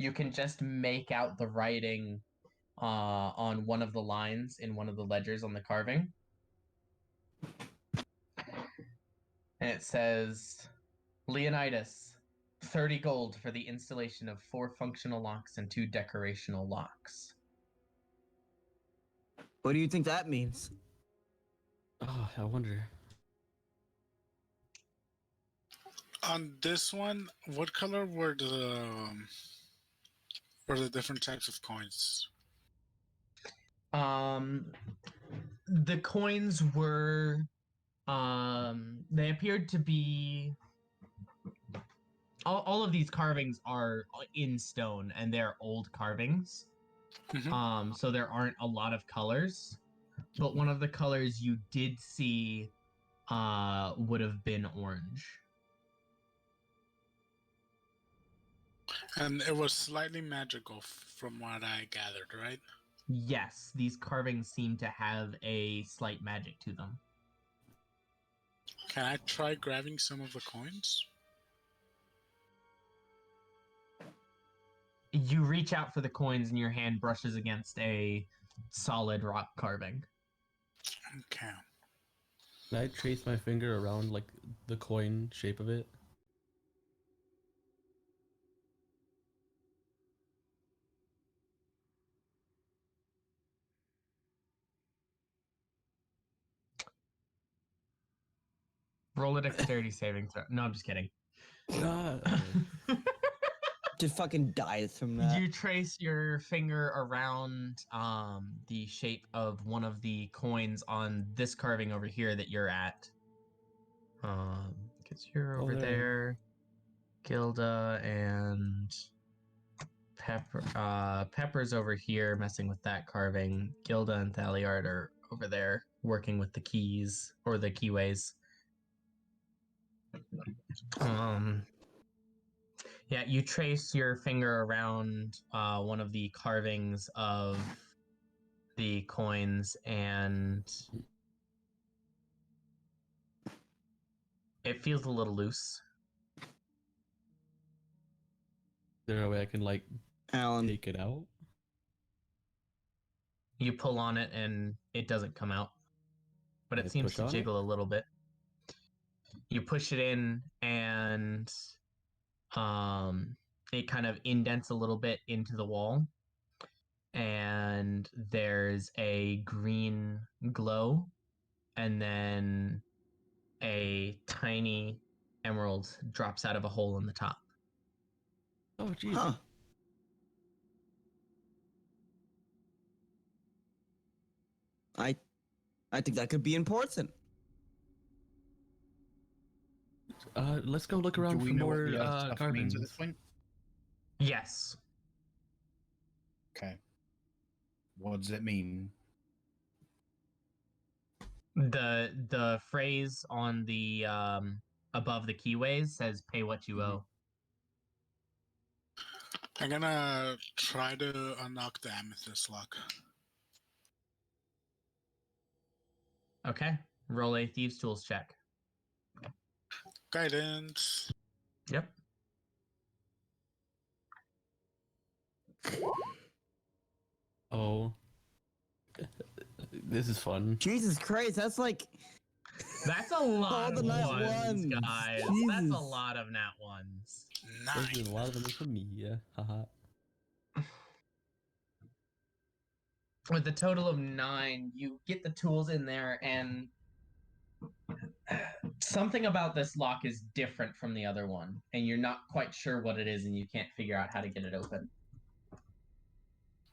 you can just make out the writing on one of the lines in one of the ledgers on the carving. And it says, Leonidas, 30 gold for the installation of 4 functional locks and 2 decorational locks. What do you think that means? Oh, I wonder. on this one, what color were the different types of coins? The coins were they appeared to be all of these carvings are in stone and they're old carvings. Mhm. So there aren't a lot of colors, but one of the colors you did see would have been orange. And it was slightly magical from what I gathered, right? Yes, these carvings seem to have a slight magic to them. Can I try grabbing some of the coins? You reach out for the coins and your hand brushes against a solid rock carving. Okay. Can I trace my finger around like the coin shape of it? Roll a dexterity saving throw. No, I'm just kidding. Just fucking dies from that. You trace your finger around the shape of one of the coins on this carving over here that you're at. Because you're over there. there. Gilda and Pepper's over here messing with that carving. Gilda and Thaliard are over there working with the keys or the keyways. Yeah, you trace your finger around one of the carvings of the coins, and it feels a little loose. Is there a way I can like Alan, take it out? You pull on it, and it doesn't come out, but I it seems push to on it? jiggle a little bit. You push it in, and it kind of indents a little bit into the wall, and there's a green glow, and then a tiny emerald drops out of a hole in the top. Oh, geez. Huh. I think that could be important. Let's go look Do around we for know what more the earth stuff means carvings. at this point? Yes. Okay. What does it mean? The phrase on the above the keyways says "pay what you owe." I'm gonna try to unlock the amethyst lock. Okay. Roll a thieves' tools check. Guidance. Yep. Oh. This is fun. Jesus Christ, that's like That's a lot all the of nat ones, ones. guys. That's a Jesus. lot of nat ones. There's 9. a lot of them are for me, yeah. Haha. With a total of 9, you get the tools in there, and something about this lock is different from the other one, and you're not quite sure what it is, and you can't figure out how to get it open.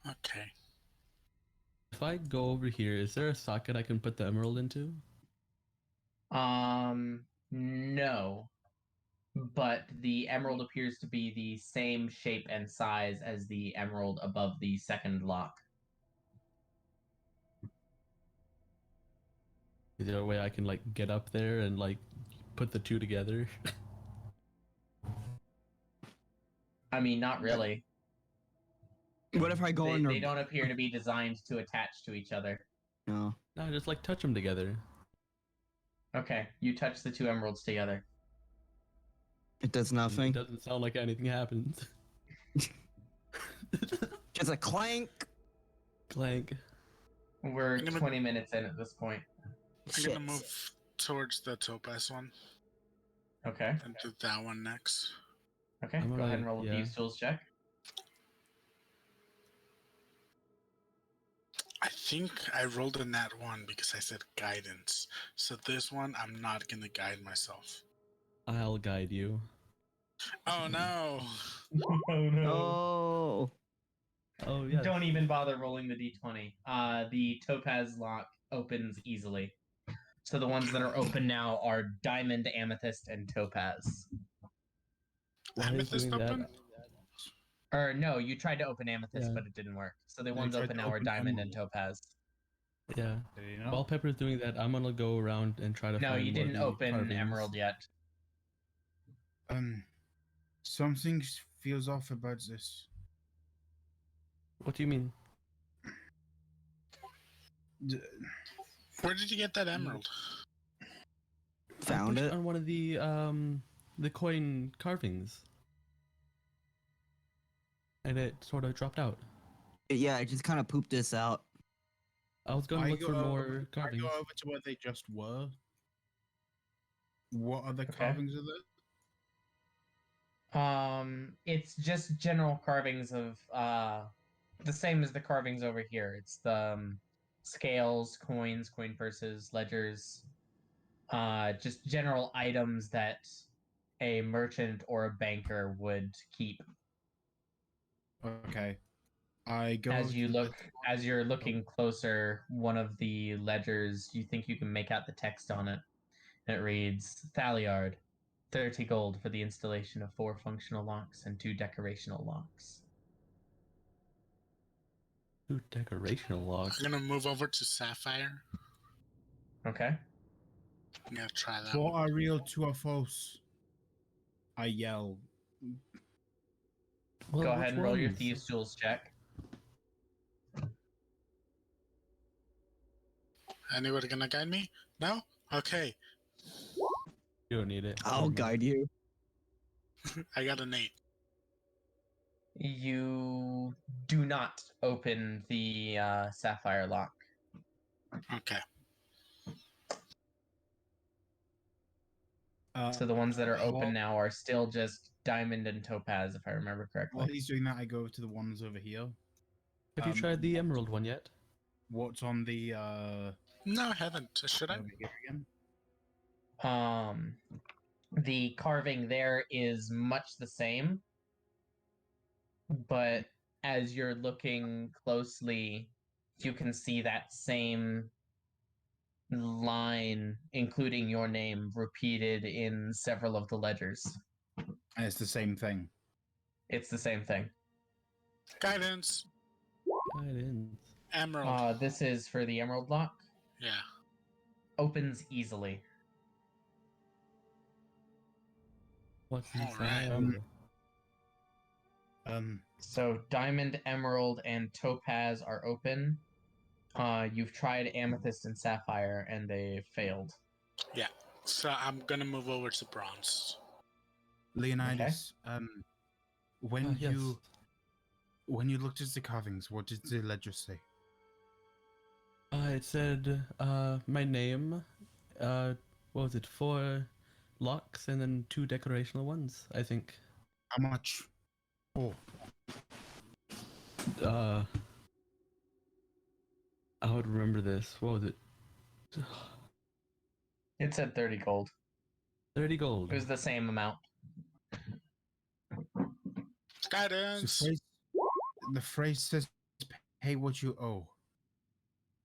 Okay. If I go over here, is there a socket I can put the emerald into? No. But the emerald appears to be the same shape and size as the emerald above the second lock. Is there a way I can like get up there and like put the two together? I mean, not really. what if I go in? They don't appear to be designed to attach to each other. No. No, just like touch them together. Okay, you touch the two emeralds together. It does It nothing. doesn't sound like anything happens. Just a clank. Clank. We're I'm gonna- 20 minutes in at this point. I'm gonna move towards the topaz one Okay. and do that one next. Okay, I'm go gonna- ahead and roll a yeah. thieves' tools check. I think I rolled a nat 1 because I said guidance. So this one, I'm not gonna guide myself. I'll guide you. Oh no! Oh no. Oh. Oh yeah. Don't even bother rolling the d20. The topaz lock opens easily. So the ones that are open now are diamond, amethyst, and topaz. Why is Amethyst doing that? open? Or no, you tried to open amethyst, Yeah. but it didn't work. So the No, ones you tried open to now are open diamond and emerald. topaz. Yeah. Did you know? While Pepper's doing that, I'm gonna go around and try to No, find you more of didn't the open carvings. emerald yet. Something feels off about this. What do you mean? Where did you get that emerald? Found I pushed it. on one of the coin carvings, and it sort of dropped out. Yeah, I just kind of pooped this out. I was going to look for more I carvings. go over to where they just were. What other Okay. carvings are there? It's just general carvings of the same as the carvings over here. It's the scales, coins, coin purses, ledgers, just general items that a merchant or a banker would keep. Okay. I go As you to look, as you're looking closer, one of the ledgers, you think you can make out the text on it. And it reads, Thaliard, 30 gold for the installation of 4 functional locks and 2 decorational locks. 2 decorational locks. I'm gonna move over to Sapphire. Okay. I'm gonna try that What one. are real, two are false? I yell. Well, Go ahead which and roll your ones? thieves' tools check. Anybody gonna guide me? No? Okay. You don't need it. I'll Never mind. guide you. I got an 8. You do not open the sapphire lock. Okay. So the ones that are open while- now are still just diamond and topaz, if I remember correctly. While he's doing that, I go to the ones over here. Have you tried the emerald one yet? What's on the No, I haven't. Should I? over here again? The carving there is much the same, but as you're looking closely, you can see that same line, including your name, repeated in several of the ledgers. And it's the same thing. It's the same thing. Guidance. Guidance. Emerald. This is for the emerald lock. Yeah. Opens easily. What's Alright. inside? So diamond, emerald, and topaz are open. You've tried amethyst and sapphire, and they failed. Yeah. So I'm gonna move over to bronze. Leonidas, when Yes. you looked at the carvings, what did the ledger say? It said my name. What was it? 4 locks and then 2 decorational ones, I think. How much? Oh, I would remember this. What was it? It said 30 gold. 30 gold. It was the same amount. Guidance. the phrase says, "Pay what you owe."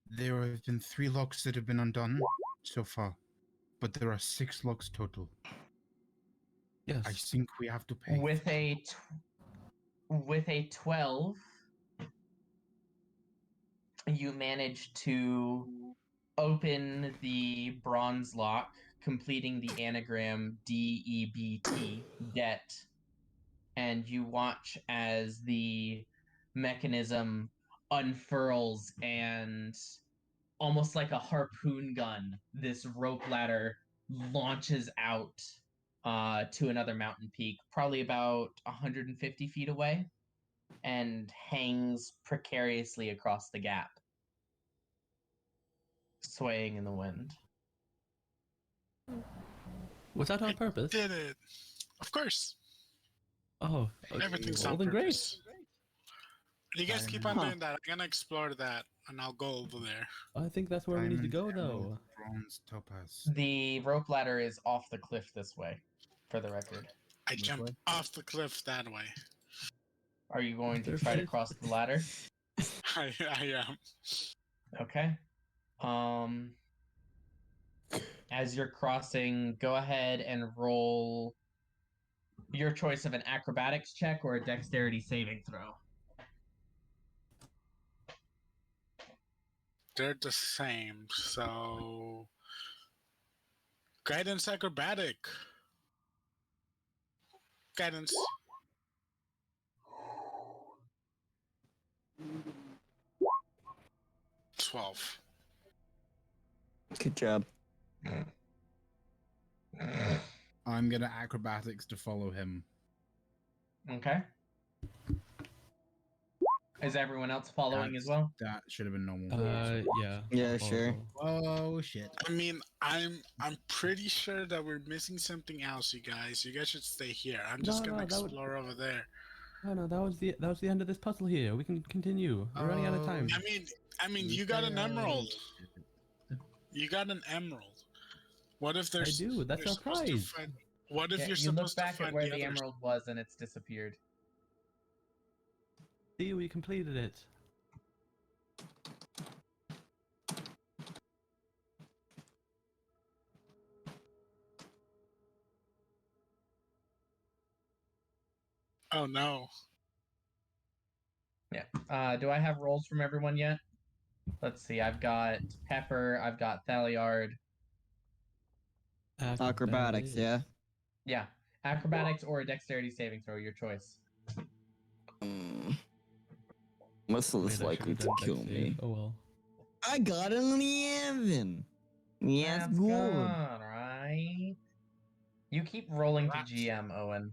There have been 3 locks that have been undone so far, but there are 6 locks total. Yes. I think we have to pay. With a 12, you manage to open the bronze lock, completing the anagram DEBT, debt, and you watch as the mechanism unfurls and almost like a harpoon gun, this rope ladder launches out to another mountain peak, probably about 150 feet away, and hangs precariously across the gap, swaying in the wind. Was that on purpose? Did it. Of course. Oh, Everything's well, on then great. purpose. You guys keep on doing that. I'm gonna explore that, and I'll go over there. I think that's where we need to go, Diamond, though. emerald, bronze, topaz. The rope ladder is off the cliff this way, for the record. I Which jumped way? off the cliff that way. Are you going to There try to it is. cross the ladder? I am. Okay. As you're crossing, go ahead and roll your choice of an acrobatics check or a dexterity saving throw. They're the same, so guidance acrobatic. Guidance. $12. Good job. I'm gonna acrobatics to follow him. Okay. Is everyone else following as well? That should have been normal. Yeah. Yeah, I'll sure. follow. Oh shit. I mean, I'm pretty sure that we're missing something else, you guys. You guys should stay here. I'm just No, gonna that would- explore over there. No, that was the end of this puzzle here. We can continue. We're running out of time. I mean, you got an emerald. You got an emerald. What if there's? do, that's you're our supposed to prize. find- What if Yeah, you're you look supposed to back find at where the the other? emerald was and it's disappeared. See, we completed it. Oh no. Yeah. Do I have rolls from everyone yet? Let's see. I've got Pepper. I've got Thaliard. Acrobatics, yeah. Yeah. Acrobatics or a dexterity saving throw, your choice. What's Wait, less I likely should've to done kill dex me? save. Oh well. I got an 11. Yes, That's good. right. You keep rolling to GM, Owen.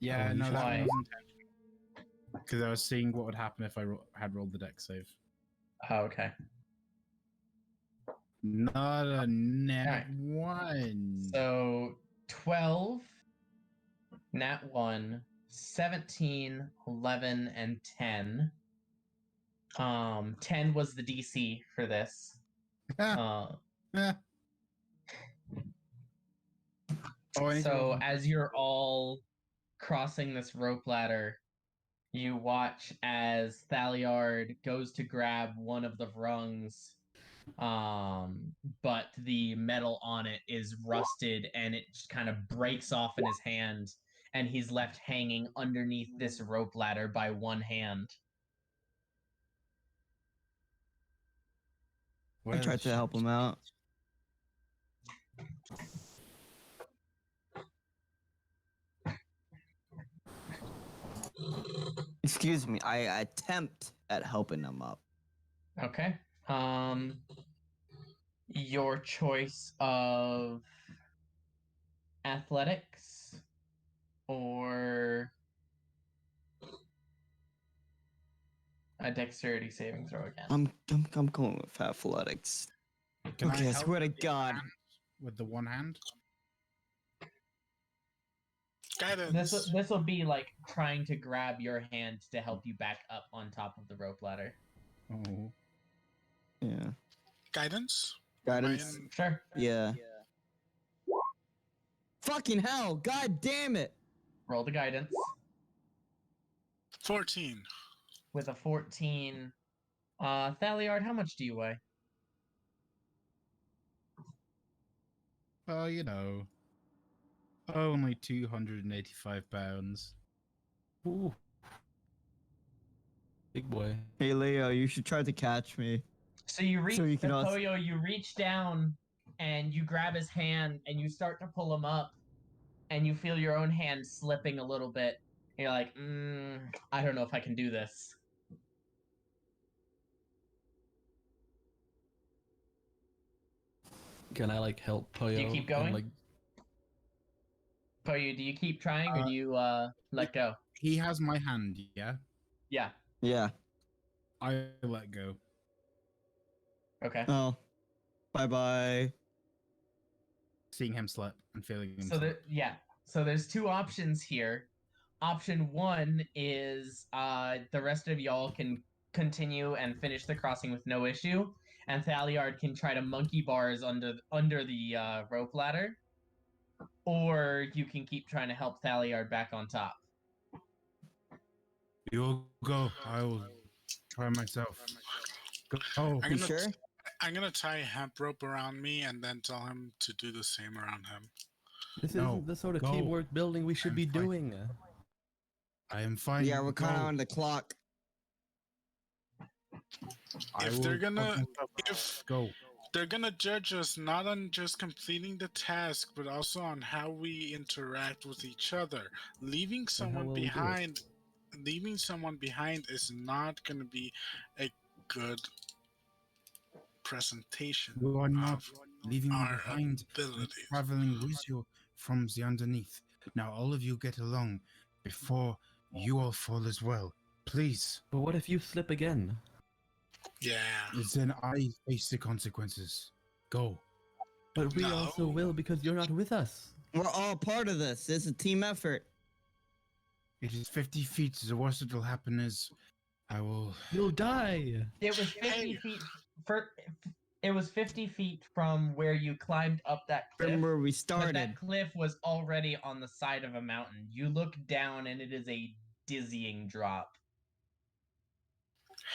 Yeah, Oh, no, you that should- wasn't intentional. Because I was seeing what would happen if I had rolled the dex save. Oh, okay. Not a net Alright. 1. So 12, nat 1, 17, 11, and 10 10 was the DC for this. Oh, So as you're all crossing this rope ladder, you watch as Thaliard goes to grab one of the rungs, but the metal on it is rusted and it just kind of breaks off in his hand, and he's left hanging underneath this rope ladder by one hand. I tried to help him out. Excuse me, I attempt at helping him up. Okay. Your choice of athletics or a dexterity saving throw again. I'm going with athletics. Can Okay, I help swear to with the God. hand- With the one hand? Guidance. This will be like trying to grab your hand to help you back up on top of the rope ladder. Oh. Yeah. Guidance. Guidance. Sure. Yeah. Fucking hell! God damn it! Roll the guidance. 14. With a 14. Thaliard, how much do you weigh? Oh, you know. Only 285 pounds. Ooh. Big boy. Hey Leo, you should try to catch me. So you reach So you can also- Poyo, you reach down and you grab his hand and you start to pull him up, and you feel your own hand slipping a little bit. And you're like, I don't know if I can do this. Can I like help Poyo? Do you keep going? And, like, Poyo, do you keep trying or do you let go? He has my hand, yeah? Yeah. Yeah. I let go. Okay. Oh. Bye bye. Seeing him slip and feeling him So slip. So there's two options here. Option one is the rest of y'all can continue and finish the crossing with no issue, and Thaliard can try to monkey bars under the rope ladder, or you can keep trying to help Thaliard back on top. You'll go. I will try myself. Go. I'm You gonna, sure? I'm gonna tie a hemp rope around me and then tell him to do the same around him. this No, isn't the sort of go. teamwork building we should I'm be fine. doing. I am fine. Yeah, we're kind of Go. on the clock. I If will they're gonna- help myself. if- Go. They're gonna judge us not on just completing the task, but also on how we interact with each other. Leaving someone well we do it. behind is not gonna be a good presentation. You are not of leaving me our behind. I'm abilities. traveling with you from the underneath. Now all of you get along before you all fall as well. Please. But what if you slip again? Yeah. Then I face the consequences. Go. But we No. also will because you're not with us. We're all part of this. It's a team effort. It is 50 feet. The worst that will happen is I will. You'll die. It was 50 Hey. feet. It was 50 feet from where you climbed up that cliff. From where we But started. that cliff was already on the side of a mountain. You look down and it is a dizzying drop.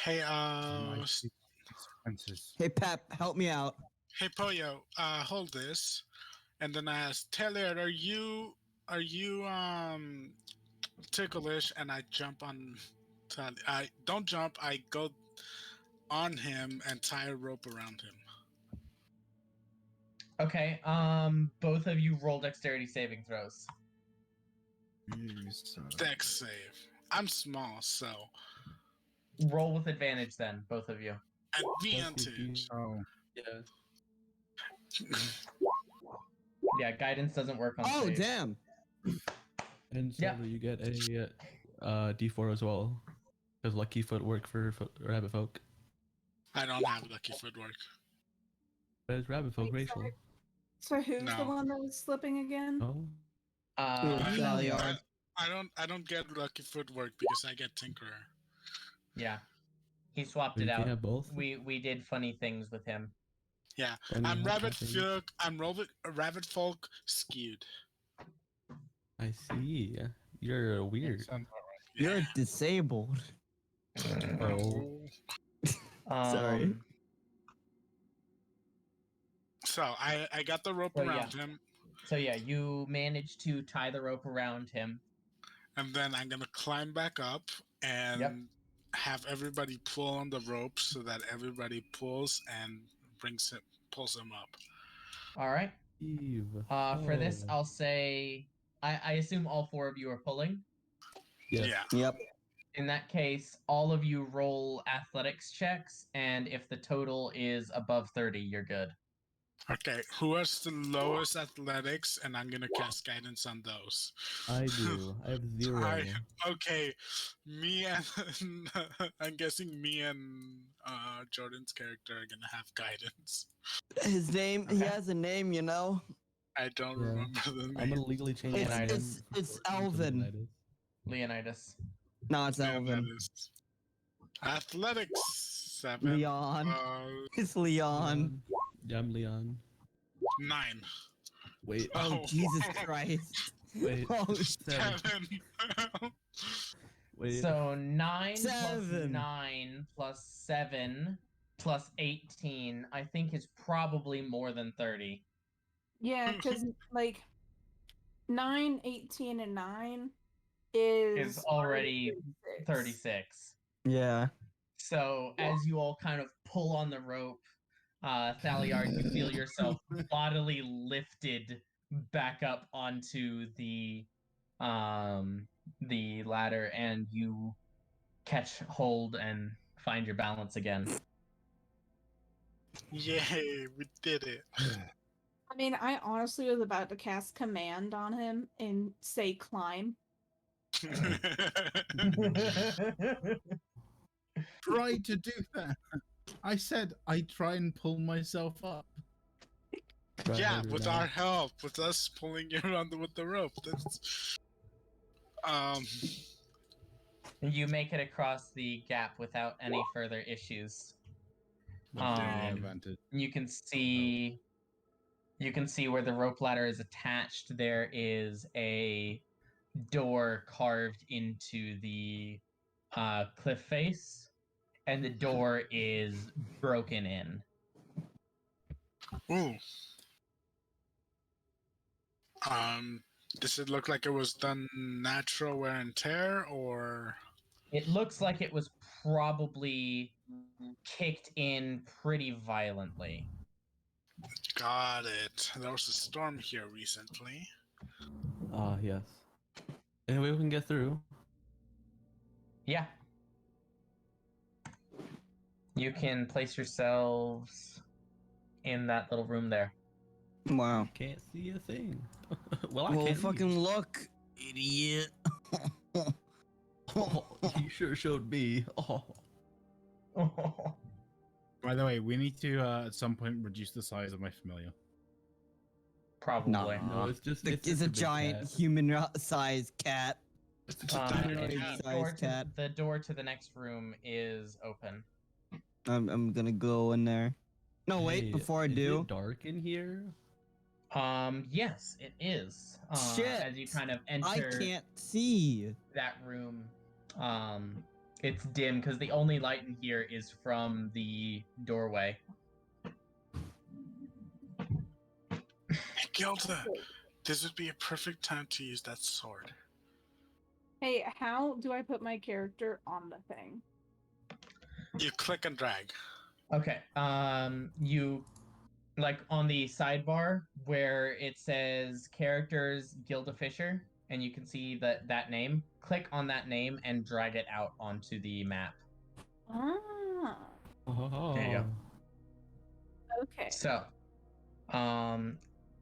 Hey, I face the consequences. Hey Pep, help me out. hey Poyo, hold this. And then I ask, Taylor, are you ticklish? And I jump on I don't jump, I go on him and tie a rope around him. Okay, both of you roll dexterity saving throws. You son of- Dex save. I'm small, so Roll with advantage then, both of you. advantage. Oh, Yeah. Yeah, guidance doesn't work on Oh saves. damn. And so Yeah. you get a D4 as well. Because lucky footwork for rabbit folk. I don't have lucky footwork. But it's rabbit folk Wait, racial. So who's the No. one that was slipping again? Oh. Thaliard. I don't get lucky footwork because I get tinkerer. Yeah. He swapped You it can out. have both. We did funny things with him. Yeah, Funny I'm how Rabbit something- Folk. I'm Rabbit Folk skewed. I see. You're weird. Sounds You're Yeah. disabled. Oh, Sorry. So I got the rope So, around yeah. him, So yeah, you managed to tie the rope around him. and then I'm gonna climb back up and have everybody pull on the rope so that everybody pulls and pulls him up. All right. Eve. For this, Oh. I'll say I assume all 4 of you are pulling. Yes. Yeah. Yep. In that case, all of you roll athletics checks, and if the total is above 30, you're good. Okay. Who has the lowest athletics? And I'm gonna cast guidance on those. I do. I have 0. Okay. Me and I'm guessing me and Jordan's character are gonna have guidance. His name. He Okay. has a name, you know. I don't Yeah. remember the name. I'm gonna legally change It's- my name. it's to Alvin. Leonidas. Leonidas. No, it's Yeah, Alvin. that is- Athletics 7. Leon. It's Leon. Yeah, I'm Leon. 9. Wait. Oh, Jesus Christ. Wait. Oh, 7. 7. Wait. So 9 plus 7. 9 plus 7 plus 18, I think is probably more than 30. Yeah, because like 9, 18, and 9 is Is already 36. Yeah. So as you all kind of pull on the rope, Thaliard, you feel yourself bodily lifted back up onto the ladder, and you catch hold and find your balance again. Yay, we did it. I mean, I honestly was about to cast command on him and say climb. Try to do that. I said I try and pull myself up. Try Yeah, harder with now. our help, with us pulling you around with the rope. That's You make it across the gap without any further issues. Advantage. You can see where the rope ladder is attached. There is a door carved into the cliff face, and the door is broken in. ooh. Does it look like it was done natural wear and tear, or? It looks like it was probably kicked in pretty violently. Got it. There was a storm here recently. Ah, yes. Anyway, we can get through. Yeah. You can place yourselves in that little room there. Wow. Can't see a thing. Well, I Well, can't. fucking look, idiot. Oh, you sure showed me. Oh. By the way, we need to at some point reduce the size of my familiar. Probably. Nah. No, it's just It's just a big giant cat. human-sized cat. It's just a And giant the Sized door to, cat. the door to the next room is open. I'm gonna go in there. No, wait. Hey, Before I is do, it dark in here? Yes, it is. Shit. As you kind of I enter can't see. that room, it's dim because the only light in here is from the doorway. Hey, Gilda, this would be a perfect time to use that sword. Hey, how do I put my character on the thing? You click and drag. Okay. You like on the sidebar where it says characters Gilda Fisher, and you can see that name. Click on that name and drag it out onto the map. Ah, Oh. There you go. okay. So,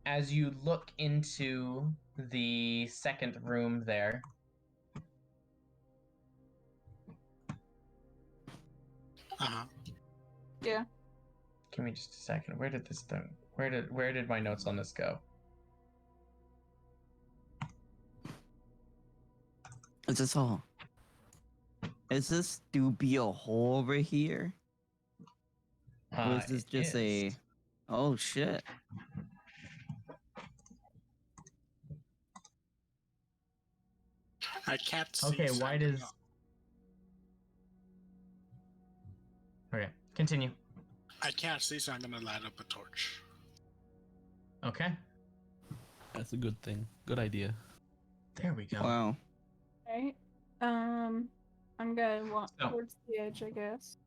as you look into the second room there, Uh-huh. Yeah. give me just a second. Where did this thing? Where did my notes on this go? Is this all? Is this to be a hole over here? Or is this It just a... is. Oh, shit. I can't see. Okay, so why I'm does... gonna- Okay, continue. I can't see, so I'm gonna light up a torch. Okay, That's a good thing. Good idea. there we go. Wow. Right. I'm gonna walk So- towards the edge, I guess.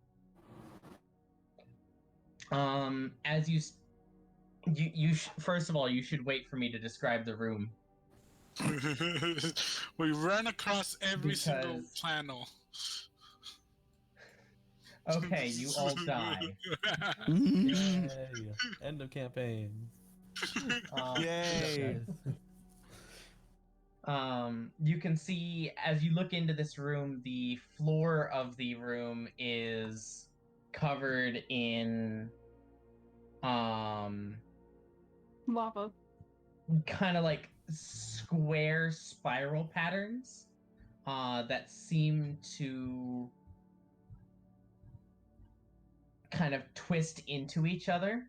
As first of all, you should wait for me to describe the room. We run across every single Because- panel. Okay, you all die. Yay! End of campaign. Yay. You can see as you look into this room, the floor of the room is covered in Lava. kind of like square spiral patterns that seem to kind of twist into each other.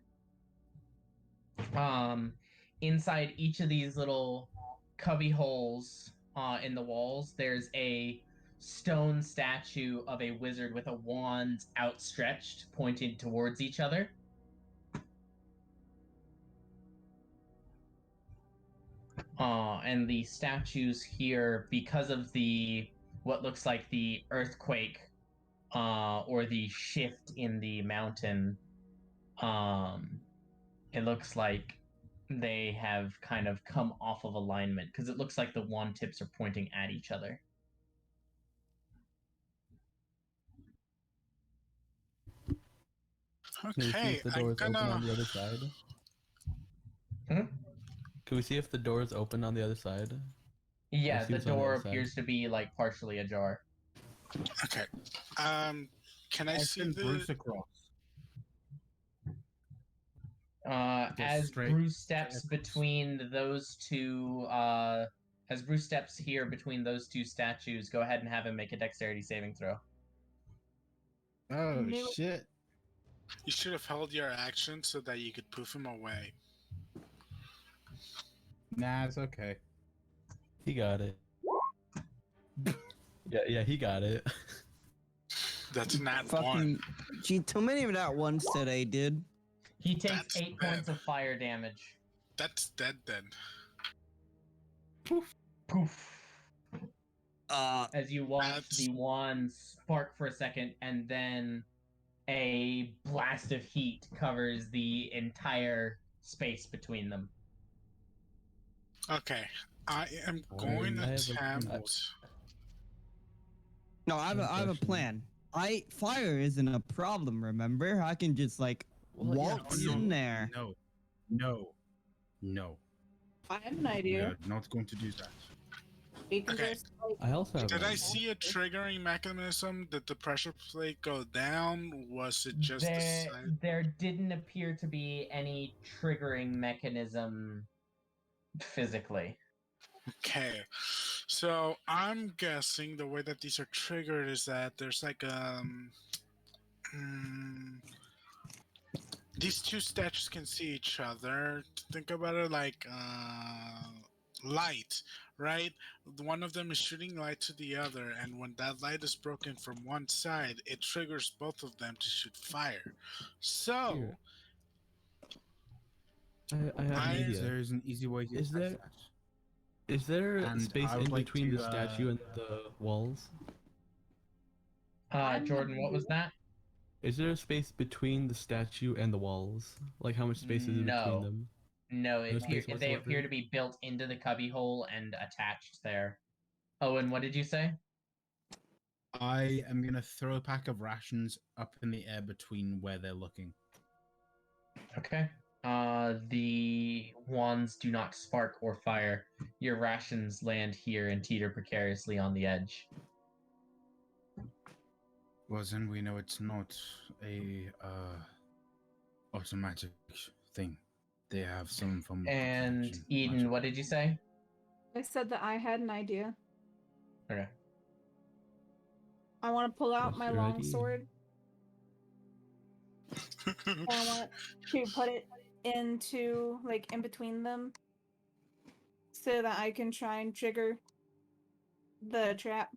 Inside each of these little cubby holes in the walls, there's a stone statue of a wizard with a wand outstretched, pointed towards each other. And the statues here, because of the what looks like the earthquake or the shift in the mountain, it looks like they have kind of come off of alignment because it looks like the wand tips are pointing at each other. Can we see Okay, if the I'm doors open on gonna. the other side? Hmm? Can we see if the doors open on the other side? Yeah, see the what's on the door other side. appears to be like partially ajar. Okay. Can I see Send the? Bruce across. As straight- Bruce steps straight across. between those two, as Bruce steps here between those two statues, go ahead and have him make a dexterity saving throw. Oh Nope. shit! You should have held your action so that you could poof him away. Nah, it's okay. He got it. Yeah, he got it. That's not Fucking... one. Gee, too many of that ones today, dude. He takes That's 8 bad. points of fire damage. That's dead then. Poof. As you watch That's- the wand spark for a second, and then a blast of heat covers the entire space between them. Okay, I am going I to have a- attempt. No, I have a Question. plan. Fire isn't a problem, remember? I can just, like, Well, yeah, waltz no, in there. No. I have an We idea. are not going to do that. We can Okay. just like I also have. Did an I idea. see a triggering mechanism? Did the pressure plate go down? Was it just the side? There didn't appear to be any triggering mechanism physically. Okay, so I'm guessing the way that these are triggered is that there's like these two statues can see each other. Think about it like light, right? One of them is shooting light to the other, and when that light is broken from one side, it triggers both of them to shoot fire. So Here. I have an I- idea. There is an easy way to Is test there- that. Is there And space I would in like between to, the statue and the walls? I'm Jordan, what was that? Is there a space between the statue and the walls? Like how much space is in No. between them? No, No space they whatsoever? appear to be built into the cubbyhole and attached there. Oh, and what did you say? I am gonna throw a pack of rations up in the air between where they're looking. Okay. The wands do not spark or fire. Your rations land here and teeter precariously on the edge. Well, then we know it's not a automatic thing. They have some form of And protection. Eden, Magic. what did you say? I said that I had an idea. Okay. I want to pull out Yes, my you're long ready. sword. And I want to put it into, like, in between them. So that I can try and trigger the trap.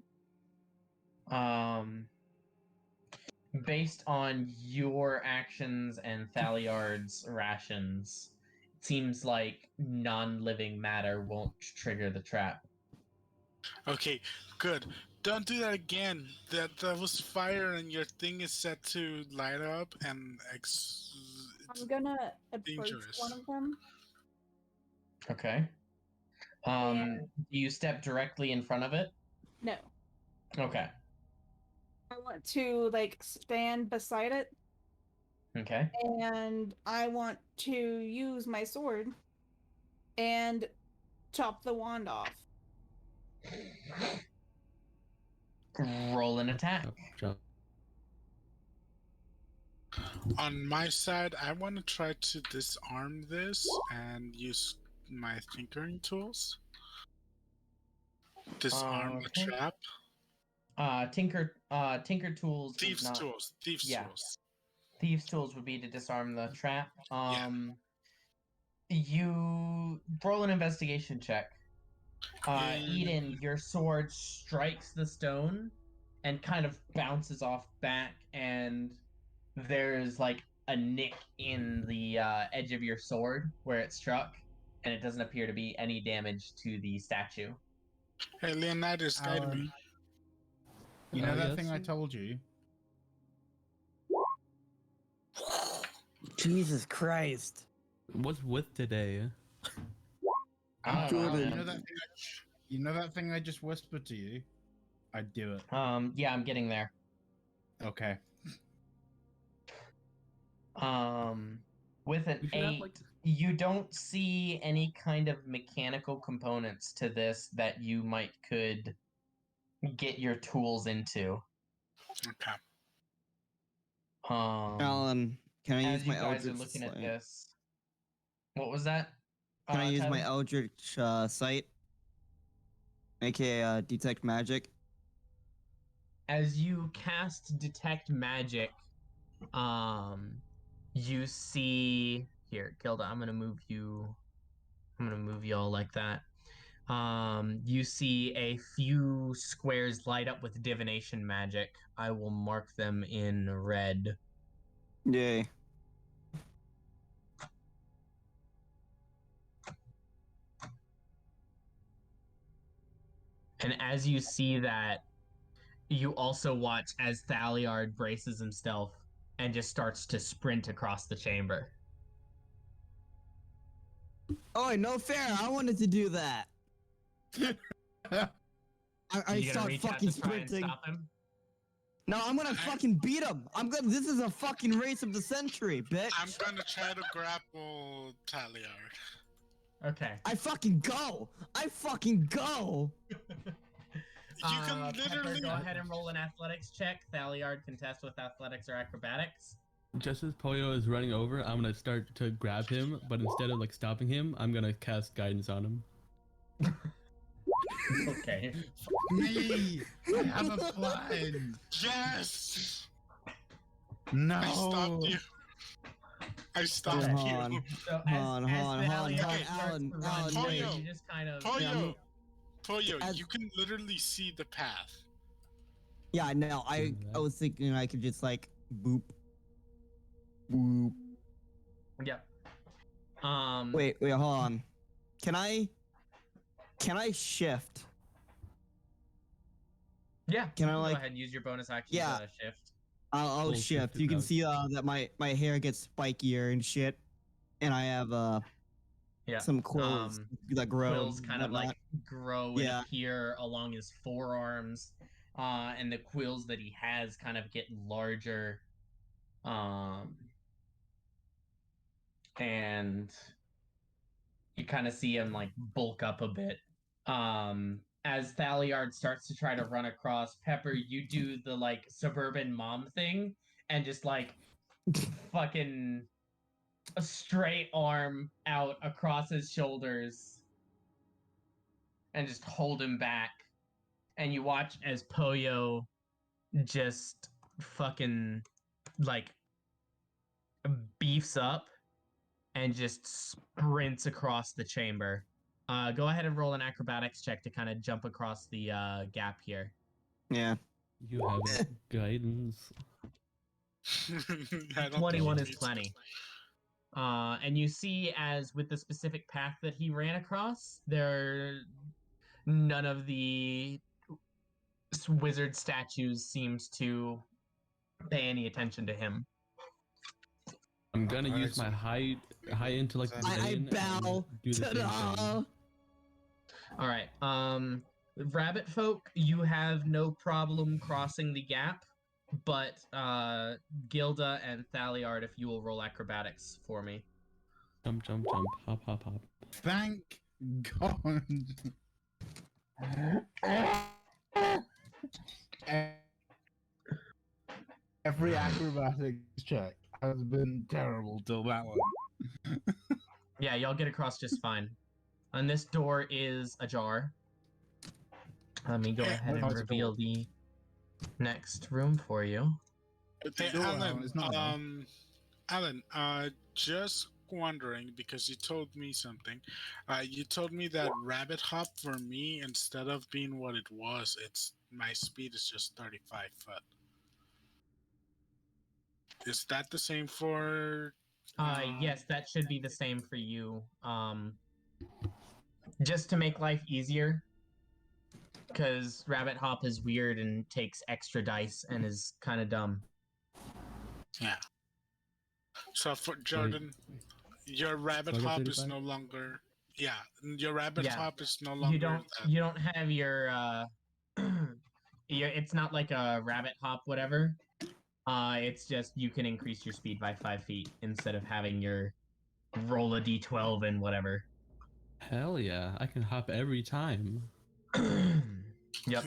Based on your actions and Thaliard's rations, it seems like non-living matter won't trigger the trap. Okay, good. Don't do that again. That was fire, and your thing is set to light up, and it's I'm gonna approach dangerous. one of them. Okay. And Do you step directly in front of it? no. Okay. I want to, like, stand beside it. Okay. And I want to use my sword and chop the wand off. Roll an attack. Jump. On my side, I want to try to disarm this and use my tinkering tools. Disarm the Okay. trap. Tinker tools. Thieves' not, tools. Thieves' yeah. tools. Thieves' tools would be to disarm the trap. You roll an investigation check. Eden, your sword strikes the stone and kind of bounces off back, and there's like a nick in the edge of your sword where it struck, and it doesn't appear to be any damage to the statue. Hey, Leonidas, guide me. You know that yes. thing I told you? Jesus Christ. What's with today? Jordan. You know that thing I just whispered to you? I'd do it. Yeah, I'm getting there. Okay. With an We should have, 8, like- you don't see any kind of mechanical components to this that you could get your tools into. Okay. Alan, can I as use you my guys are Eldritch looking at Sight? this, what was that? Can I use my Tyler? Eldritch Sight? AKA Detect Magic? As you cast Detect Magic, you see here, Gilda. I'm gonna move you. I'm gonna move y'all like that. You see a few squares light up with divination magic. I will mark them in red. Yay. And as you see that, you also watch as Thaliard braces himself and just starts to sprint across the chamber. Oh, no fair. I wanted to do that. I You gonna start reach out fucking to try and sprinting. stop him? No, I'm gonna fucking beat him. This is a fucking race of the century, bitch. I'm gonna try to grapple Taliard. Okay. I fucking go. You can Pepper, literally. go ahead and roll an athletics check. Thaliard contest with athletics or acrobatics. Just as Pollo is running over, I'm gonna start to grab him, but instead of like stopping him, I'm gonna cast guidance on him. Okay. Me! I have a plan! Yes! No! I stopped you. I stopped Hold you. on. So Hold on, Thaliard Alan, starts to run, Alan, wait. you just kind of Pollo, Pollo, As- you can literally see the path. Yeah, no, I Do that. was thinking I could just like boop. Boop. Yep. Wait, hold on. Can I shift? Yeah. Can you I, go like- ahead and use your bonus action Yeah. to shift. I'll Full shift. shift You can out. see that my hair gets spikier and shit, and I have Yeah. some quills that grow. Quills kind of whatnot. like grow Yeah. and appear along his forearms, and the quills that he has kind of get larger, and you kind of see him like bulk up a bit. As Thaliard starts to try to run across, Pepper, you do the like suburban mom thing and just like fucking a straight arm out across his shoulders and just hold him back. And you watch as Poyo just fucking like beefs up and just sprints across the chamber. Go ahead and roll an acrobatics check to kind of jump across the gap here. Yeah. You have guidance. I don't 21 think is he plenty. And you see, as with the specific path that he ran across, none of the wizard statues seems to pay any attention to him. I'm gonna use my high intellect. I brain bow. and do the same Ta-da! thing. All right. Rabbit folk, you have no problem crossing the gap, but Gilda and Thaliard, if you will roll acrobatics for me. Jump, jump, jump, hop, hop, hop. Thank God. Every acrobatics check has been terrible till that one. Yeah, y'all get across just fine. And this door is ajar. Let me go ahead and How's the reveal door? the next room for you. Hey, No, Alan, it's not. Alan, just wondering because you told me something. You told me that rabbit hop for me, instead of being what it was, my speed is just 35 foot. Is that the same for? Yes, that should be the same for you. Just to make life easier, because rabbit hop is weird and takes extra dice and is kind of dumb. Yeah. So for Jordan, your rabbit So I got hop is 35? no longer. Yeah, your rabbit Yeah. hop is no longer. You don't have your it's not like a rabbit hop whatever. It's just you can increase your speed by 5 feet instead of having your roll a d12 and whatever. Hell yeah, I can hop every time. Yep.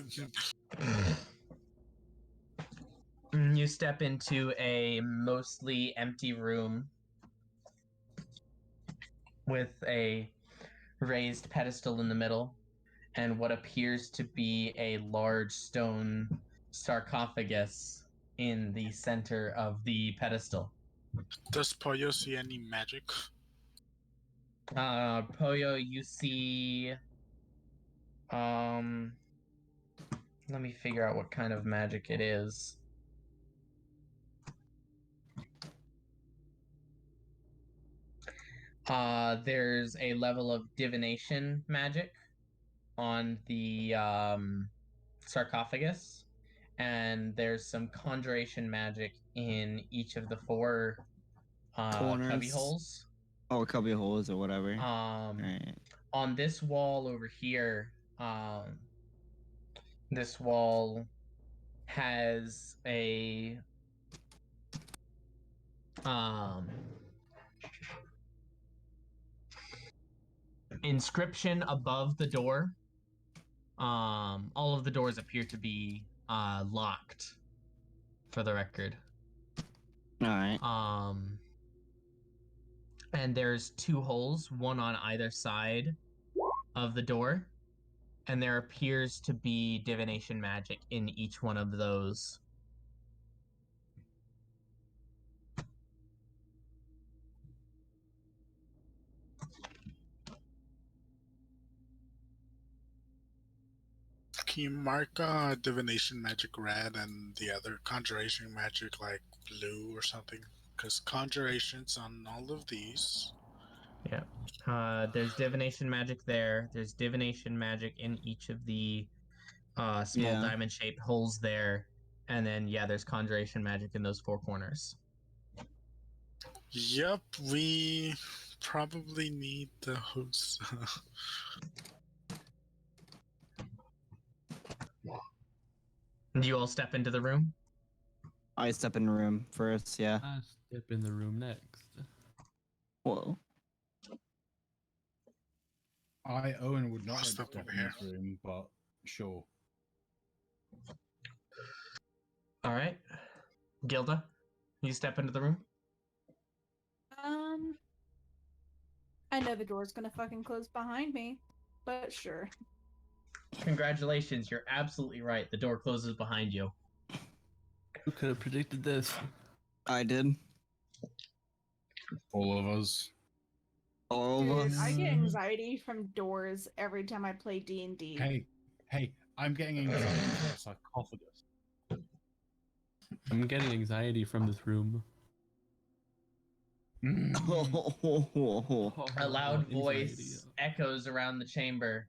You step into a mostly empty room with a raised pedestal in the middle and what appears to be a large stone sarcophagus in the center of the pedestal. Does Pollo see any magic? Poyo, you see let me figure out what kind of magic it is. There's a level of divination magic on the sarcophagus, and there's some conjuration magic in each of the 4 Corners. cubby holes. Or cubby holes or whatever. Right. On this wall over here, this wall has a inscription above the door. All of the doors appear to be locked, for the record. Alright. And there's 2 holes, one on either side of the door, and there appears to be divination magic in each one of those. Can you mark divination magic red and the other conjuration magic like blue or something? Because conjurations on all of these. Yeah. There's divination magic there. There's divination magic in each of the small diamond-shaped holes there. And then, yeah, there's conjuration magic in those 4 corners. Yep, we probably need those. Do you all step into the room? I step in the room first, yeah. I step in the room next. Whoa. Owen would not I'll have step stepped over in this room, but sure. All right. Gilda, you step into the room? I know the door's gonna fucking close behind me, but sure. Congratulations, you're absolutely right. The door closes behind you. Who could have predicted this? I did. All of us. All of Dude, us. I get anxiety from doors every time I play D&D. Hey, I'm getting anxiety from a sarcophagus. I'm getting anxiety from this room. A loud voice echoes around the chamber.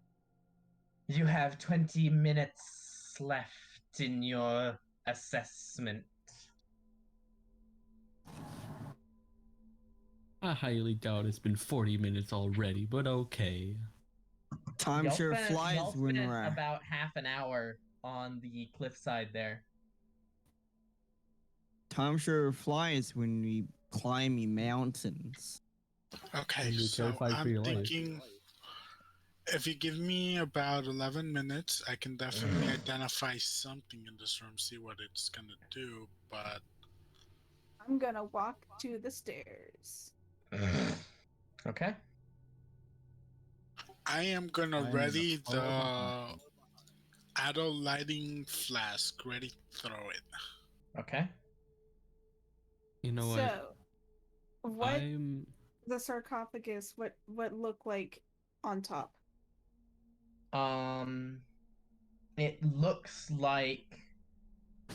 You have 20 minutes left in your assessment. I highly doubt it's been 40 minutes already, but okay. Time Y'all sure spent- flies y'all when spent we're about half an hour on the cliffside there. time sure flies when we climb mountains. Okay, And you're so terrified for I'm your life. thinking if you give me about 11 minutes, I can definitely identify something in this room, see what it's gonna do, but I'm gonna walk to the stairs. Okay. I am gonna I'm ready gonna the follow adult lighting flask, ready to throw it. Okay. You know what? So, what I'm the sarcophagus? What look like on top? It looks like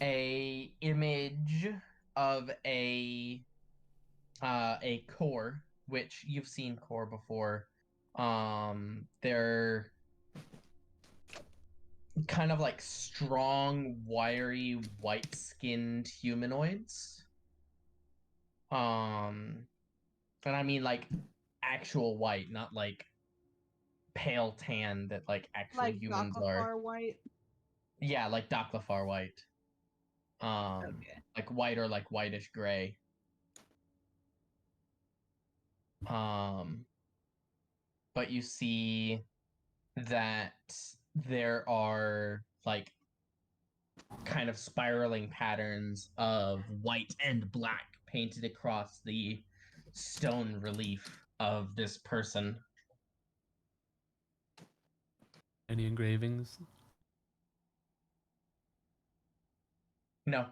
a image of a core, which you've seen core before. They're kind of like strong, wiry, white-skinned humanoids. And I mean like actual white, not like pale tan that like actual Like humans are. Dockafar white. Yeah, like Dockafar white. Okay. Like white or like whitish gray. But you see that there are like kind of spiraling patterns of white and black painted across the stone relief of this person. any engravings? No.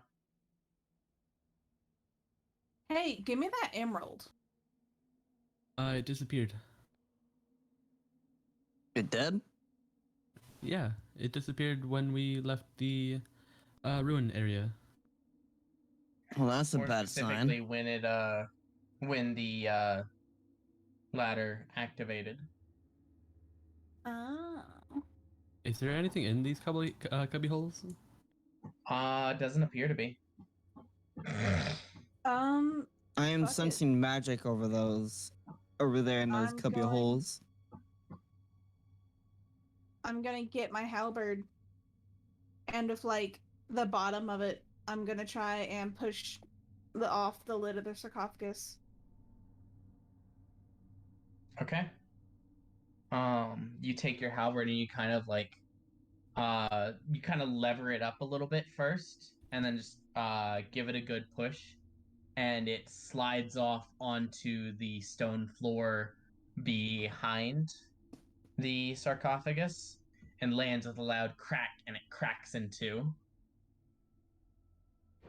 Hey, give me that emerald. It disappeared. It dead? Yeah, it disappeared when we left the ruin area. Well, that's a More bad specifically sign. when the ladder activated. Oh. Is there anything in these cubby holes? Doesn't appear to be. I am Fuck it. sensing magic over there in those I'm cubby going- holes. I'm gonna get my halberd, and with like the bottom of it, I'm gonna try and push off the lid of the sarcophagus. Okay. You take your halberd and you kind of like you kind of lever it up a little bit first and then just give it a good push and it slides off onto the stone floor behind the sarcophagus and lands with a loud crack and it cracks in two.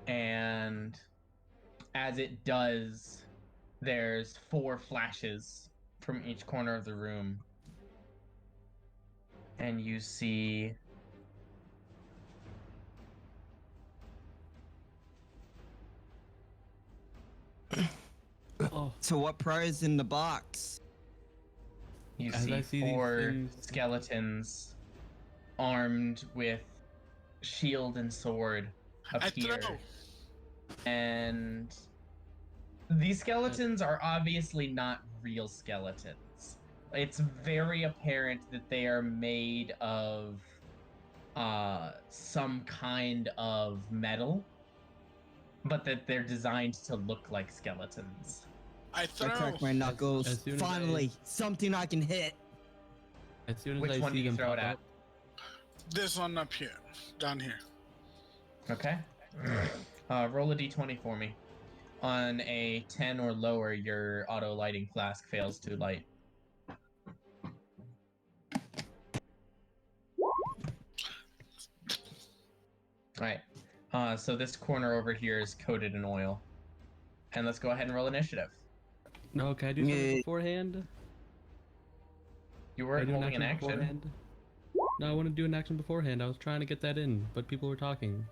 And as it does, there's 4 flashes from each corner of the room. And you see Oh, So what prize in the box? you As see I see these 4 things- skeletons armed with shield and sword I appear. throw. And these skeletons are obviously not real skeletons. It's very apparent that they are made of some kind of metal, but that they're designed to look like skeletons. I I throw. crack my knuckles. as soon as Finally, something I can hit. As soon as Which I one do see you them throw pop it at? up, This one up here, down here. Okay. Roll a d20 for me. On a 10 or lower, your auto lighting flask fails to light. Alright. So this corner over here is coated in oil. And let's go ahead and roll initiative. No, can I do something beforehand? You Can I weren't do holding an action. beforehand? No, I want to do an action beforehand. I was trying to get that in, but people were talking.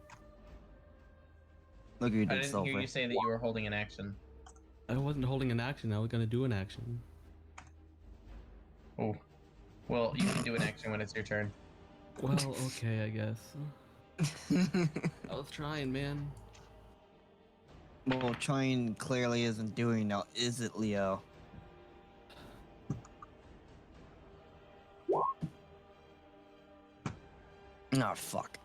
Look, you I did didn't hear sulfur. you say that you were holding an action. I wasn't holding an action. I was gonna do an action. Oh. Well, you can do an action when it's your turn. Well, okay, I guess. I was trying, man. Well, trying clearly isn't doing now, is it, Leo? Oh, fuck.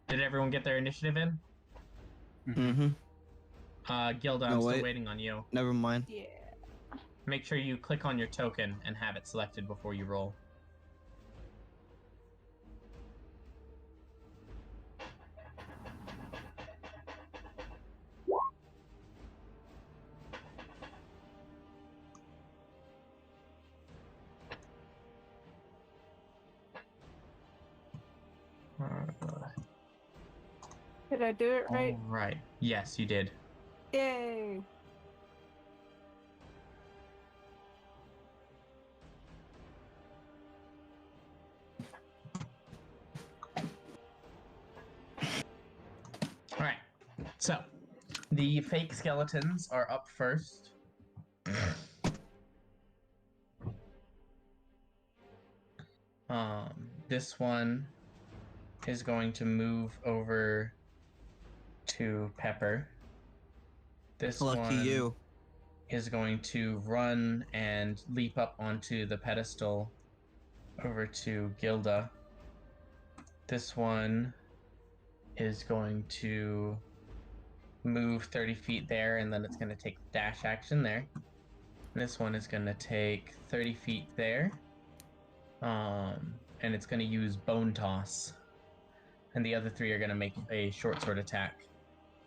Did everyone get their initiative in? Mm-hmm. Gilda, No, I'm still wait. waiting on you. Never mind. Yeah. Make sure you click on your token and have it selected before you roll. Did I do it right? All right. Yes, you did. Yay. All right. So, the fake skeletons are up first. This one is going to move over to Pepper. This Lucky one you. is going to run and leap up onto the pedestal over to Gilda. This one is going to move 30 feet there, and then it's going to take dash action there. This one is going to take 30 feet there. And it's going to use Bone Toss. And the other three are going to make a short sword attack.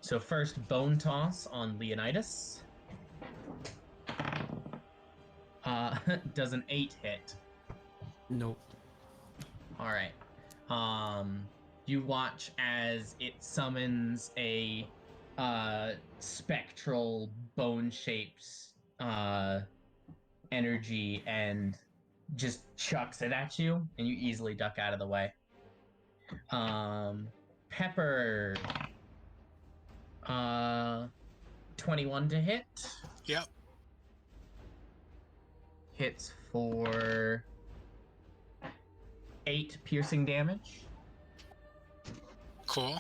So first, Bone Toss on Leonidas. Does an 8 hit? Nope. All right. You watch as it summons a spectral bone-shaped energy and just chucks it at you, and you easily duck out of the way. Pepper. 21 to hit. Yep. Hits for 8 piercing damage. Cool.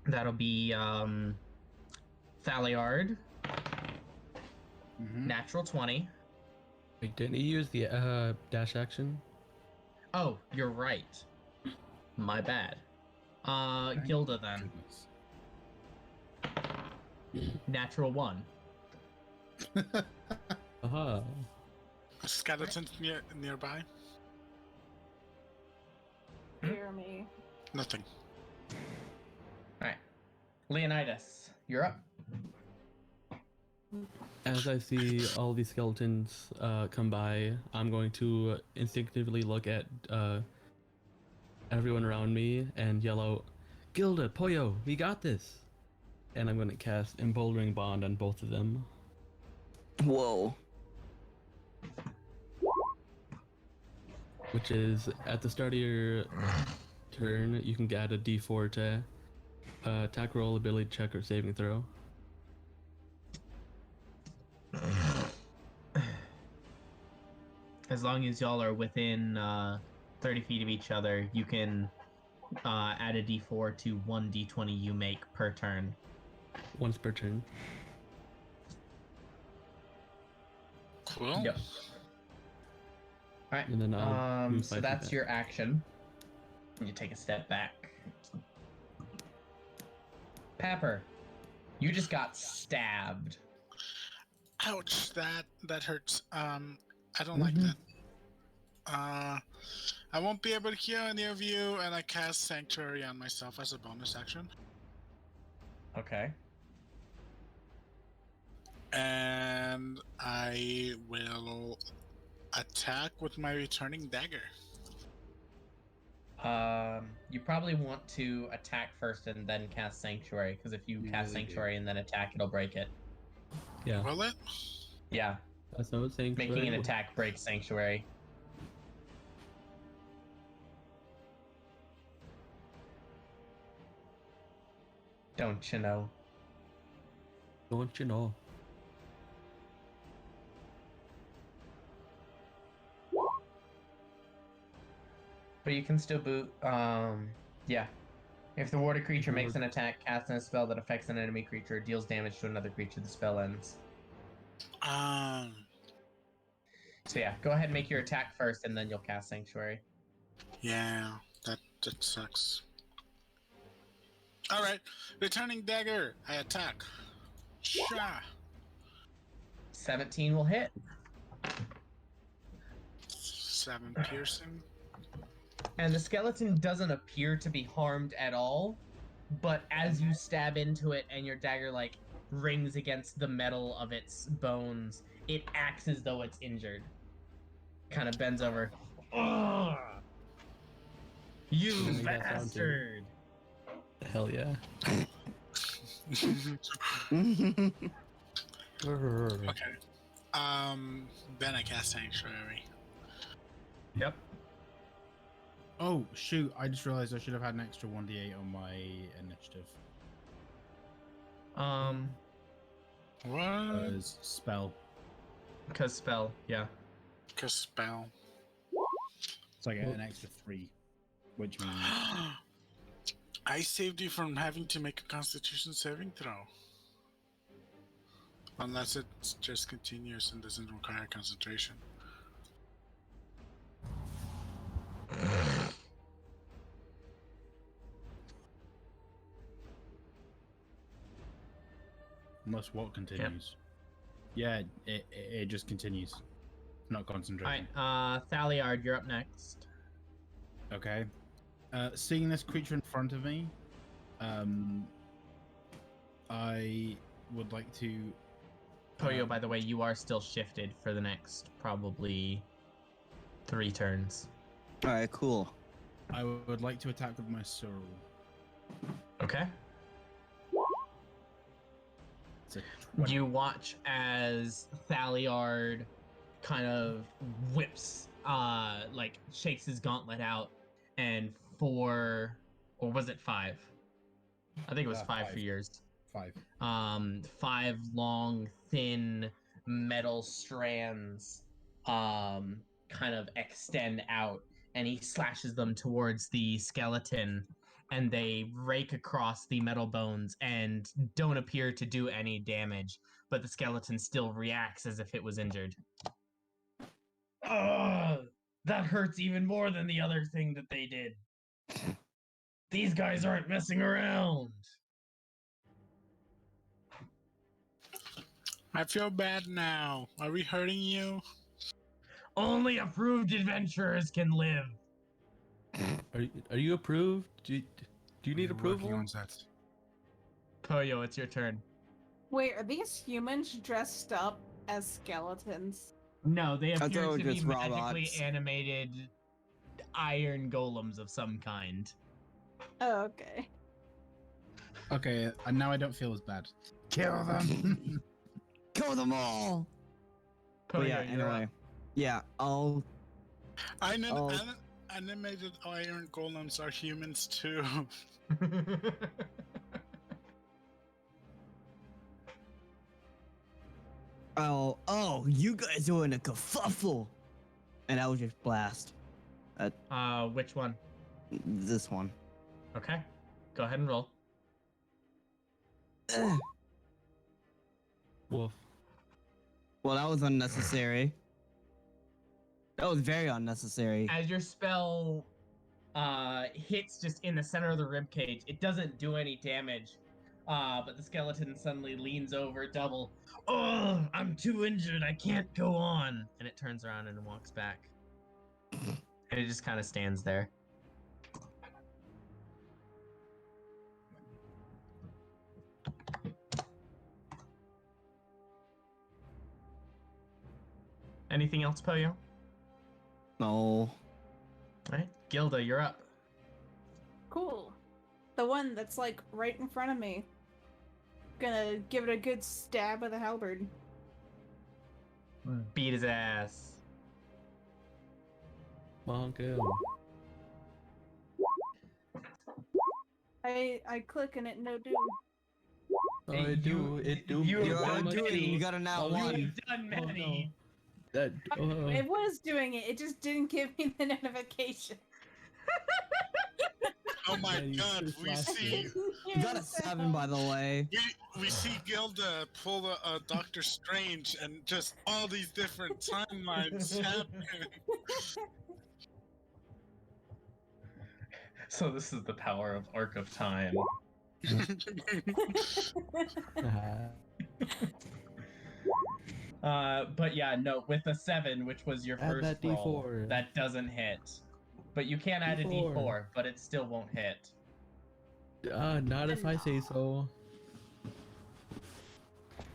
That'll be Thaliard. Mhm. Natural 20. Wait, didn't he use the dash action? Oh, you're right. My bad. Thank Gilda then. goodness. Natural 1. Aha. Skeletons nearby? Hear me. Nothing. Alright. Leonidas, you're up. As I see all these skeletons come by, I'm going to instinctively look at everyone around me and yell out, Gilda, Pollo, we got this! And I'm going to cast Emboldening Bond on both of them. Whoa. Which is, at the start of your turn, you can add a d4 to attack roll, ability check, or saving throw. As long as y'all are within 30 feet of each other, you can add a d4 to 1 d20 you make per turn. Once per turn. Cool. Yep. Alright. And then I'll move So 5 feet that's back. your action. You take a step back. Pepper, You just got stabbed. Ouch, that hurts. I don't like that. I won't be able to heal any of you, and I cast Sanctuary on myself as a bonus action. Okay. And I will attack with my returning dagger. You probably want to attack first and then cast Sanctuary, because if you cast Sanctuary and then attack, it'll break it. Yeah, Will it? Yeah, that's what I was saying. making an attack breaks Sanctuary. Don't you know? Don't you know? But you can still boot. Yeah. If the water creature makes an attack, casts a spell that affects an enemy creature, or deals damage to another creature, the spell ends. So yeah, go ahead and make your attack first, and then you'll cast Sanctuary. Yeah, that sucks. Alright, returning dagger. I attack. Shah. 17 will hit. 7 piercing. And the skeleton doesn't appear to be harmed at all, but as you stab into it and your dagger, like, rings against the metal of its bones, it acts as though it's injured. Kind of bends over. Ugh! You bastard! Hell yeah. Okay. Then I cast Sanctuary. Yep. Oh, shoot. I just realized I should have had an extra 1d8 on my initiative. What? As spell. Because spell, yeah. Cause spell. So I get an extra 3, which means... I saved you from having to make a Constitution saving throw. Unless it's just continuous and doesn't require concentration. Unless what continues? Yeah, it just continues. Not concentrating. Alright, Thaliard, you're up next. Okay. Seeing this creature in front of me, I would like to... Toyo, by the way, you are still shifted for the next probably 3 turns. Alright, cool. I would like to attack with my sword. Okay. It's a 20. You watch as Thaliard kind of whips, like shakes his gauntlet out, and 4, or was it 5? I think it was 5 for yours. 5. 5 long, thin metal strands, kind of extend out, and he slashes them towards the skeleton, and they rake across the metal bones and don't appear to do any damage, but the skeleton still reacts as if it was injured. Ugh, that hurts even more than the other thing that they did. These guys aren't messing around. I feel bad now. Are we hurting you? Only approved adventurers can live. Are you approved? Do you need approval? Working on that. Poyo, it's your turn. Wait, are these humans dressed up as skeletons? No, they thought appear it to was be just magically robots. animated iron golems of some kind. Oh, okay. Okay, and now I don't feel as bad. Kill them! Kill them all! Poyo, But yeah, you're anyway. Yeah, I'll... Animated iron golems are humans too. up. Oh, you guys are in a kerfuffle! And I will just blast. Which one? This one. Okay, go ahead and roll. Ugh. Wolf. Well, that was unnecessary. That was very unnecessary. As your spell hits just in the center of the rib cage, it doesn't do any damage, But the skeleton suddenly leans over double. Oh, I'm too injured. I can't go on. And it turns around and walks back. And it just kind of stands there. Anything else, Poyo? No. All right, Gilda, you're up. Cool. The one that's like right in front of me. Gonna give it a good stab with a halberd. Beat his ass. Bonk him. I click and it no do. Oh, it do. It do. you- You You're are done doing it. many. You got a now Oh, one. You've done Oh, many. That. It was doing it. It just didn't give me the notification. Oh my Yeah, you god, just we laughed at see You got a 7, by the way. we see Gilda pull a Doctor Strange and just all these different timelines happen. So this is the power of Arc of Time. But yeah, no, with a 7, which was your Add first that roll, D4. that doesn't hit. But you can add a D4. D4, but it still won't hit. Not if I say so.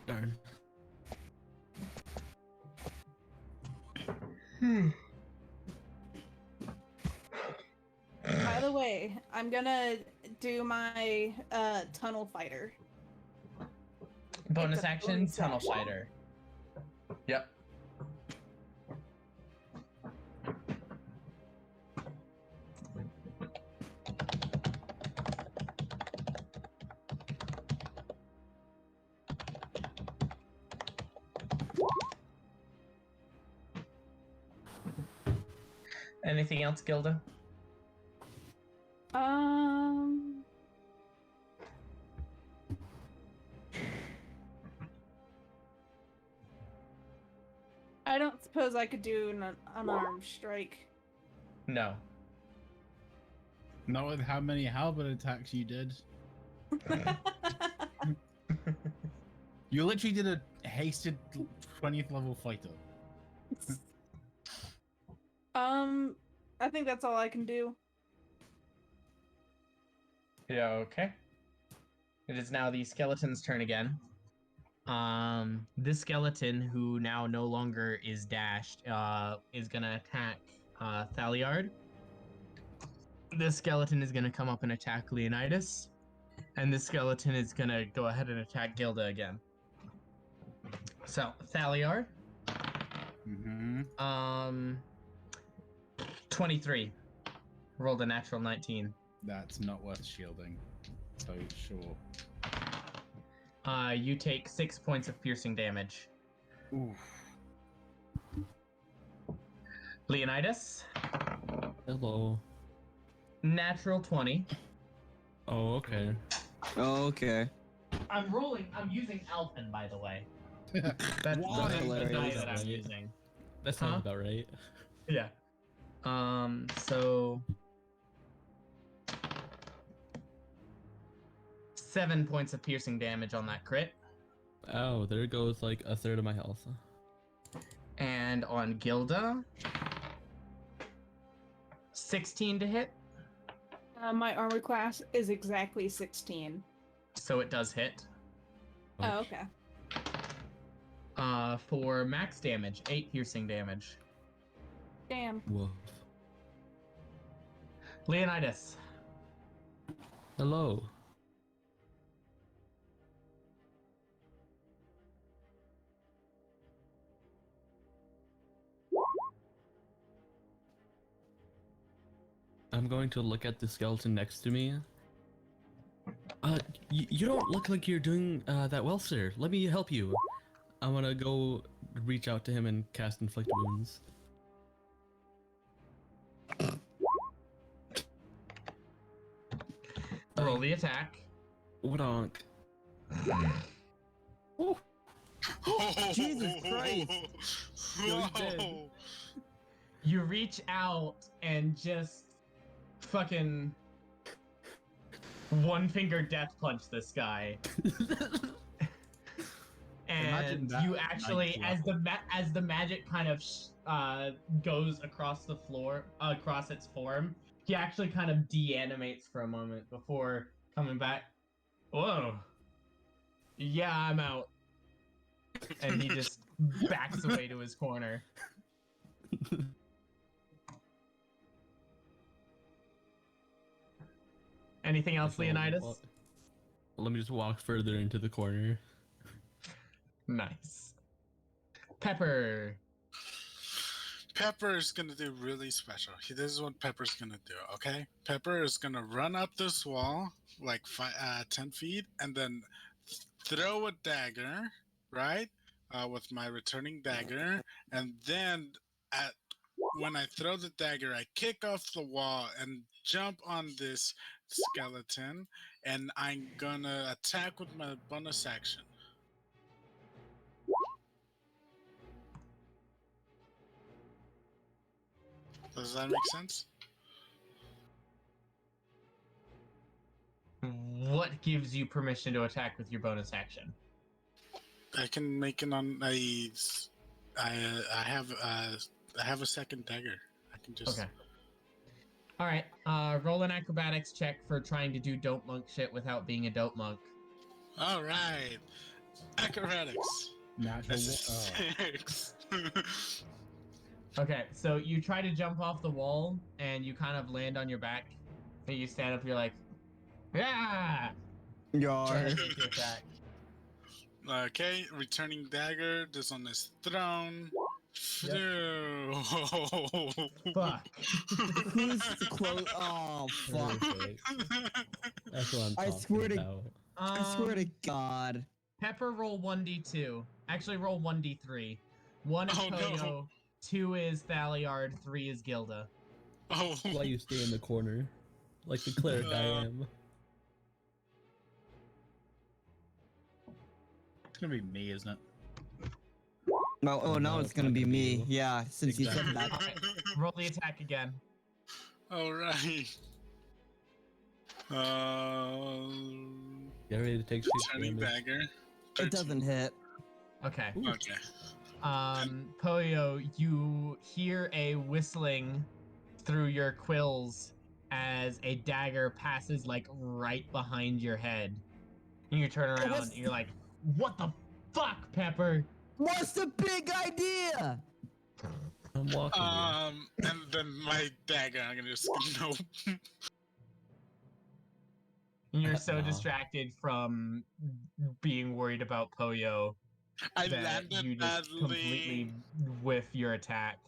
Darn. By the way, I'm gonna do my tunnel fighter. Bonus It's a action, bonus Tunnel action. Fighter. Yep. Anything else, Gilda? I don't suppose I could do an unarmed strike. No. Not with how many halberd attacks you did. You literally did a hasted 20th level fighter. I think that's all I can do. Yeah, okay. It is now the skeleton's turn again. This skeleton, who now no longer is dashed, is gonna attack Thaliard. This skeleton is gonna come up and attack Leonidas. And this skeleton is gonna go ahead and attack Gilda again. So, Thaliard. Mm-hmm. 23. Rolled a natural 19. That's not worth shielding. So, sure. You take 6 points of piercing damage. Oof. Leonidas. Hello. Natural 20. Oh, okay. Oh, okay. I'm using Alpin, by the way. That's That's the die hilarious. that I'm using. That sounds Huh? about right. Yeah. So 7 points of piercing damage on that crit. Oh, there goes like a third of my health. And on Gilda, 16 to hit. My armor class is exactly 16. So it does hit. Oh, okay. For max damage, 8 piercing damage. Damn. Woof. Leonidas. Hello. I'm going to look at the skeleton next to me. You don't look like you're doing that well, sir. Let me help you. I'm gonna go reach out to him and cast Inflict Wounds. Roll the attack. Wodonk. Oh, Jesus Christ. Yo, he's dead. Whoa. You reach out and just fucking one finger death punch this guy. Imagine And that you at actually, ninth as the magic kind of goes across the floor, across its form, he actually kind of de-animates for a moment before coming back. Whoa. Yeah, I'm out. And he just backs away to his corner. Anything else, So, Leonidas? well, let me just walk further into the corner. Nice. Pepper. Pepper is gonna do really special. This is what Pepper's gonna do, okay? Pepper is gonna run up this wall like 10 feet and then throw a dagger, right? With my returning dagger, and then when I throw the dagger, I kick off the wall and jump on this skeleton, and I'm gonna attack with my bonus action. Does that make sense? What gives you permission to attack with your bonus action? I can make it on I have a second dagger. I can just. Okay. All right. Roll an acrobatics check for trying to do dope monk shit without being a dope monk. All right. Acrobatics. Natural. That's a 6. Okay, so you try to jump off the wall and you kind of land on your back. And you stand up. You're like, yeah. Yar. To attack. Okay, returning dagger. This one is thrown. Yep. Fuck. Who's close? Oh fuck! Perfect. That's what I'm I talking swear to- about. I swear to God. Pepper, roll 1d2. Actually, roll 1d3. 1 is Oh, no. Poyo, 2 is Thaliard, 3 is Gilda. Oh. That's why you stay in the corner, like the cleric I am. It's gonna be me, isn't it? No, oh, now No, it's it's gonna not be gonna be me. you. Yeah, since you said Exactly. that. Okay, roll the attack again. All right. Get ready to take shit Returning damage. dagger. It doesn't hit. Okay. Okay. Poyo, you hear a whistling through your quills as a dagger passes like right behind your head. And you turn around and you're like, what the fuck, Pepper? What's the big idea? I'm walking. And then my dagger, I'm gonna just nope. And you're so Wow. distracted from being worried about Poyo I that landed you just badly. completely whiff your attack.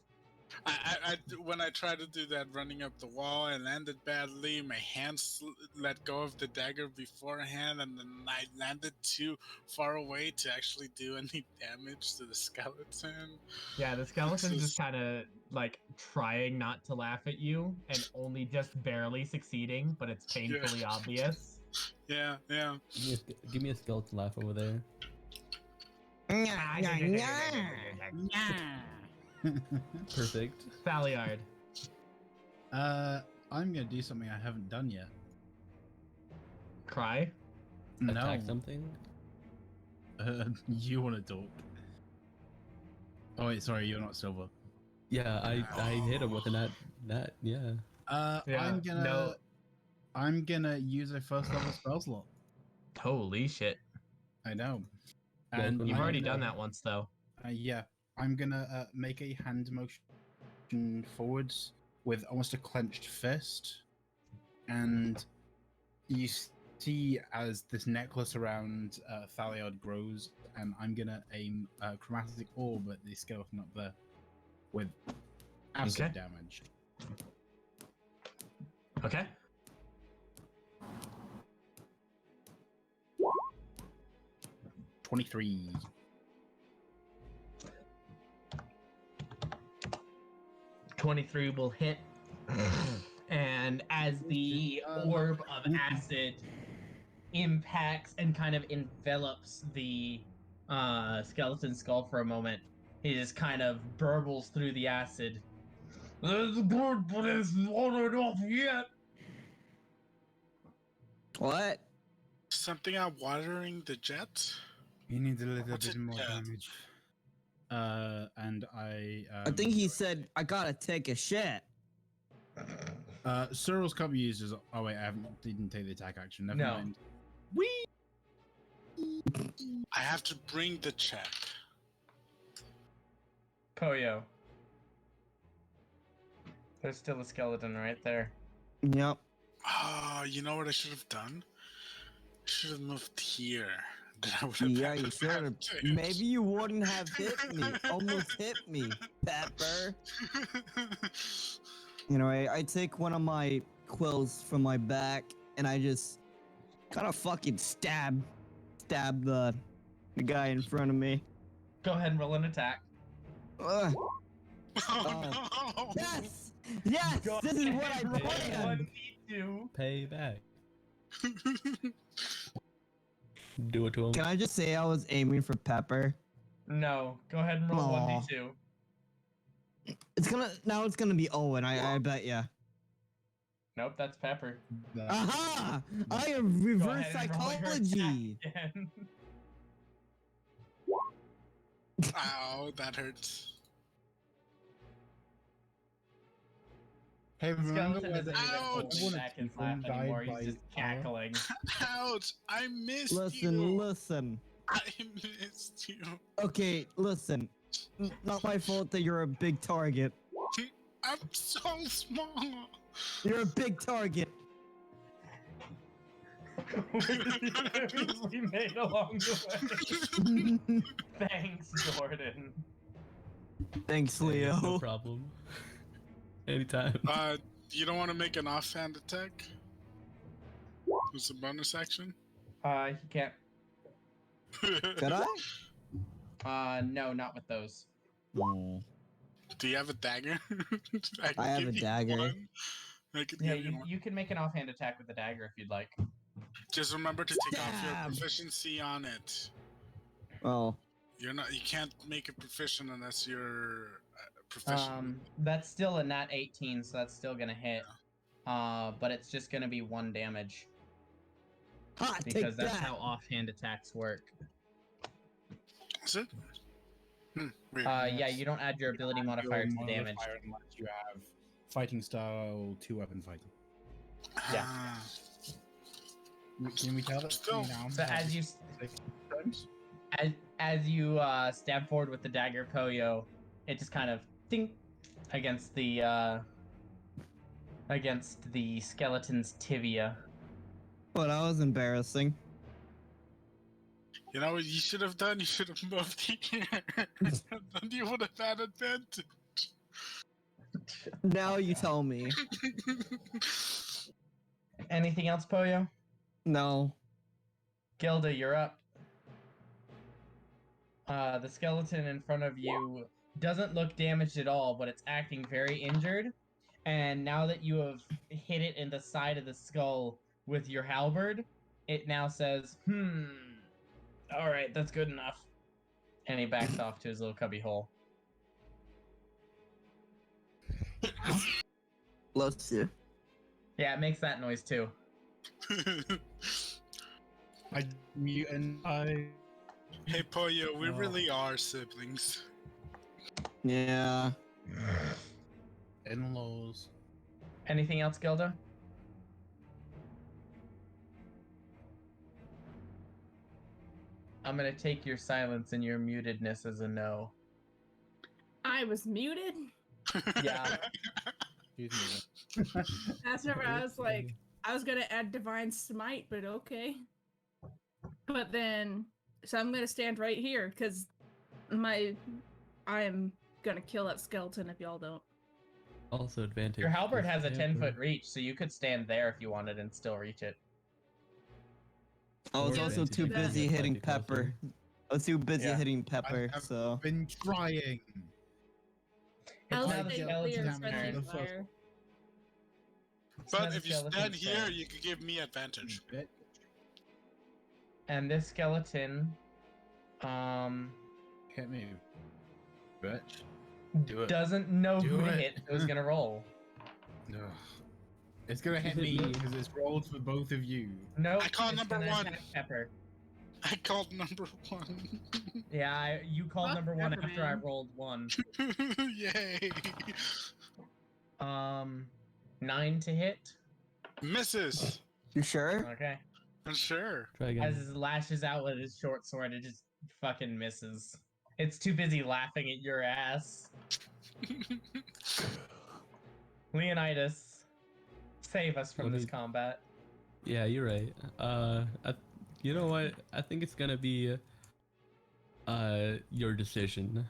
When I tried to do that running up the wall, I landed badly. My hands let go of the dagger beforehand, and then I landed too far away to actually do any damage to the skeleton. Yeah, the skeleton's This is- just kind of like trying not to laugh at you and only just barely succeeding, but it's painfully obvious. Yeah. Give me a skeleton laugh over there. Perfect. Thaliard. I'm gonna do something I haven't done yet. Cry. Attack No. something. You want to talk? Oh wait, sorry, you're not silver. Yeah, I hit him with a nat. Yeah. Yeah, I'm gonna use a first level spell slot. Holy shit. I know. Welcome And You've I'm already gonna- done that once, though. Yeah, I'm gonna make a hand motion forwards with almost a clenched fist, and you see as this necklace around Thaliard grows, and I'm gonna aim a chromatic orb at the skeleton up there with acid Okay. damage. Okay. $23. 23 will hit. And as the orb of acid impacts and kind of envelops the skeleton skull for a moment, he just kind of burbles through the acid. That's good, but it's not enough yet. What? Something about watering the jet? You need a little What's bit it more called? damage. And I. I think he said I gotta take a shit. Cyril's can't be used as. Oh wait, didn't take the attack action. Never No. mind. I have to bring the check. Poyo. There's still a skeleton right there. Yep. Ah, you know what I should have done? I should have moved here. Then I would have Yeah, had you should have. advantage. Maybe you wouldn't have hit me. Almost hit me, Pepper. You know, I take one of my quills from my back and I just kind of fucking stab the guy in front of me. Go ahead and roll an attack. Ugh. Oh no! Yes! Yes! Go This is what I ahead and roll planned! 1d2. Pay back. Do it to him. Can I just say I was aiming for Pepper? No, go ahead and roll Aw. 1d2. It's gonna be Owen, I bet ya. Nope, that's Pepper. Aha! I am Go reverse ahead and roll your psychology! attack again. Ow, that hurts. Hey, remember Skeleton where isn't the even Ouch! holding back his laugh anymore. He's just cackling. Ouch! I missed Listen, you. listen. I missed you. Okay, listen. Not my fault that you're a big target. I'm so small. You're a big target. we made along the way. Thanks, Jordan. Thanks, Hey, Leo. No problem. Anytime. You don't want to make an offhand attack? It's a bonus action. He can't. Could I? No, not with those. No. Do you have a dagger? can I have give a you dagger. one. I can Yeah, give you one. you can make an offhand attack with the dagger if you'd like. Just remember to take off your Stab. proficiency on it. Oh. You can't make it proficient unless you're proficient. That's still a nat 18, so that's still gonna hit. But it's just gonna be 1 damage Ha! because Take that's that! how offhand attacks work. Is it? Weird. Yeah, you don't add your ability modifier to the damage. Unless you have fighting style 2-weapon fighting. yeah. Ah. Can we tell that Still. now? So as you as you stab forward with the dagger, Poyo, it just kind of ding against the skeleton's tibia. Well, that was embarrassing. You know what you should have done? You should have moved here. Then you would have had advantage. Now you tell me. Anything else, Poyo? No. Gilda, you're up. The skeleton in front of you doesn't look damaged at all, but it's acting very injured. And now that you have hit it in the side of the skull with your halberd, it now says, alright, that's good enough. And he backs off to his little cubby hole. Bless you. Yeah, it makes that noise too. I mute and I. Hey Poyo, we really are siblings. Yeah. In-laws. Anything else, Gilda? I'm gonna take your silence and your mutedness as a no. I was muted. Yeah. Excuse That's whenever I was like, I was gonna add divine smite, but okay. But then, so I'm gonna stand right here because I am gonna kill that skeleton if y'all don't. Also advantage. Your halberd has a is 10-foot reach, so you could stand there if you wanted and still reach it. I was Yeah, also let's too do that. busy hitting Slightly closer. Pepper. I was too busy Yeah. hitting Pepper, I've so. been trying. I'll now the stay skeleton's clear damage friendly the first fire. It's now But the if you stand skeleton's here, turn. you could give me advantage. Bit. And this skeleton, Hit me, bitch. Do it. doesn't know Do who to it. hit, so he's gonna roll. Ugh. It's gonna hit me because it's rolled for both of you. Nope. I call it's number gonna 1. attack Pepper. I called number 1. Yeah, you called Fuck number 1 Pepper, after I man. rolled 1. Yay! 9 to hit. Misses. You sure? Okay. I'm sure. Try As again. it lashes out with his short sword, it just fucking misses. It's too busy laughing at your ass. Leonidas, save us from Let this me- combat. Yeah, you're right. You know what? I think it's gonna be your decision.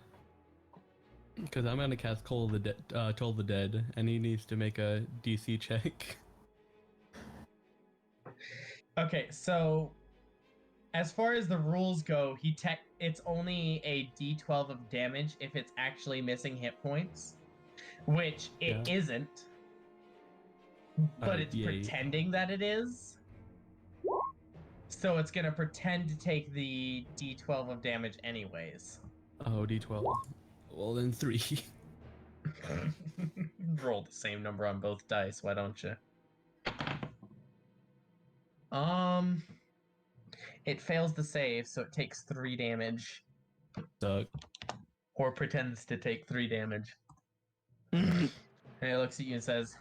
Because I'm gonna cast Toll the Dead, and he needs to make a DC check. Okay, so as far as the rules go, it's only a d12 of damage if it's actually missing hit points, which it Yeah. isn't. But it's D8. pretending that it is. So it's gonna pretend to take the d12 of damage anyways. Oh, D12. Well, then 3. Roll the same number on both dice, why don't you? It fails the save, so it takes 3 damage. Suck. Or pretends to take 3 damage. And it looks at you and says,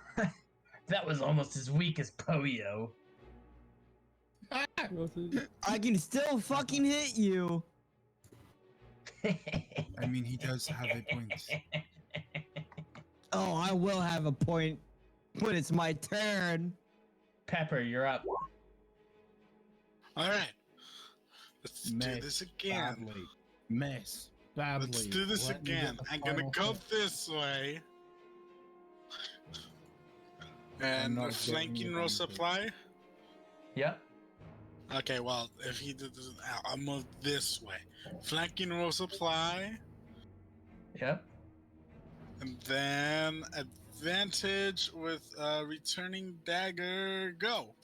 that was almost as weak as Poyo. I can still fucking hit you. I mean, he does have a point. Oh, I will have a point when it's my turn. Pepper, you're up. Alright. Let's do Miss this again. Badly. Miss. Badly. Let's do this Let me get again. the I'm gonna final go hit. this way. And not a getting flanking roll advantage. supply. Yep. Okay, well, if he did this, I'll move this way. Flanking roll supply. Yep. And then advantage with returning dagger. Go.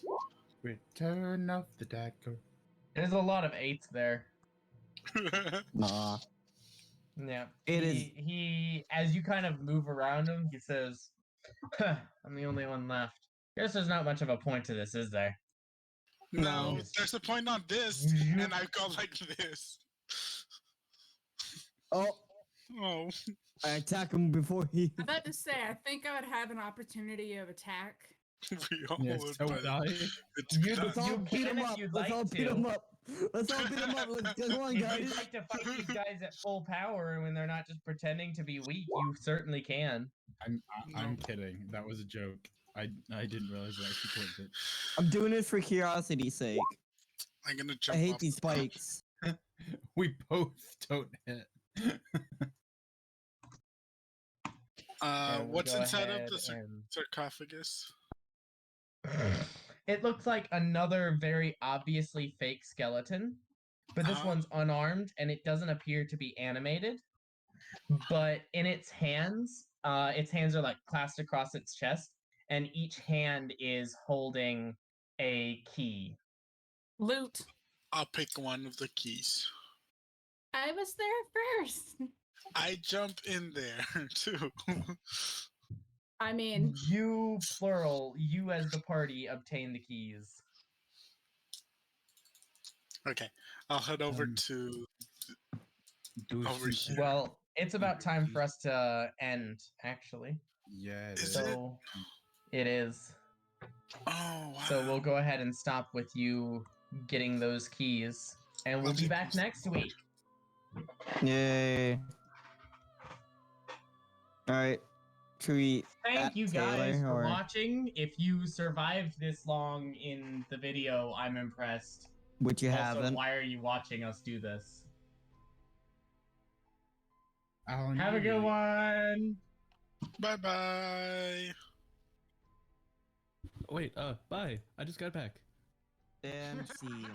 Return of the dagger. There's a lot of 8s there. Nah. Yeah. It He, as you kind of move around him, he says, huh, I'm the only one left. Guess there's not much of a point to this, is there? No, No. there's a point on this, and I go like this. Oh, Oh. I attack him before he. I'm about to say, I think I would have an opportunity of attack. We all Yes, would, so but would I. it's You- not- Let's all You beat him can if up. you'd Let's like all beat to. him up. Let's all beat him up. Let's come on, If guys. you'd like to fight these guys at full power and when they're not just pretending to be weak, you certainly can. I'm kidding. That was a joke. I didn't realize I actually clicked it. I'm doing it for curiosity's sake. I'm gonna I jump hate up. these spikes. We both don't hit. And we'll What's go inside of ahead the and- sarcophagus? It looks like another very obviously fake skeleton, but this Uh-huh. one's unarmed and it doesn't appear to be animated. But in its hands are like clasped across its chest, and each hand is holding a key. Loot. I'll pick one of the keys. I was there first. I jump in there too. I mean, You, plural, you as the party obtain the keys. Okay, I'll head over Um, to. Do Over see- here. Well, it's about time for us to end, actually. Yeah, it Is is. it? So it is. Oh wow. So we'll go ahead and stop with you getting those keys, and we'll be back next week. Yay. Alright. Should we. Thank at you guys Taylor, for or- watching. If you survived this long in the video, I'm impressed. Which you Also, haven't. why are you watching us do this? Alan, Have a good one. Bye bye. Wait, bye. I just got back. Damn, see.